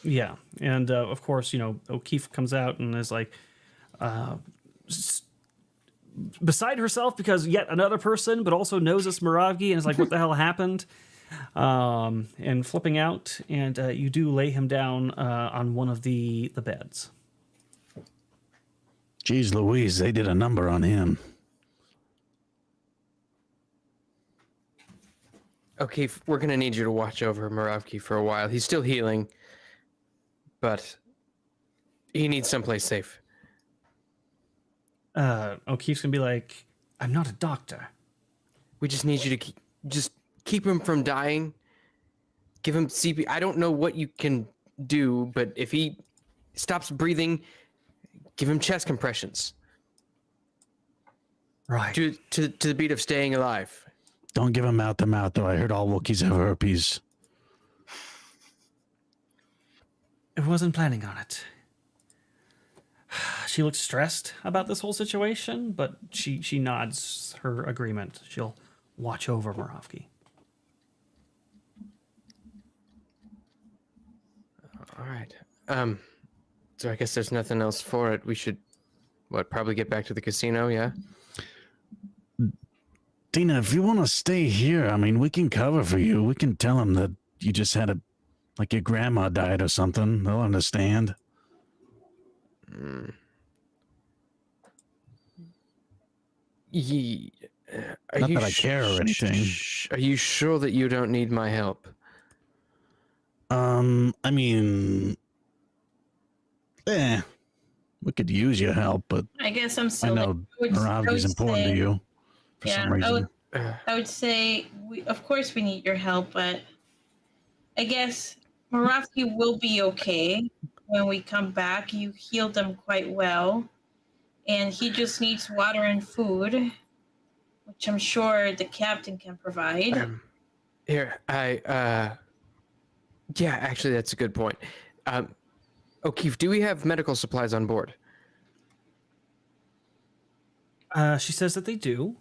Yeah, and of course, O'Keefe comes out and is like beside herself because yet another person, but also knows it's Moravgi and is like, "What the hell happened?" And flipping out, and you do lay him down on one of the beds. Jeez Louise, they did a number on him. Okay, we're gonna need you to watch over Moravki for a while. He's still healing, but he needs someplace safe. O'Keefe's gonna be like, "I'm not a doctor." We just need you to keep him from dying. Give him CP. I don't know what you can do, but if he stops breathing, give him chest compressions. Right. To the beat of staying alive. Don't give him mouth to mouth, though. I heard all Wookiees have herpes. I wasn't planning on it. She looks stressed about this whole situation, but she nods her agreement. She'll watch over Moravki. All right. So I guess there's nothing else for it. We should, probably get back to the casino, yeah? Dina, if you want to stay here, I mean, we can cover for you. We can tell them that you just had like your grandma died or something. They'll understand. Mm. Not that I care or anything. Are you sure that you don't need my help? I mean, we could use your help, but I guess I'm I still. know I would Moravgi's important say- to you for some reason. I would say, of course, we need your help, but I guess Moravgi will be okay when we come back. You healed him quite well, and he just needs water and food, which I'm sure the captain can provide. Here, yeah, actually, that's a good point. O'Keefe, do we have medical supplies on board? She says that they do.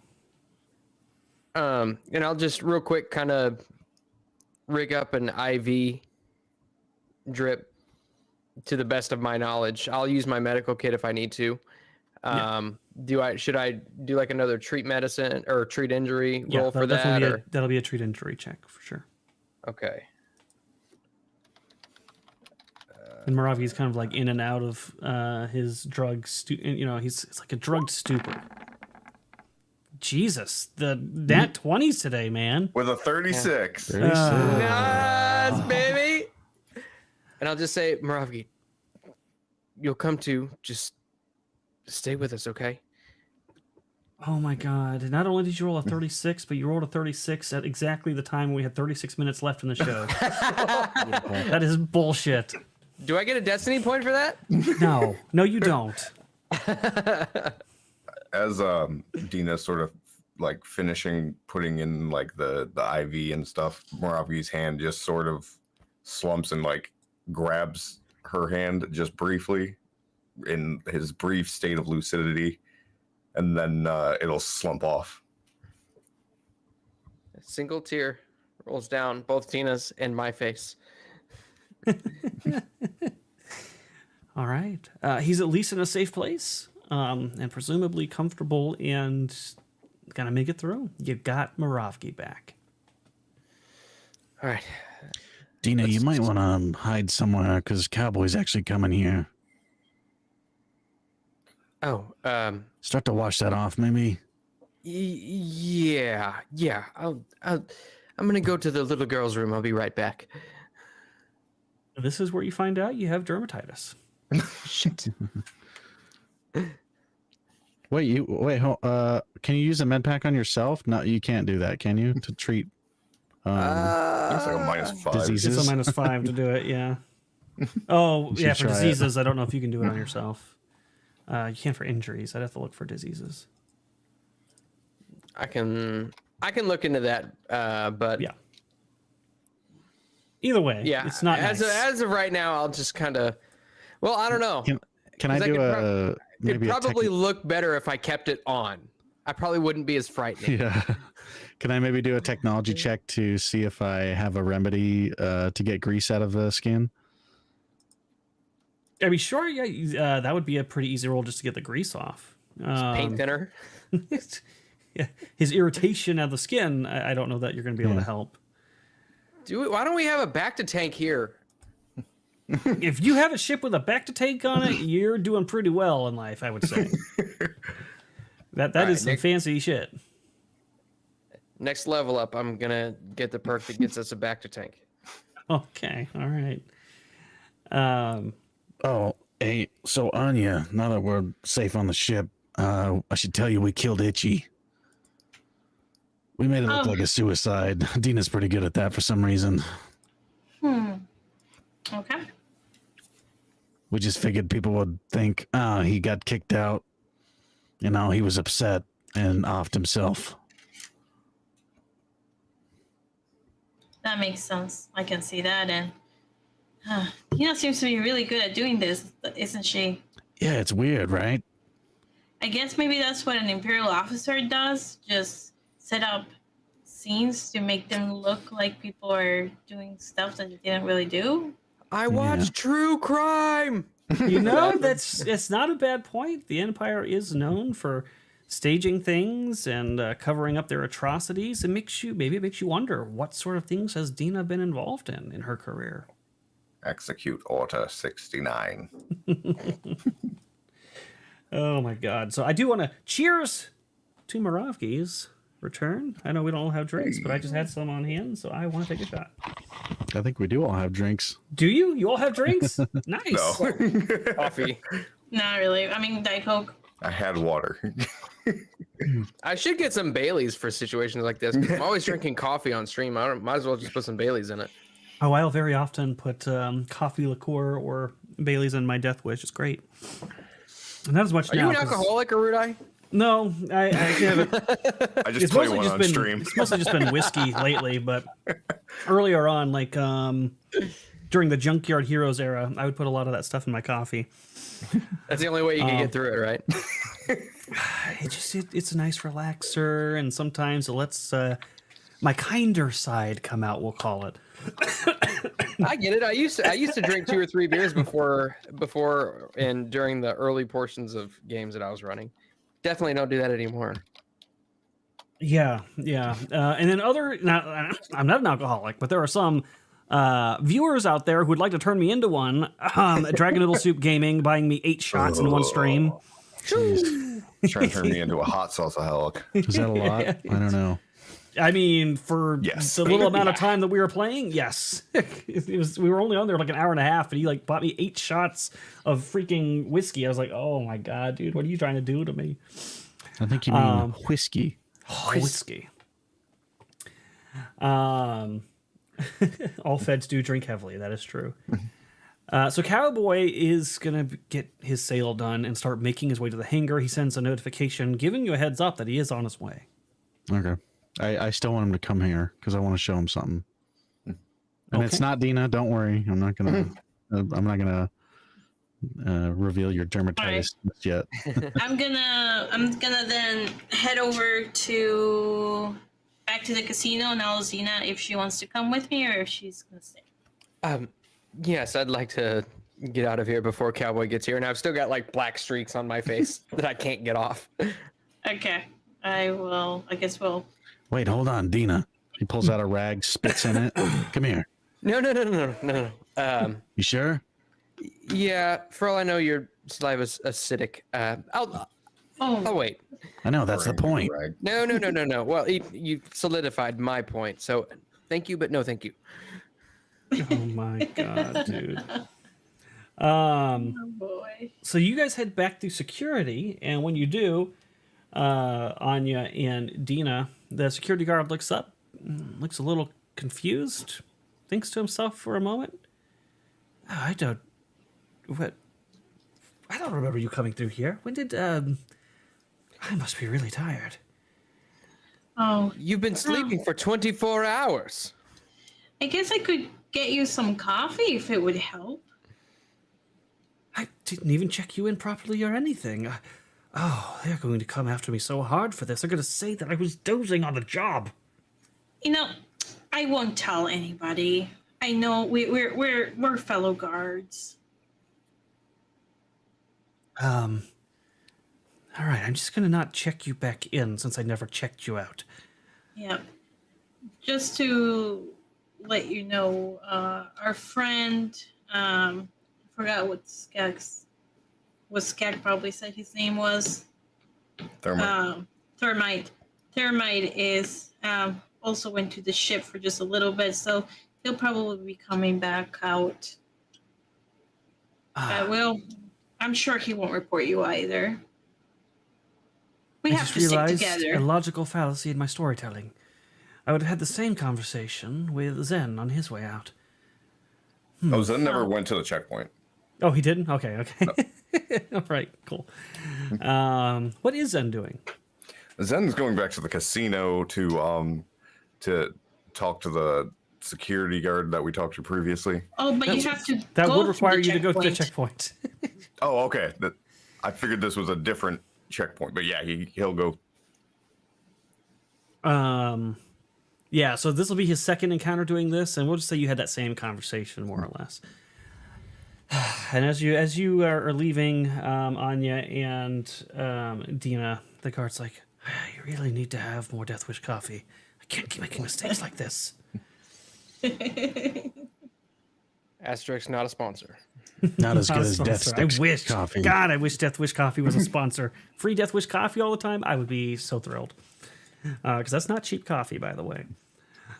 And I'll just real quick kind of rig up an IV drip to the best of my knowledge. I'll use my medical kit if I need to. Should I do like another treat medicine or treat injury roll for that? That'll be a treat injury check for sure. Okay. And Moravgi's kind of like in and out of his drug. It's like a drugged stupor. Jesus, the nat 20s today, man. With a 36. Nice, baby. And I'll just say, Moravgi, you'll come to. Just stay with us, okay? Oh my God! Not only did you roll a 36, but you rolled a 36 at exactly the time we had 36 minutes left in the show. That is bullshit. Do I get a destiny point for that? No, you don't. As Dina sort of like finishing putting in like the IV and stuff, Moravgi's hand just sort of slumps and like grabs her hand just briefly in his brief state of lucidity, and then it'll slump off. A single tear rolls down both Tina's and my face. All right. He's at least in a safe place, and presumably comfortable and gonna make it through. You got Moravgi back. All right. Dina, you might want to hide somewhere because Cowboy's actually coming here. Oh, Start to wash that off, maybe. Yeah. I'm gonna go to the little girl's room. I'll be right back. This is where you find out you have dermatitis. Shit. Wait, can you use a med pack on yourself? No, you can't do that, can you? To treat It's like a -5. diseases. It's a -5 to do it, yeah. Oh, You yeah, should for try it. diseases, I don't know if you can do it on yourself. You can for injuries. I'd have to look for diseases. I can look into that. But Yeah. Either way, yeah, it's not as nice. as of right now. I'll just kind of. Well, I don't know. Can I 'Cause I do could a It'd maybe probably look better if I kept it on. I probably wouldn't be as frightening. yeah? Can I maybe do a technology check to see if I have a remedy to get grease out of the skin? I mean, sure, yeah, that would be a pretty easy roll just to get the grease off. Paint thinner. Yeah, his irritation of the skin, I don't know that you're going to be able to help. Why don't we have a back to tank here? If you have a ship with a Bacta tank on it, you're doing pretty well in life, I would say. That All right, is some Nick. fancy shit. Next level up, I'm gonna get the perk that gets us a back to tank. Okay, all right. Oh, hey, so Anya, now that we're safe on the ship, I should tell you we killed Itchy. We made it look like a suicide. Dina's pretty good at that for some reason. Okay. We just figured people would think, he got kicked out. You know, he was upset and offed himself. That makes sense. I can see that. And Tina seems to be really good at doing this, isn't she? Yeah, it's weird, right? I guess maybe that's what an Imperial officer does. Just set up scenes to make them look like people are doing stuff that they didn't really do. I watch true crime. You know, it's not a bad point. The Empire is known for staging things and covering up their atrocities. It makes you wonder, what sort of things has Dina been involved in her career? Execute Order 69. Oh my God! So I do want to cheers to Moravgi's return. I know we don't all have drinks, but I just had some on hand, so I want to take a shot. I think we do all have drinks. Do you? You all have drinks? Nice. No. Coffee. Not really. I mean, Diet Coke. I had water. I should get some Baileys for situations like this. 'Cause I'm always drinking coffee on stream. Might as well just put some Baileys in it. Oh, I'll very often put coffee liqueur or Bailey's in my Death Wish. It's great. Not as much Are now. you an 'cause- alcoholic, Erudi? No, I haven't. I just play one on been stream. It's mostly just been whiskey lately, but earlier on, like during the Junkyard Heroes era, I would put a lot of that stuff in my coffee. That's the only way you can get through it, right? It's a nice relaxer, and sometimes it lets my kinder side come out. We'll call it. I get it. I used to drink 2 or 3 beers before and during the early portions of games that I was running. Definitely don't do that anymore. Yeah. And then I'm not an alcoholic, but there are some viewers out there who would like to turn me into one. Dragon Noodle Soup Gaming buying me 8 shots in one stream. Jeez. Trying to turn me into a hot salsaholic. Is that a lot? I don't know. I mean, for Yes. the little amount of time that we were playing, yes. We were only on there like an hour and a half, and he like bought me 8 shots of freaking whiskey. I was like, oh my God, dude, what are you trying to do to me? I think you mean whiskey. Whiskey. All feds do drink heavily. That is true. So Cowboy is going to get his sale done and start making his way to the hangar. He sends a notification giving you a heads up that he is on his way. Okay. I still want him to come here because I want to show him something. And it's not Dina. Don't worry. I'm not gonna reveal your dermatitis yet. I'm gonna then head over back to the casino and I'll ask Zena if she wants to come with me or if she's gonna stay. Yes, I'd like to get out of here before Cowboy gets here, and I've still got like black streaks on my face that I can't get off. Okay, I guess we'll. Wait, hold on, Dina. He pulls out a rag, spits in it. Come here. No. You sure? Yeah, for all I know, your saliva's acidic. I'll wait. I know, that's the point. Right. No. Well, you solidified my point, so thank you, but no thank you. Oh my God, dude. Oh boy. So you guys head back through security, and when you do, Anya and Dina, the security guard looks up, looks a little confused, thinks to himself for a moment. Oh, I don't remember you coming through here. When did I must be really tired. Oh, You've been sleeping for 24 hours. I guess I could get you some coffee if it would help. I didn't even check you in properly or anything. They're going to come after me so hard for this. They're going to say that I was dozing on the job. You know, I won't tell anybody. I know we're fellow guards. All right, I'm just going to not check you back in since I never checked you out. Yeah. Just to let you know, our friend, forgot what Skag probably said his name was. Thermite. Thermite is also went to the ship for just a little bit, so he'll probably be coming back out. I'm sure he won't report you either. We I have just to stick realized together. a logical fallacy in my storytelling. I would have had the same conversation with Zen on his way out. Oh, Zen never went to the checkpoint. Oh, he didn't? Okay. All right, cool. What is Zen doing? Zen's going back to the casino to talk to the security guard that we talked to previously. Oh, but you have to. That go would require to the you to go to the checkpoint. checkpoint. Oh, okay. I figured this was a different checkpoint, but yeah, he'll go. Yeah, so this will be his second encounter doing this, and we'll just say you had that same conversation more or less. And as you are leaving, Anya and Dina, the guard's like, "You really need to have more Death Wish coffee. I can't keep making mistakes like this." Asterisk, not a sponsor. Not as Not good a as Death sponsor. Sticks I wish, coffee. God, I wish Death Wish coffee was a sponsor. Free Death Wish coffee all the time. I would be so thrilled. Because that's not cheap coffee, by the way.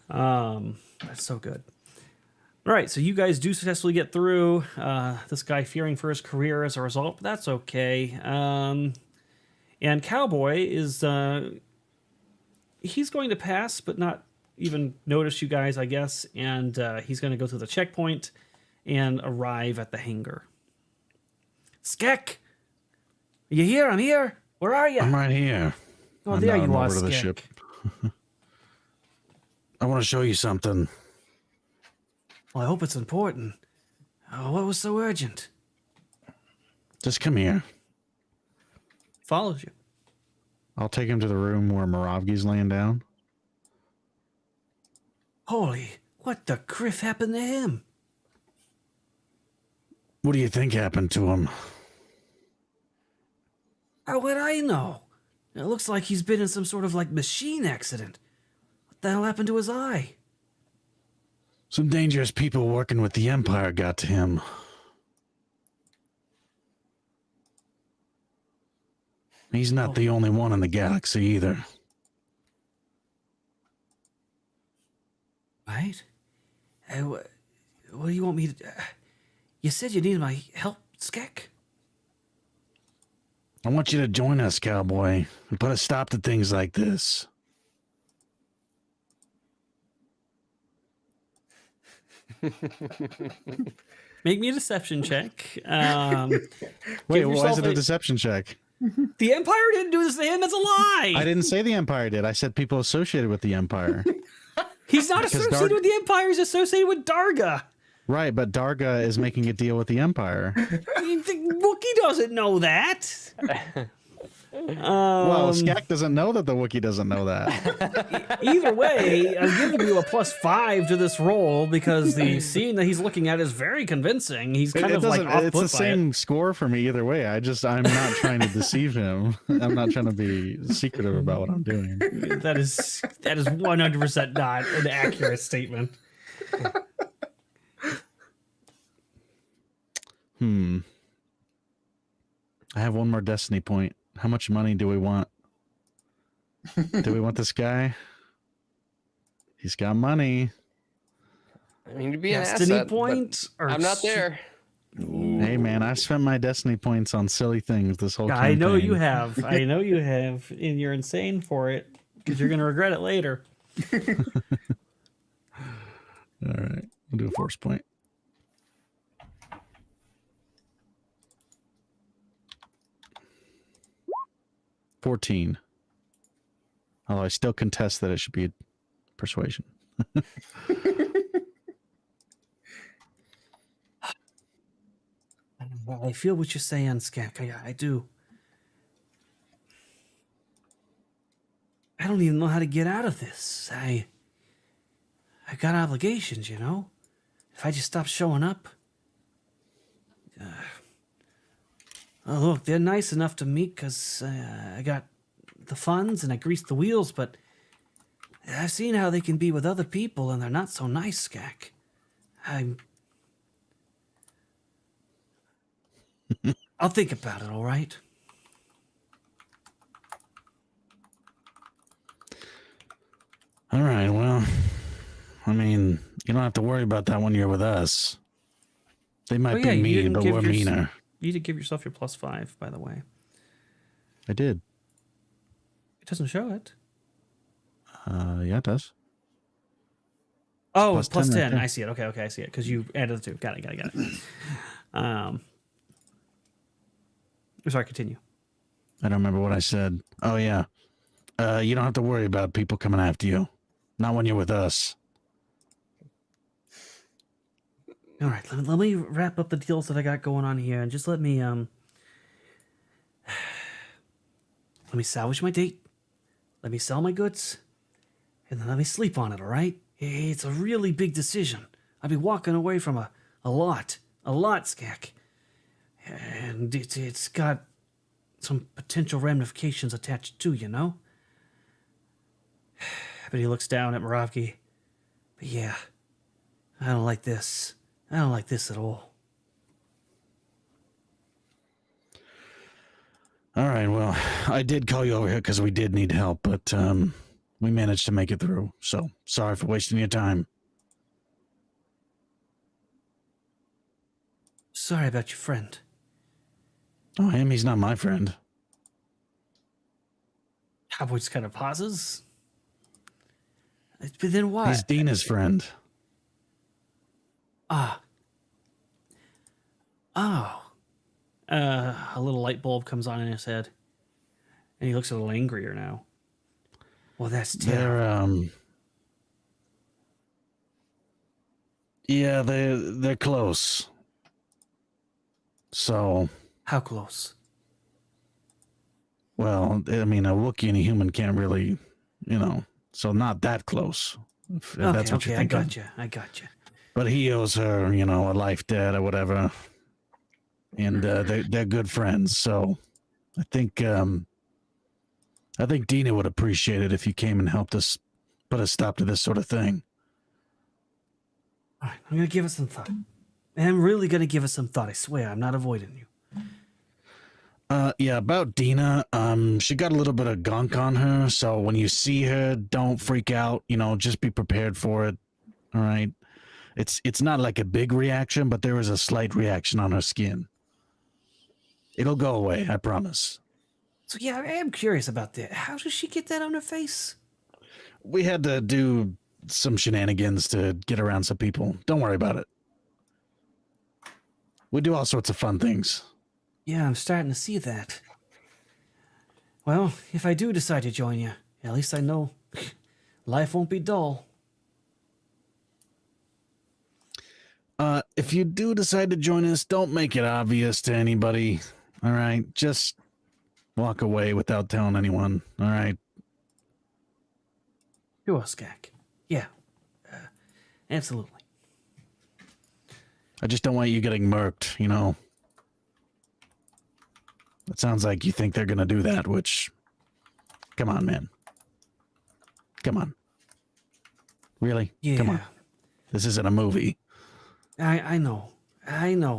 That's so good. All right, so you guys do successfully get through. This guy fearing for his career as a result, but that's okay. And Cowboy is he's going to pass, but not even notice you guys, I guess. And he's going to go through the checkpoint and arrive at the hangar. Skek, you here? I'm here. Where are you? I'm right here. Oh, I'm there not you are, over to the Skek. ship. I want to show you something. Well, I hope it's important. What was so urgent? Just come here. Follows you. I'll take him to the room where Moravgi's laying down. Holy, what the criff happened to him? What do you think happened to him? How would I know? It looks like he's been in some sort of like machine accident. What the hell happened to his eye? Some dangerous people working with the Empire got to him. He's not the only one in the galaxy either. Right? What do you want me to... you said you needed my help, Skek? I want you to join us, Cowboy, and put a stop to things like this. Make me a deception check. Wait, give why is yourself it a deception check? The Empire didn't do this to him. It's a lie. I didn't say the Empire did. I said people associated with the Empire. He's not Because associated with the Empire. He's associated with Darga. Right, but Darga is making a deal with the Empire. The Wookiee doesn't know that. Well, Skak doesn't know that the Wookiee doesn't know that. Either way, I'm giving you a +5 to this roll because the scene that he's looking at is very convincing. He's kind of like off It's the same score for me either way. I'm not trying to deceive him. I'm not trying to be secretive about what I'm doing. That is 100% not an accurate statement. I have one more destiny point. How much money do we want? Do we want this guy? He's got money. I mean, to be an Destiny asset, but point? Or I'm not there. Hey man, I've spent my destiny points on silly things this whole campaign. I know you have. I know you have. And you're insane for it because you're going to regret it later. All right, we'll do a force point. $14. Although I still contest that it should be persuasion. I feel what you're saying, Skek. I do. I don't even know how to get out of this. I got obligations, you know? If I just stop showing up... oh, look, they're nice enough to me because I got the funds and I greased the wheels, but I've seen how they can be with other people and they're not so nice, Skak. I'll think about it, all right? All right, well, I mean, you don't have to worry about that when you're with us. They might Oh, yeah, be you mean, didn't but give we're meaner. You did give yourself your +5, by the way. I did. It doesn't show it. Yeah, it does. Oh, Plus plus 10 right 10. there. I see it. Okay, I see it. Because you added the two. Got it. Sorry, continue. I don't remember what I said. Oh, yeah. You don't have to worry about people coming after you. Not when you're with us. All right, let me wrap up the deals that I got going on here, and just let me salvage my date, let me sell my goods, and then let me sleep on it. All right? It's a really big decision. I'll be walking away from a lot, A lot, Skak. And it's got some potential ramifications attached too, you know? But he looks down at Moravgi. But yeah, I don't like this. I don't like this at all. All right, well, I did call you over here because we did need help, but we managed to make it through. So sorry for wasting your time. Sorry about your friend. Oh, him? He's not my friend. Cowboy just kind of pauses. But then what? He's Dina's friend. Ah. Oh. A little light bulb comes on in his head. And he looks a little angrier now. Well, that's terrible. Yeah, they're close. So... How close? Well, I mean, a Wookiee and a human can't really, so not that close. If that's what you're thinking. I gotcha. But he owes her, a life debt or whatever. And they're good friends. So I think Dina would appreciate it if you came and helped us put a stop to this sort of thing. All right, I'm going to give it some thought. And I'm really going to give it some thought. I swear, I'm not avoiding you. Yeah, about Dina, she got a little bit of gunk on her, so when you see her, don't freak out, just be prepared for it. All right. It's not like a big reaction, but there is a slight reaction on her skin. It'll go away, I promise. So yeah, I am curious about that. How does she get that on her face? We had to do some shenanigans to get around some people. Don't worry about it. We do all sorts of fun things. Yeah, I'm starting to see that. Well, if I do decide to join you, at least I know life won't be dull. If you do decide to join us, don't make it obvious to anybody. All right? Just walk away without telling anyone. All right? Sure, Skak. Yeah, absolutely. I just don't want you getting murked, It sounds like you think they're going to do that, which... Come on, man. Come on. Really? Yeah. Come on. This isn't a movie. I know.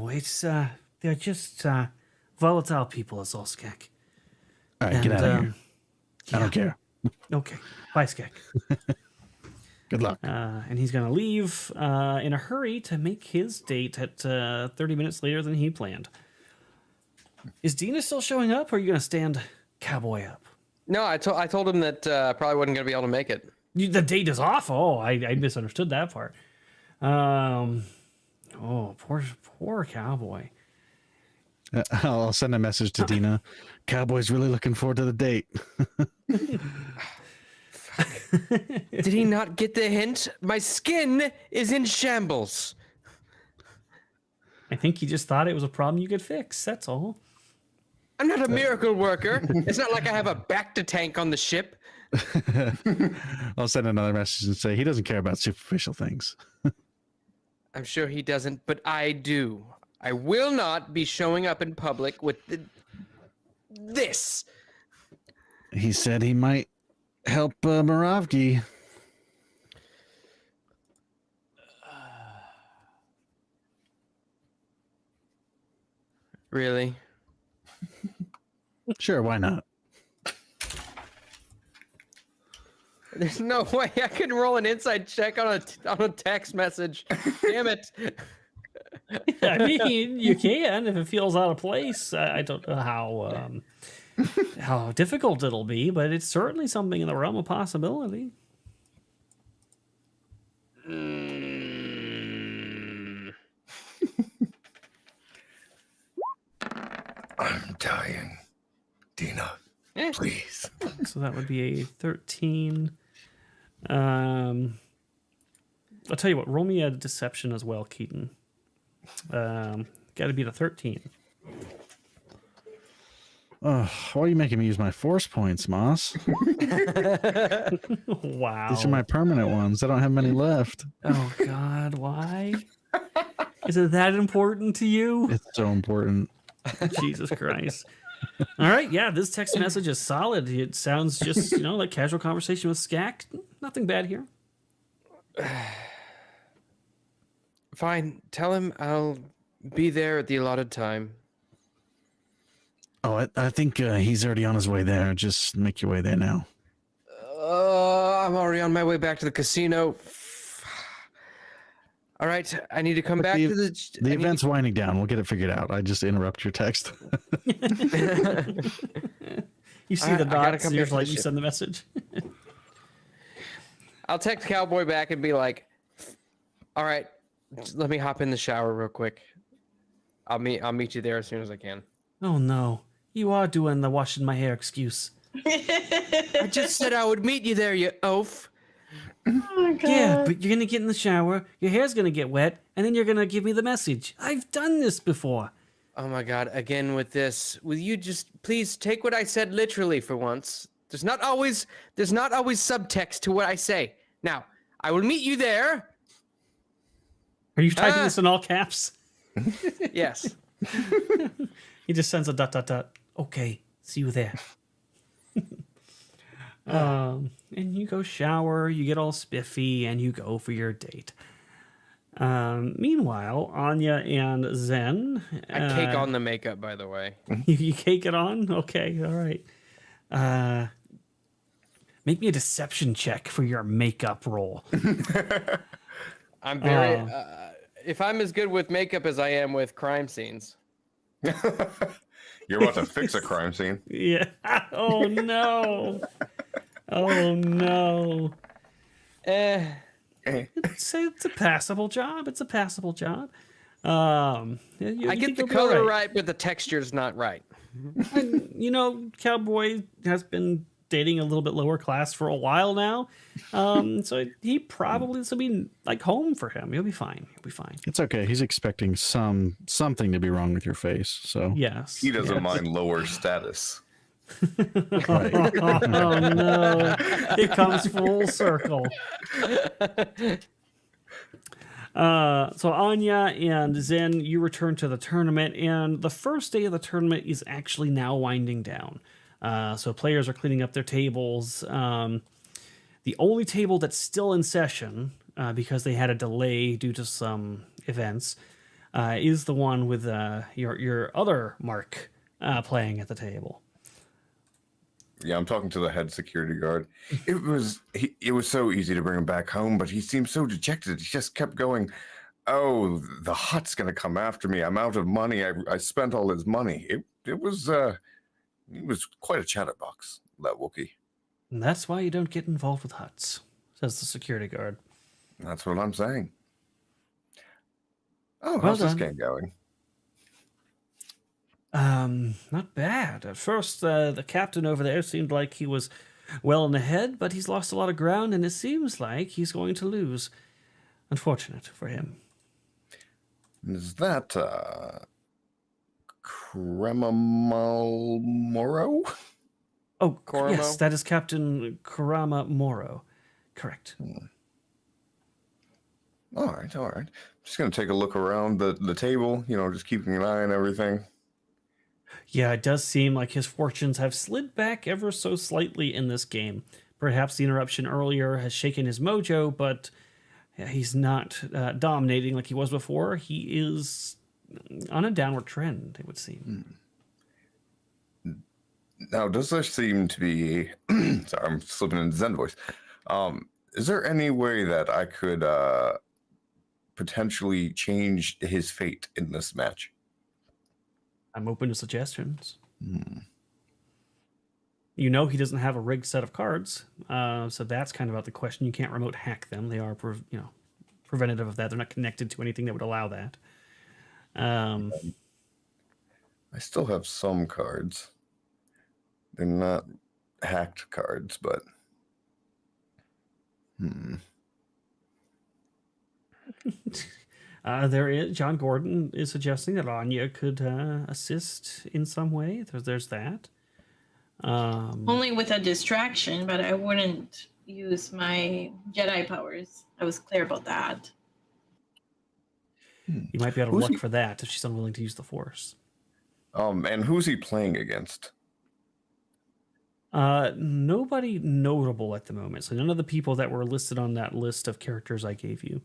It's, they're just, volatile people, is all, Skak. All right, get out of here. Yeah. I don't care. Okay. Bye, Skak. Good luck. And he's going to leave in a hurry to make his date at 30 minutes later than he planned. Is Dina still showing up, or are you going to stand Cowboy up? No, I told him that I probably wasn't going to be able to make it. The date is off? Oh, I misunderstood that part. Oh, poor Cowboy. I'll send a message to Dina. Cowboy's really looking forward to the date. Did he not get the hint? My skin is in shambles. I think he just thought it was a problem you could fix. That's all. I'm not a miracle worker. It's not like I have a Bacta tank on the ship. I'll send another message and say he doesn't care about superficial things. I'm sure he doesn't, but I do. I will not be showing up in public with this. He said he might help Moravgi. Really? Sure, why not? There's no way I can roll an inside check on a text message. Damn it. I mean, you can if it feels out of place. I don't know how difficult it'll be, but it's certainly something in the realm of possibility. I'm dying. Dina, please. So that would be a 13. I'll tell you what, roll me a deception as well, Keaton. Got to be the 13. Why are you making me use my force points, Moss? Wow. These are my permanent ones. I don't have many left. Oh, God, why? Is it that important to you? It's so important. Jesus Christ. All right, yeah, this text message is solid. It sounds just, like casual conversation with Skak. Nothing bad here. Fine. Tell him I'll be there at the allotted time. Oh, I think he's already on his way there. Just make your way there now. I'm already on my way back to the casino. All right, I need to come back to the... The event's winding down. We'll get it figured out. I just interrupt your text. You see the I gotta dots, come and you're back to like, the you ship. send the message. I'll text Cowboy back and be like, all right, let me hop in the shower real quick. I'll meet you there as soon as I can. Oh, no. You are doing the washing my hair excuse. I just said I would meet you there, you oaf. Oh my god. Yeah, but you're going to get in the shower, your hair's going to get wet, and then you're going to give me the message. I've done this before. Oh my god, again with this. Will you just please take what I said literally for once? There's not always subtext to what I say. Now, I will meet you there. Are you typing this in all caps? Yes. He just sends a ... Okay, see you there. And you go shower, you get all spiffy, and you go for your date. Meanwhile, Anya and Zen... I cake on the makeup, by the way. You cake it on? Okay, all right. Make me a deception check for your makeup roll. I'm very... if I'm as good with makeup as I am with crime scenes. You're about to fix a crime scene. Yeah. Oh, no. Oh, no. It's a passable job. It's a passable job. I get the color right, but the texture's not right. Cowboy has been dating a little bit lower class for a while now. So he probably, this will be like home for him. He'll be fine. He'll be fine. It's okay. He's expecting something to be wrong with your face. So Yes. He doesn't mind lower status. Oh, no. It comes full circle. So Anya and Zen, you return to the tournament, and the first day of the tournament is actually now winding down. So players are cleaning up their tables. The only table that's still in session, because they had a delay due to some events, is the one with your other Mark playing at the table. Yeah, I'm talking to the head security guard. It was so easy to bring him back home, but he seemed so dejected. He just kept going, "Oh, the hut's gonna come after me. I'm out of money. I spent all his money." It was quite a chatterbox, that Wookiee. And that's why you don't get involved with huts, says the security guard. That's what I'm saying. Oh, Well how's this done. game going? Not bad. At first, the captain over there seemed like he was well in the head, but he's lost a lot of ground, and it seems like he's going to lose. Unfortunate for him. Is that Kremamalmoro? Oh, Koramo? yes, that is Captain Kurama Moro. Correct. All right. Just gonna take a look around the table. Just keeping an eye on everything. Yeah, it does seem like his fortunes have slid back ever so slightly in this game. Perhaps the interruption earlier has shaken his mojo, but he's not dominating like he was before. He is on a downward trend, it would seem. Now, does there seem to be... Sorry, I'm slipping into Zen voice. Is there any way that I could potentially change his fate in this match? I'm open to suggestions. He doesn't have a rigged set of cards, so that's kind of out the question. You can't remote hack them. They are, preventative of that. They're not connected to anything that would allow that. I still have some cards. They're not hacked cards, but... John Gordon is suggesting that Anya could assist in some way. There's that. Only with a distraction, but I wouldn't use my Jedi powers. I was clear about that. You might be out of Who's luck he- for that if she's unwilling to use the Force. And who's he playing against? Nobody notable at the moment. So none of the people that were listed on that list of characters I gave you.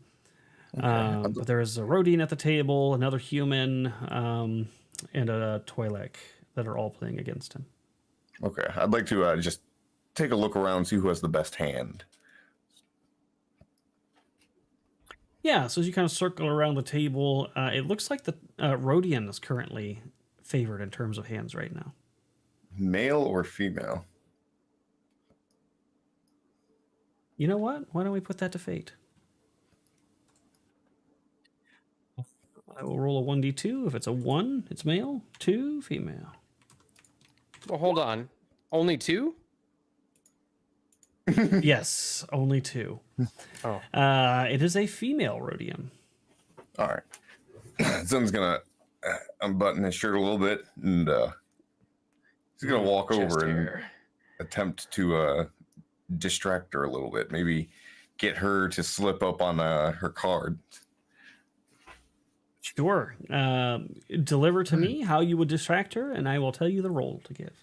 But there is a Rodian at the table, another human, and a Twi'lek that are all playing against him. Okay, I'd like to just take a look around, see who has the best hand. Yeah, so as you kind of circle around the table, it looks like the Rodian is currently favored in terms of hands right now. Male or female? You know what? Why don't we put that to fate? I will roll a 1d2. If it's a 1, it's male. 2, female. Well, hold on. Only 2? Yes, only 2. Oh. It is a female Rodian. All right. Someone's gonna unbutton his shirt a little bit, and he's gonna walk Chest over and hair. attempt to distract her a little bit. Maybe get her to slip up on her card. Sure. Deliver to me how you would distract her, and I will tell you the role to give.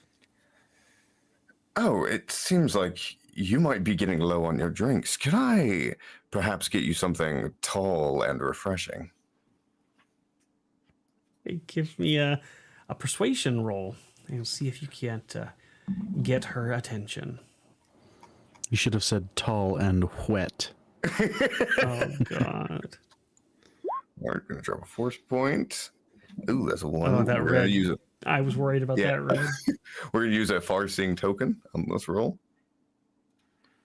Oh, it seems like you might be getting low on your drinks. Could I perhaps get you something tall and refreshing? It gives me a persuasion roll, and see if you can't get her attention. You should have said tall and wet. Oh, God. We're gonna drop a force point. Ooh, that's a 1. Oh, that We're gonna red. use it. I was worried about Yeah. that, right? We're gonna use a far-seeing token on this roll.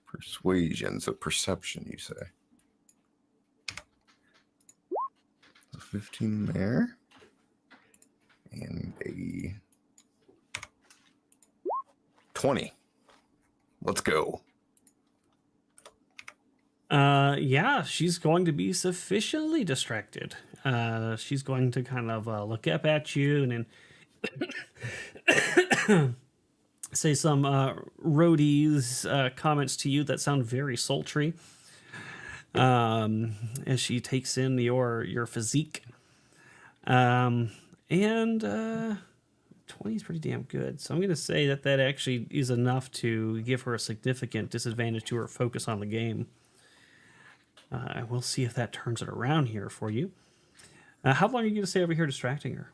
Persuasion, so perception, you say. So 15 there. And a 20. Let's go. Yeah, she's going to be sufficiently distracted. She's going to kind of look up at you and then say some Rhodey's comments to you that sound very sultry. As she takes in your physique. And 20 is pretty damn good. So I'm going to say that actually is enough to give her a significant disadvantage to her focus on the game. We'll see if that turns it around here for you. How long are you going to stay over here distracting her?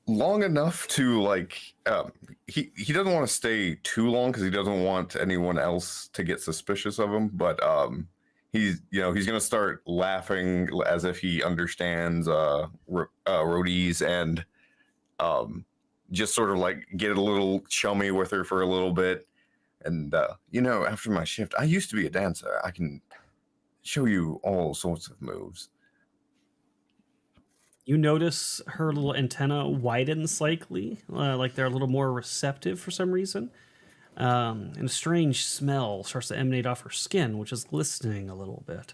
Long enough to he doesn't want to stay too long because he doesn't want anyone else to get suspicious of him, but he's gonna start laughing as if he understands Rhodey's and just sort of like get a little chummy with her for a little bit. And after my shift, I used to be a dancer. I can show you all sorts of moves. You notice her little antenna widen slightly, like they're a little more receptive for some reason. And a strange smell starts to emanate off her skin, which is glistening a little bit.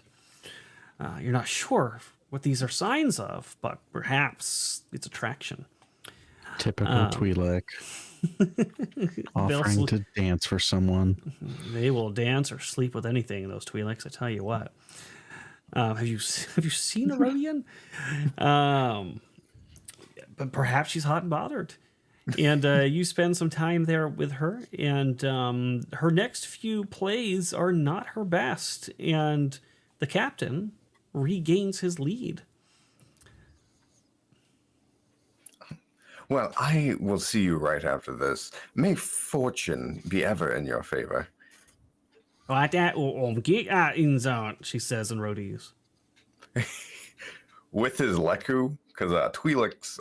You're not sure what these are signs of, but perhaps it's attraction. Typical Twi'lek. Offering to dance for someone. They will dance or sleep with anything, those Twi'leks, I tell you what. Have you seen a Rodian? But perhaps she's hot and bothered. And you spend some time there with her, and her next few plays are not her best, and the captain regains his lead. Well, I will see you right after this. May fortune be ever in your favor. Right, that will get out in zone, she says in Rhodey's. With his Leku, because Twi'leks,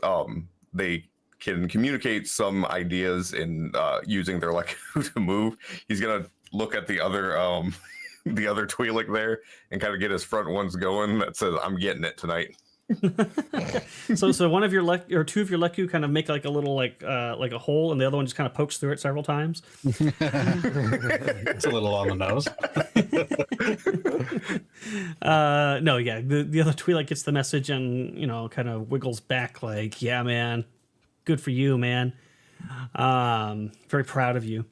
they can communicate some ideas in using their Leku to move. He's gonna look at the other the other Twi'lek there and kind of get his front ones going. That says, "I'm getting it tonight." So one of your or two of your Leku kind of make like a little like a hole, and the other one just kind of pokes through it several times. It's a little on the nose. No, yeah, the other Twi'lek gets the message and kind of wiggles back like, yeah, man, good for you, man. Very proud of you.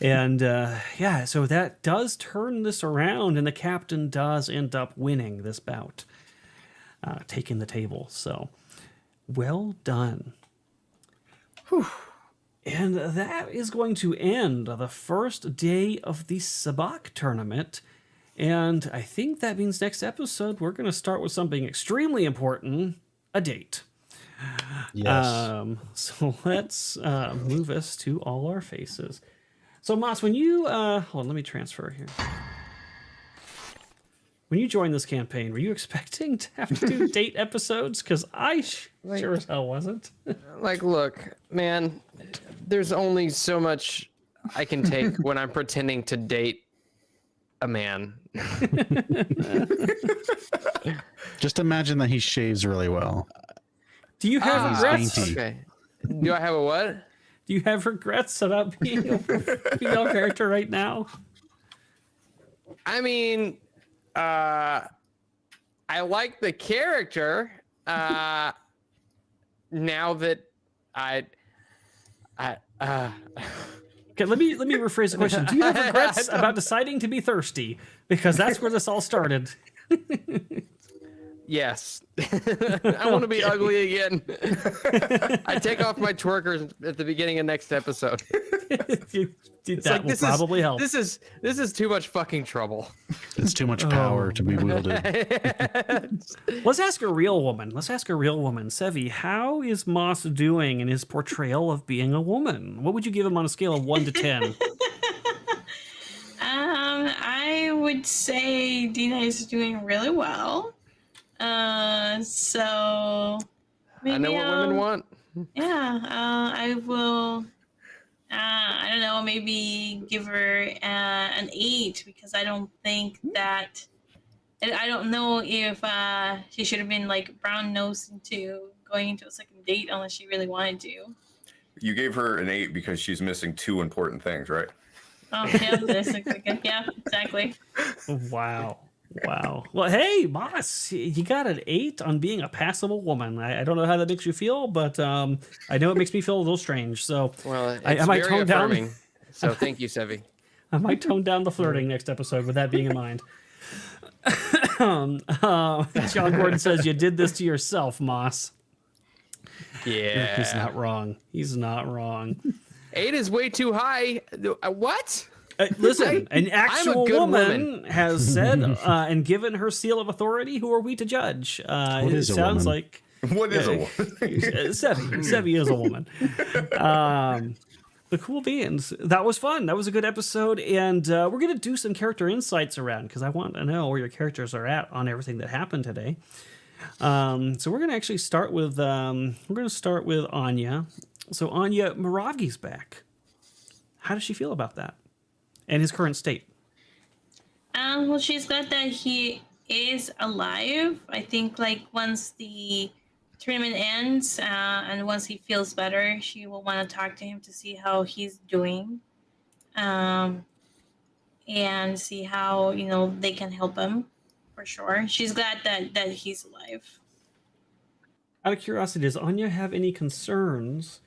And yeah, so that does turn this around, and the captain does end up winning this bout, taking the table. So well done. Whew. And that is going to end the first day of the Sabak tournament. And I think that means next episode we're going to start with something extremely important, a date. Yes. So let's move us to all our faces. So Moss, when you hold on, let me transfer here. When you joined this campaign, were you expecting to have to do date episodes? Because I sure as hell wasn't. Like, look, man, there's only so much I can take when I'm pretending to date a man. Just imagine that he shaves really well. Do you have regrets? dainty. Okay. Do I have a what? Do you have regrets about being a female character right now? I mean, I like the character. Now that Okay, let me rephrase the question. Do you have regrets about deciding to be thirsty? Because that's where this all started. yes, I want to be ugly again. I take off my twerkers at the beginning of next episode. That will probably help. This is too much fucking trouble. It's too much power to be wielded. Let's ask a real woman. Sevi, how is Moss doing in his portrayal of being a woman? What would you give him on a scale of 1 to 10? I would say Dina is doing really well. So maybe I know what women want. Yeah, I will. I don't know, maybe give her an 8 because I don't think that. I don't know if she should have been like brown nosed into going into a second date unless she really wanted to. You gave her an 8 because she's missing 2 important things, right? Oh yeah, yeah, exactly. Wow. Well, hey, Moss, you got an 8 on being a passable woman. I don't know how that makes you feel, but I know it makes me feel a little strange. So Well, it's I might very tone affirming. down. So thank you, Sevi. I might tone down the flirting next episode with that being in mind. John Gordon says you did this to yourself, Moss. Yeah. He's not wrong. 8 is way too high. What? Listen, an actual good woman has said and given her seal of authority. Who are we to judge? What is a sounds woman? like What is a woman? Sevi is a woman. The cool beans. That was fun. That was a good episode, and we're gonna do some character insights around because I want to know where your characters are at on everything that happened today. So we're gonna actually start with Anya. So Anya, Moravgi's back. How does she feel about that and his current state? Well, she's glad that he is alive. I think like once the tournament ends and once he feels better, she will want to talk to him to see how he's doing, and see how they can help him. For sure, she's glad that he's alive. Out of curiosity, does Anya have any concerns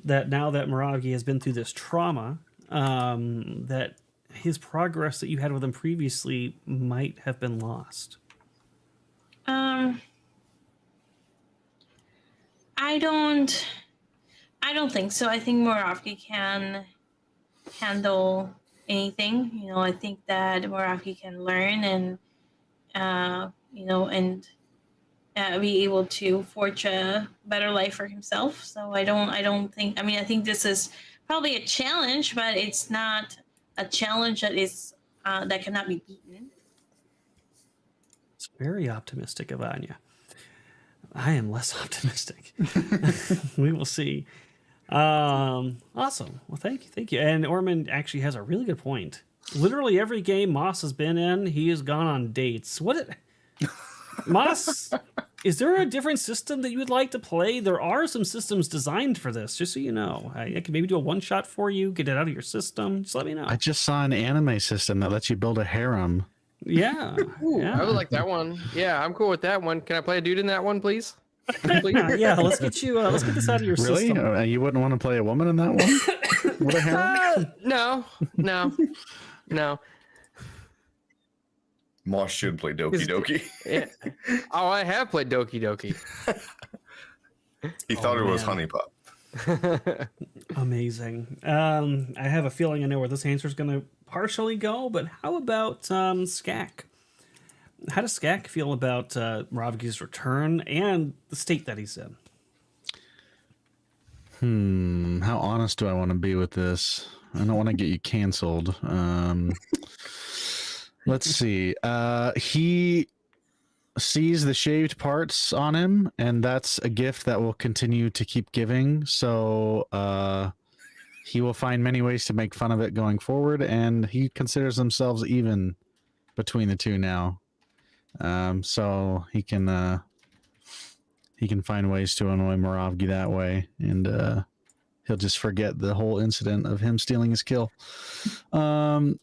that now that Moravgi has been through this trauma, that his progress that you had with him previously might have been lost? I don't think so. I think Moravgi can handle anything. I think that Moravgi can learn and be able to forge a better life for himself. So I think. I mean, I think this is probably a challenge, but it's not a challenge that is that cannot be beaten. It's very optimistic of Anya. I am less optimistic. We will see. Awesome. Well, thank you. And Ormond actually has a really good point. Literally every game Moss has been in, he has gone on dates. Moss, is there a different system that you would like to play? There are some systems designed for this, just so you know. I can maybe do a one-shot for you, get it out of your system. Just let me know. I just saw an anime system that lets you build a harem. Yeah. Ooh, yeah. I would like that one. Yeah, I'm cool with that one. Can I play a dude in that one, please? Please? Yeah, let's get this out of your Really? system. You wouldn't want to play a woman in that one? With a hammer? No. Moss should play Doki Doki. Yeah. Oh, I have played Doki Doki. He thought it was man. Honey Pop. Amazing. I have a feeling I know where this answer is going to partially go, but how about Skak? How does Skak feel about Moravgi's return and the state that he's in? How honest do I want to be with this? I don't want to get you canceled. Let's see. He sees the shaved parts on him, and that's a gift that will continue to keep giving. So he will find many ways to make fun of it going forward, and he considers themselves even between the two now. So he can find ways to annoy Moravgi that way, and he'll just forget the whole incident of him stealing his kill.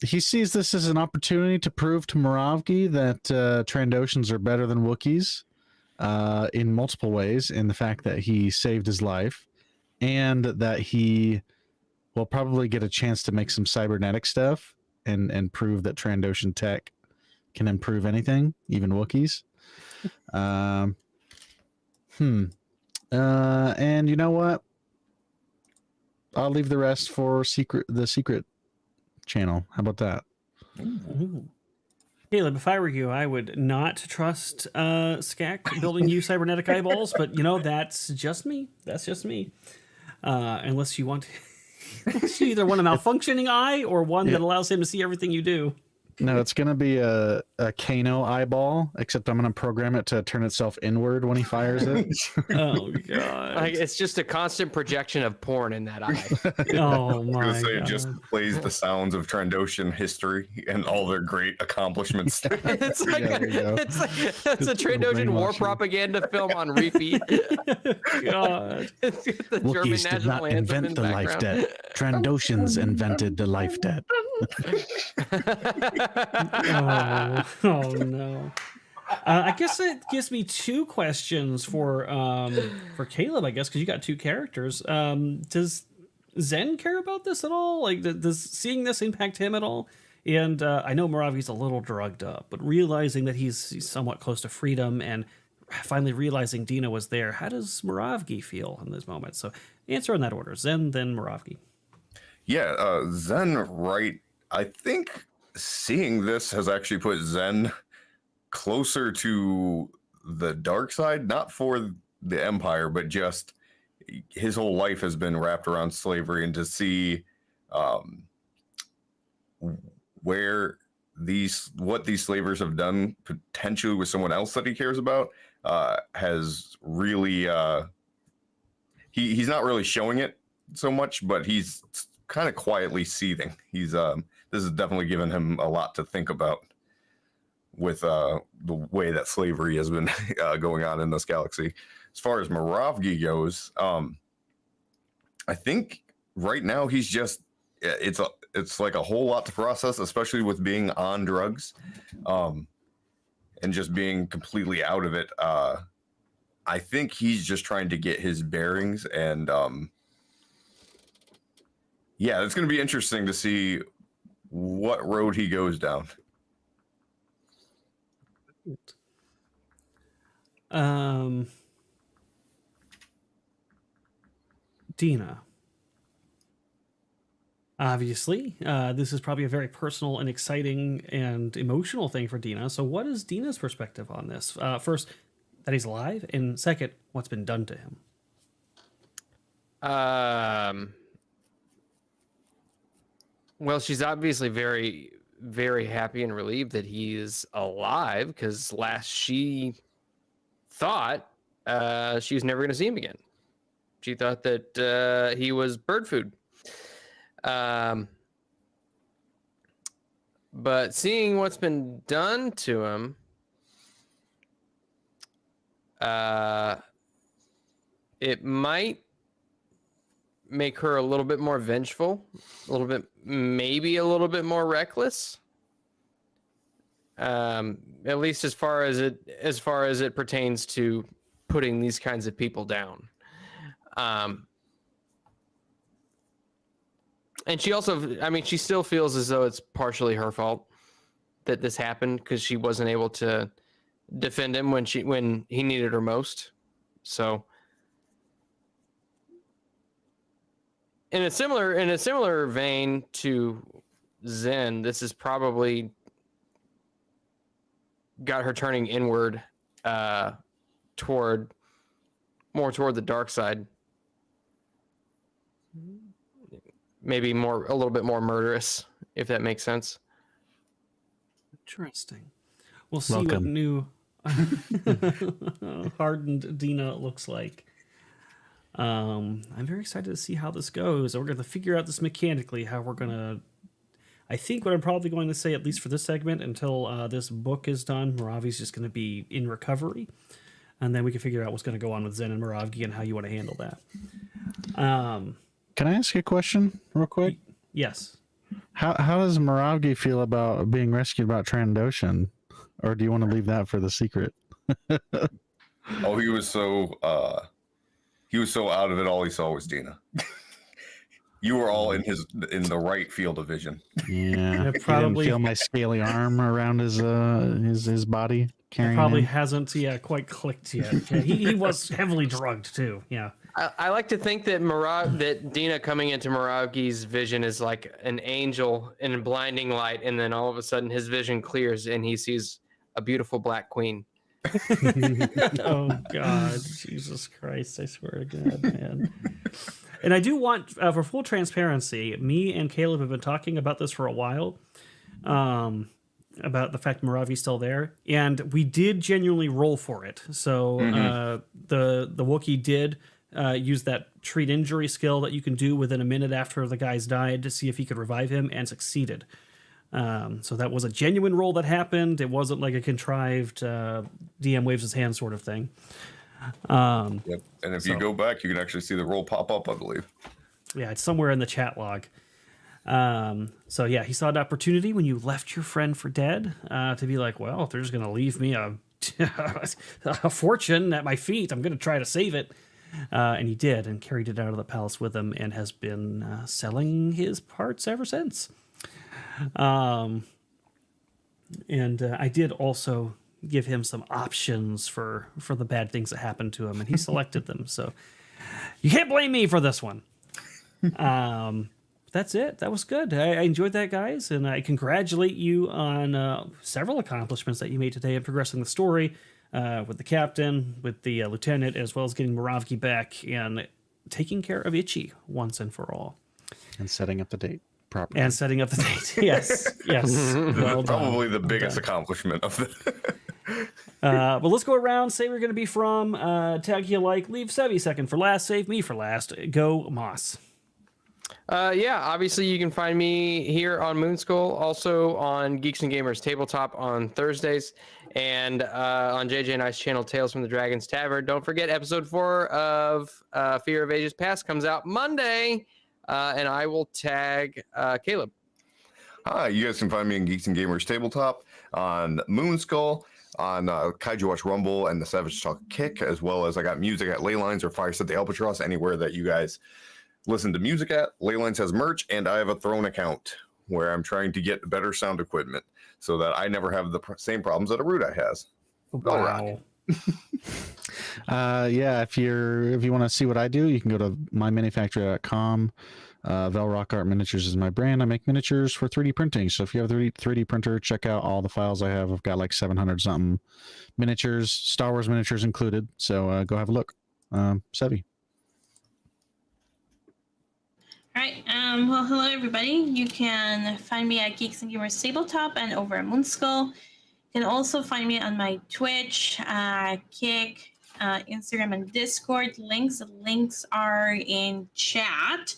He sees this as an opportunity to prove to Moravgi that Trandoshans are better than Wookiees in multiple ways, in the fact that he saved his life, and that he will probably get a chance to make some cybernetic stuff and prove that Trandoshan tech can improve anything, even Wookiees. And you know what? I'll leave the rest for the secret channel. How about that? Ooh. Caleb, if I were you, I would not trust Skak building you cybernetic eyeballs, but you know, that's just me. That's just me. Unless you want unless you either want a malfunctioning eye or one that allows him to see everything you do. No, it's gonna be a Kano eyeball, except I'm gonna program it to turn itself inward when he fires it. Oh god! Like, it's just a constant projection of porn in that eye. Oh I was my gonna say, it god! just plays the sounds of Trandoshan history and all their great accomplishments. It's like Yeah, there you go. it's a Just Trandoshan war brainwashing. propaganda film on repeat. God! It's got the German Wookiees did national not anthem invent in the life background. debt. Trandoshans invented the life debt. Oh no! I guess it gives me two questions for Caleb. I guess because you got two characters. Does Zen care about this at all? Like, does seeing this impact him at all? And I know Moravgi's a little drugged up, but realizing that he's somewhat close to freedom and finally realizing Dina was there, how does Moravgi feel in this moment? So answer in that order: Zen, then Moravgi. Yeah, Zen, right? I think seeing this has actually put Zen closer to the dark side, not for the Empire, but just his whole life has been wrapped around slavery, and to see what these slavers have done potentially with someone else that he cares about has really he's not really showing it so much, but he's kind of quietly seething. He's this has definitely given him a lot to think about with the way that slavery has been going on in this galaxy. As far as Moravgi goes, I think right now he's just it's like a whole lot to process, especially with being on drugs and just being completely out of it. I think he's just trying to get his bearings, and yeah, it's going to be interesting to see what road he goes down. Dina. Obviously, this is probably a very personal and exciting and emotional thing for Dina. So what is Dina's perspective on this? First, that he's alive, and second, what's been done to him? Well, she's obviously very, very happy and relieved that he is alive, because last she thought she was never going to see him again. She thought that he was bird food. But seeing what's been done to him, it might make her a little bit more vengeful, maybe a little bit more reckless. At least as far as it pertains to putting these kinds of people down. And she also, I mean, she still feels as though it's partially her fault that this happened because she wasn't able to defend him when he needed her most. So in a similar vein to Zen, this is probably got her turning inward toward the dark side. Maybe a little bit more murderous, if that makes sense. Interesting. We'll see Welcome. what new hardened Dina looks like. I'm very excited to see how this goes. We're going to figure out this mechanically, how we're going to... I think what I'm probably going to say, at least for this segment, until this book is done, Moravi's just going to be in recovery. And then we can figure out what's going to go on with Zen and Moravgi and how you want to handle that. Can I ask you a question real quick? Yes. How does Moravgi feel about being rescued by Trandoshan? Or do you want to leave that for the secret? Oh, he was so out of it. All he saw was Dina. You were all in the right field of vision. Yeah, It probably probably- didn't feel my scaly arm around his body It carrying probably him. hasn't quite clicked yet. Yeah, he was heavily drugged too. Yeah. I like to think that that Dina coming into Moravgi's vision is like an angel in a blinding light, and then all of a sudden his vision clears and he sees a beautiful black queen. Oh God, Jesus Christ! I swear to God, man. And I do want, for full transparency, me and Caleb have been talking about this for a while, about the fact Moravi's still there, and we did genuinely roll for it. So the Wookiee did use that treat injury skill that you can do within a minute after the guy's died to see if he could revive him, and succeeded. So that was a genuine roll that happened. It wasn't like a contrived DM waves his hand sort of thing. Yep. And if So- you go back, you can actually see the roll pop up, I believe. Yeah, it's somewhere in the chat log. So yeah, he saw an opportunity when you left your friend for dead to be like, well, if they're just going to leave me a fortune at my feet, I'm going to try to save it. And he did, and carried it out of the palace with him, and has been selling his parts ever since. And I did also give him some options for the bad things that happened to him, and he selected them. So you can't blame me for this one. That's it. That was good. I enjoyed that, guys, and I congratulate you on several accomplishments that you made today in progressing the story with the captain, with the lieutenant, as well as getting Moravgi back and taking care of Itchy once and for all. And setting up the date properly. And setting up the date. Yes, yes. Well done. Probably the Well biggest done. accomplishment of the. But let's go around, say we're going to be from, tag you like, leave Sevi second for last, save me for last. Go, Moss. Yeah, obviously you can find me here on Moonskull, also on Geeks and Gamers Tabletop on Thursdays, and on JJ and I's channel Tales from the Dragon's Tavern. Don't forget, episode 4 of Fear of Ages Past comes out Monday, and I will tag Caleb. Hi, you guys can find me in Geeks and Gamers Tabletop, on Moonskull, on Kaiju Watch Rumble and the Savage Talk Kick, as well as I got music at Leylines or Fireset the Albatross, anywhere that you guys listen to music at. Leylines has merch, and I have a Throne account where I'm trying to get better sound equipment so that I never have the same problems that Erudi has. Wow. Yeah, if you want to see what I do, you can go to mymanufacturer.com. Velrock Art Miniatures is my brand. I make miniatures for 3D printing. So if you have a 3D printer, check out all the files I have. I've got like 700 something miniatures, Star Wars miniatures included. So go have a look. Sevi. All right. Well, hello, everybody. You can find me at Geeks and Gamers Tabletop and over at Moonskull. You can also find me on my Twitch, Kick, Instagram, and Discord. Links are in chat.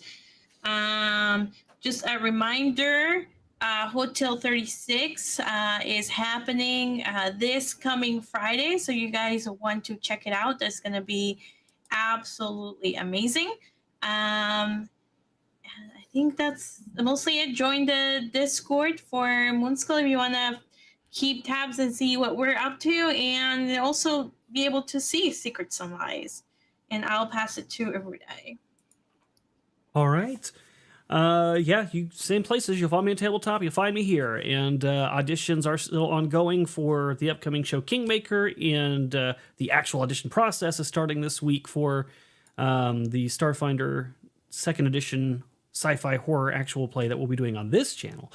Just a reminder, Hotel 36 is happening this coming Friday. So you guys want to check it out. That's going to be absolutely amazing. I think that's mostly it. Join the Discord for Moonskull if you want to keep tabs and see what we're up to, and also be able to see Secrets and Lies. And I'll pass it to Erudi. All right. yeah, same places. You'll find me on Tabletop. You'll find me here. And auditions are still ongoing for the upcoming show Kingmaker, and the actual audition process is starting this week for the Starfinder 2nd edition sci-fi horror actual play that we'll be doing on this channel.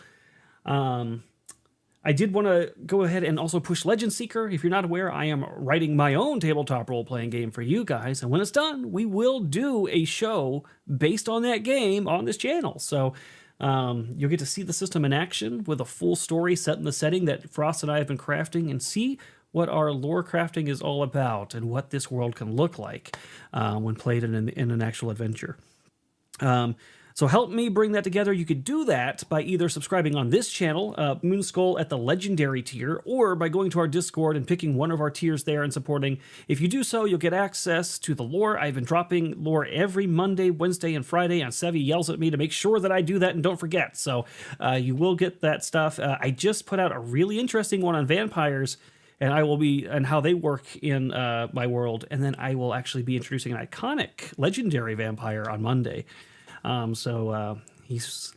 I did want to go ahead and also push Legend Seeker. If you're not aware, I am writing my own tabletop role-playing game for you guys, and when it's done, we will do a show based on that game on this channel. So you'll get to see the system in action with a full story set in the setting that Frost and I have been crafting, and see what our lore crafting is all about and what this world can look like when played in an actual adventure. So help me bring that together. You could do that by either subscribing on this channel, Moonskull at the Legendary tier, or by going to our Discord and picking one of our tiers there and supporting. If you do so, you'll get access to the lore. I've been dropping lore every Monday, Wednesday, and Friday, and Sevi yells at me to make sure that I do that and don't forget. So you will get that stuff. I just put out a really interesting one on vampires, and how they work in my world, and then I will actually be introducing an iconic legendary vampire on Monday. So he's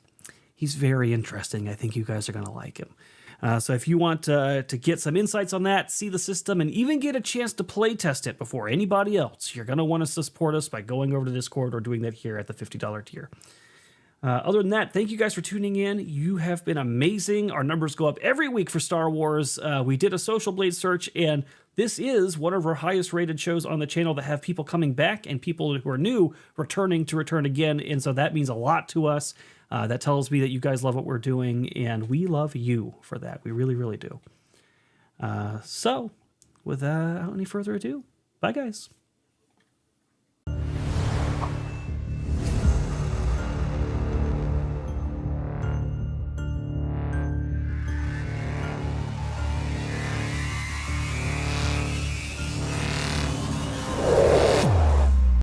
very interesting. I think you guys are going to like him. So if you want to get some insights on that, see the system, and even get a chance to play test it before anybody else, you're going to want to support us by going over to Discord or doing that here at the $50 tier. Other than that, thank you guys for tuning in. You have been amazing. Our numbers go up every week for Star Wars. We did a Social Blade search, and this is one of our highest rated shows on the channel that have people coming back and people who are new returning to return again. And so that means a lot to us. That tells me that you guys love what we're doing, and we love you for that. We really, really do. So without any further ado, bye guys.